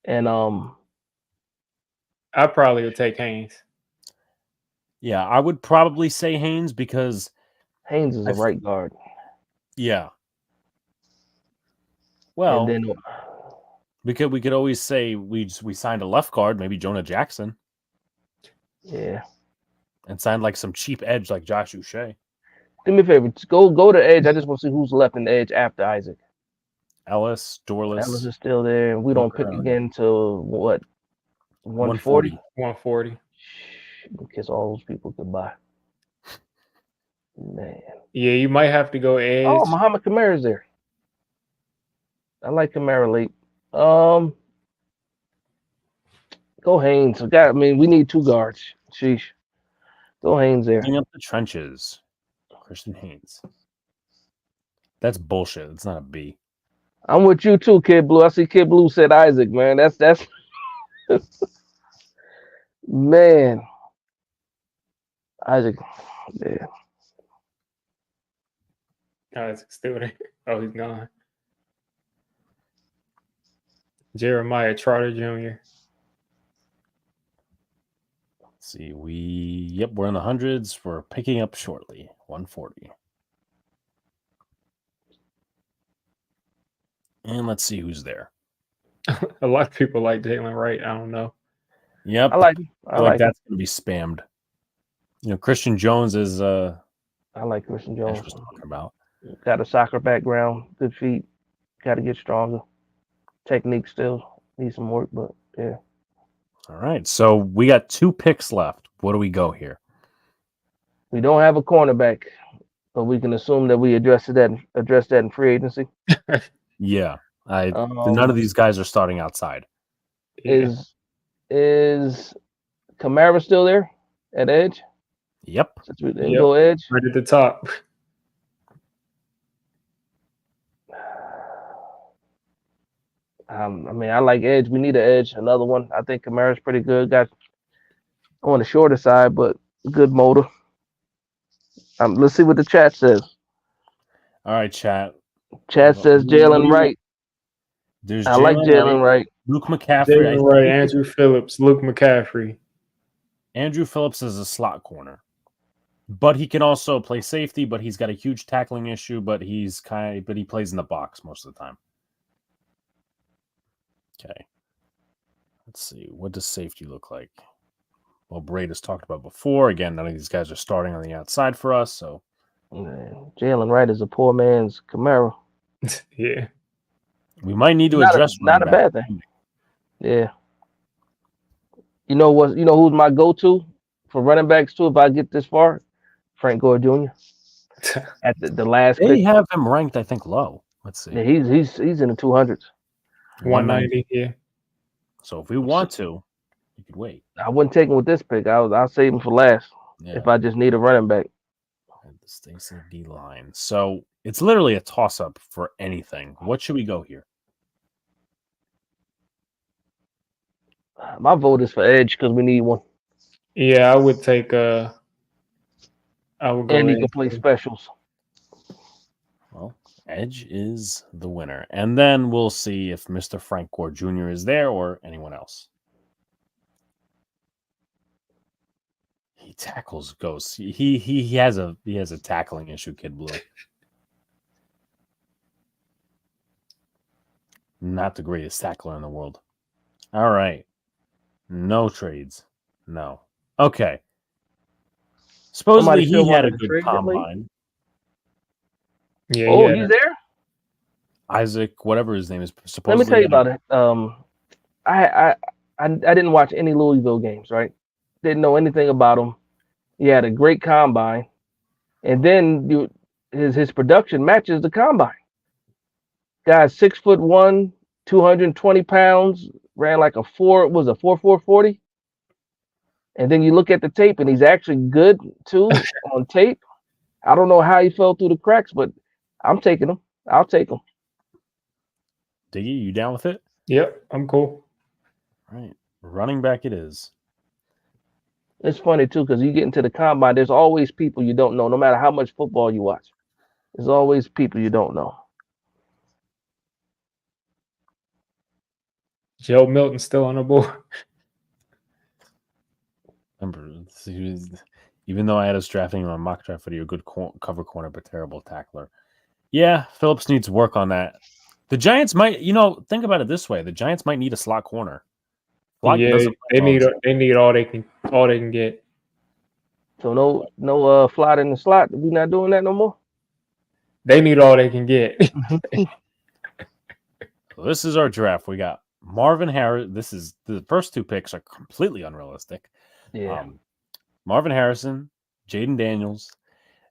and I probably would take Haynes. Yeah, I would probably say Haynes because Haynes is a right guard. Yeah. Well, and then we could always say we signed a left guard, maybe Jonah Jackson. Yeah. And signed like some cheap edge like Josh Uche. Do me a favor, go to edge. I just want to see who's left in the edge after Isaac. Ellis, Dorless. Ellis is still there. We don't pick again till what? 140? 140. Kiss all those people goodbye. Man. Yeah, you might have to go edge. Oh, Muhammad Kamara's there. I like Kamara late. Go Haynes. We need 2 guards. Sheesh. Go Haynes there. Cleaning up the trenches. Christian Haynes. That's bullshit. It's not a B. I'm with you too, Kid Blue. I see Kid Blue said Isaac, man. That's man. Isaac. Yeah. Isaac's still there. Oh, he's gone. Jeremiah Trotter Jr. Let's see. We're in the hundreds. We're picking up shortly. 140. And let's see who's there. A lot of people like Jalen Wright. I don't know. Yep. I like that's going to be spammed. Christian Jones is I like Christian Jones. Was talking about. Got a soccer background, good feet. Got to get stronger. Technique still needs some work, but yeah. All right. So we got 2 picks left. What do we go here? We don't have a cornerback, but we can assume that we address that in free agency. Yeah. None of these guys are starting outside. Is Kamara still there at edge? Yep. Go edge. Right at the top. I mean, I like edge. We need an edge. Another one. I think Kamara's pretty good. Got on the shorter side, but good motor. Let's see what the chat says. All right, chat. Chat says Jalen Wright. There's I like Jalen Wright. Luke McCaffrey. Jalen Wright, Andrew Phillips, Luke McCaffrey. Andrew Phillips is a slot corner, but he can also play safety. But he's got a huge tackling issue. But he plays in the box most of the time. Okay. Let's see. What does safety look like? Well, Braid has talked about before. Again, none of these guys are starting on the outside for us. So Jalen Wright is a poor man's Kamara. Yeah. We might need to address not a bad thing. Yeah. You know who's my go-to for running backs too if I get this far? Frank Gore Jr. At the last They pick. have him ranked, I think, low. Let's see. Yeah, he's in the 200s. 190, yeah. So if we want to, you could wait. I wouldn't take him with this pick. I'll save him for last if I just need a running back. The Stacy D line. So it's literally a toss-up for anything. What should we go here? My vote is for edge because we need one. Yeah, I would take I would go and he can play specials. Well, edge is the winner. And then we'll see if Mr. Frank Gore Jr. is there or anyone else. He tackles ghosts. He has a tackling issue, Kid Blue. Not the greatest tackler in the world. All right. No trades. No. Okay. Supposedly he had a good combine. Yeah. Oh, he's there? Isaac, whatever his name is. Let me tell you about it. I didn't watch any Louisville games, right? Didn't know anything about him. He had a great combine. And then his production matches the combine. Guy's 6'1", 220 pounds, ran like a 4.40. And then you look at the tape, and he's actually good too on tape. I don't know how he fell through the cracks, but I'm taking him. I'll take him. Diggy, you down with it? Yep, I'm cool. All right, running back it is. It's funny too because you get into the combine. There's always people you don't know, no matter how much football you watch. There's always people you don't know. Joe Milton's still on the board. Remember, even though I had us drafting him on mock draft video, good cover corner, but terrible tackler. Yeah, Phillips needs work on that. The Giants might, think about it this way: the Giants might need a slot corner. Yeah, they need all they can get. So no flat in the slot. We not doing that no more. They need all they can get. So this is our draft. We got Marvin Harris. This is the first two picks are completely unrealistic. Yeah. Marvin Harrison, Jaden Daniels,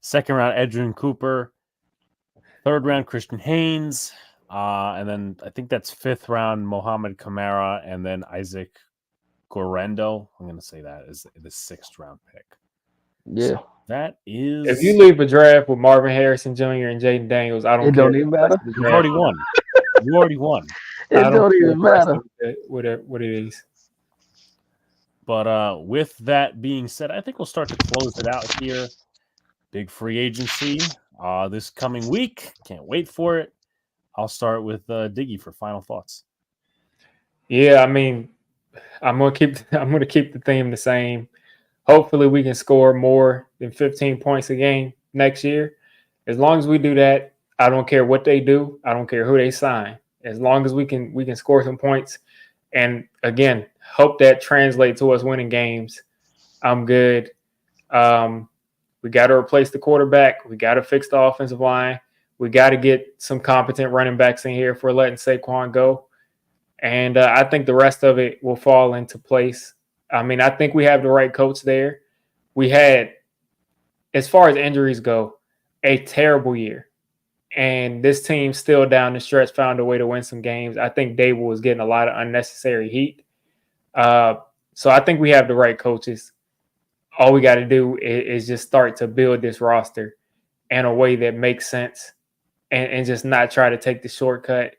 second round Edgerrin Cooper, third round Christian Haynes, and then I think that's fifth round Mohamed Kamara, and then Isaac Gorendo. I'm going to say that is the sixth round pick. Yeah. So that is. If you leave a draft with Marvin Harrison Jr. and Jaden Daniels, I don't care. It don't even matter. You already won. You already won. It don't even matter. What it is. But with that being said, I think we'll start to close it out here. Big free agency this coming week. Can't wait for it. I'll start with Diggy for final thoughts. Yeah, I mean, I'm gonna keep the theme the same. Hopefully, we can score more than 15 points a game next year. As long as we do that, I don't care what they do. I don't care who they sign. As long as we can score some points, and again, hope that translates to us winning games. I'm good. We got to replace the quarterback. We got to fix the offensive line. We got to get some competent running backs in here if we're letting Saquon go. And I think the rest of it will fall into place. I mean, I think we have the right coach there. We had, as far as injuries go, a terrible year. And this team still down the stretch found a way to win some games. I think Dable was getting a lot of unnecessary heat. So I think we have the right coaches. All we got to do is just start to build this roster in a way that makes sense and just not try to take the shortcut.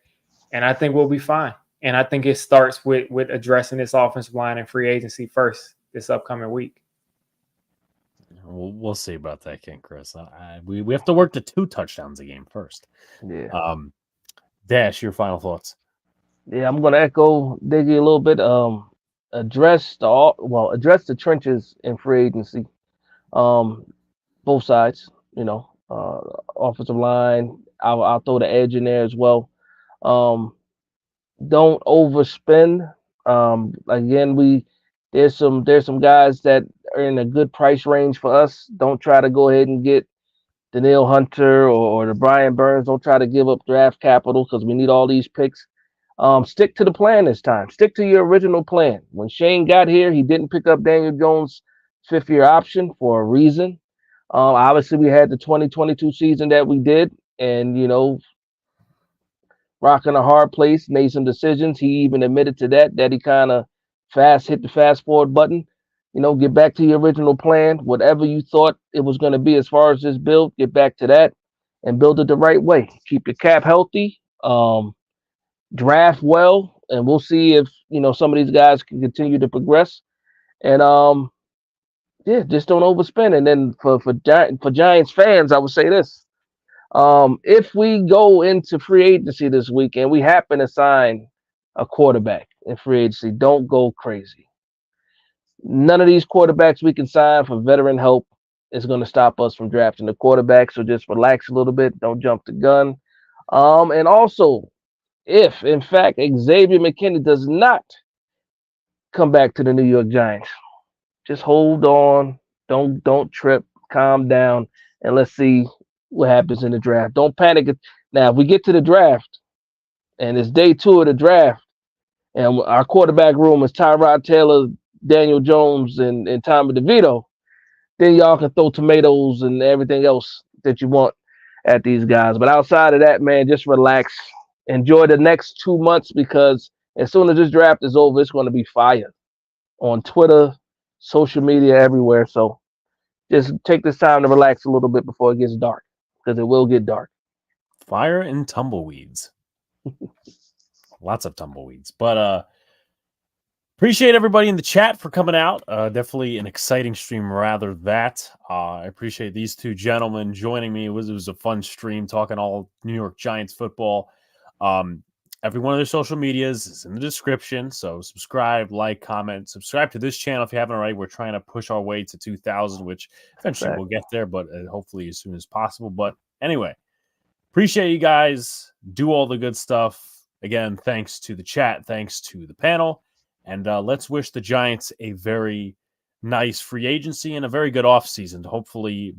And I think we'll be fine. And I think it starts with addressing this offensive line and free agency first this upcoming week. We'll see about that, King Chris. We have to work to 2 touchdowns a game first. Yeah. Dash, your final thoughts. Yeah, I'm gonna echo Diggy a little bit. Address the trenches in free agency. Both sides, offensive line. I'll throw the edge in there as well. Don't overspend. Again, there's some guys that are in a good price range for us. Don't try to go ahead and get Danielle Hunter or the Brian Burns. Don't try to give up draft capital because we need all these picks. Stick to the plan this time. Stick to your original plan. When Shane got here, he didn't pick up Daniel Jones' 5th-year option for a reason. Obviously, we had the 2022 season that we did, and rocking a hard place, made some decisions. He even admitted to that he kind of hit the fast forward button. Get back to your original plan. Whatever you thought it was going to be as far as this build, get back to that and build it the right way. Keep your cap healthy. Draft well, and we'll see if some of these guys can continue to progress. And just don't overspend. And then for Giants fans, I would say this: if we go into free agency this week and we happen to sign a quarterback in free agency, don't go crazy. None of these quarterbacks we can sign for veteran help is going to stop us from drafting the quarterback. So just relax a little bit. Don't jump the gun. And also, if in fact Xavier McKinney does not come back to the New York Giants, just hold on. Don't trip. Calm down, and let's see what happens in the draft. Don't panic. Now, if we get to the draft and it's day 2 of the draft, and our quarterback room is Tyrod Taylor, Daniel Jones, and Tommy DeVito, then y'all can throw tomatoes and everything else that you want at these guys. But outside of that, man, just relax. Enjoy the next 2 months, because as soon as this draft is over, it's going to be fire on Twitter, social media, everywhere. So just take this time to relax a little bit before it gets dark, because it will get dark. Fire and tumbleweeds. Lots of tumbleweeds. But appreciate everybody in the chat for coming out. Definitely an exciting stream, rather that. I appreciate these 2 gentlemen joining me. It was a fun stream talking all New York Giants football. Every one of their social medias is in the description. So subscribe, like, comment, subscribe to this channel if you haven't already. We're trying to push our way to 2,000, which eventually we'll get there, but hopefully as soon as possible. But anyway, appreciate you guys. Do all the good stuff. Again, thanks to the chat. Thanks to the panel. And let's wish the Giants a very nice free agency and a very good offseason to hopefully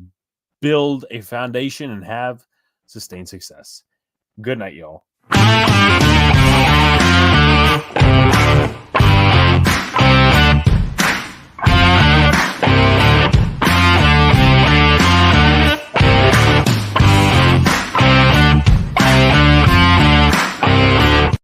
build a foundation and have sustained success. Good night, y'all.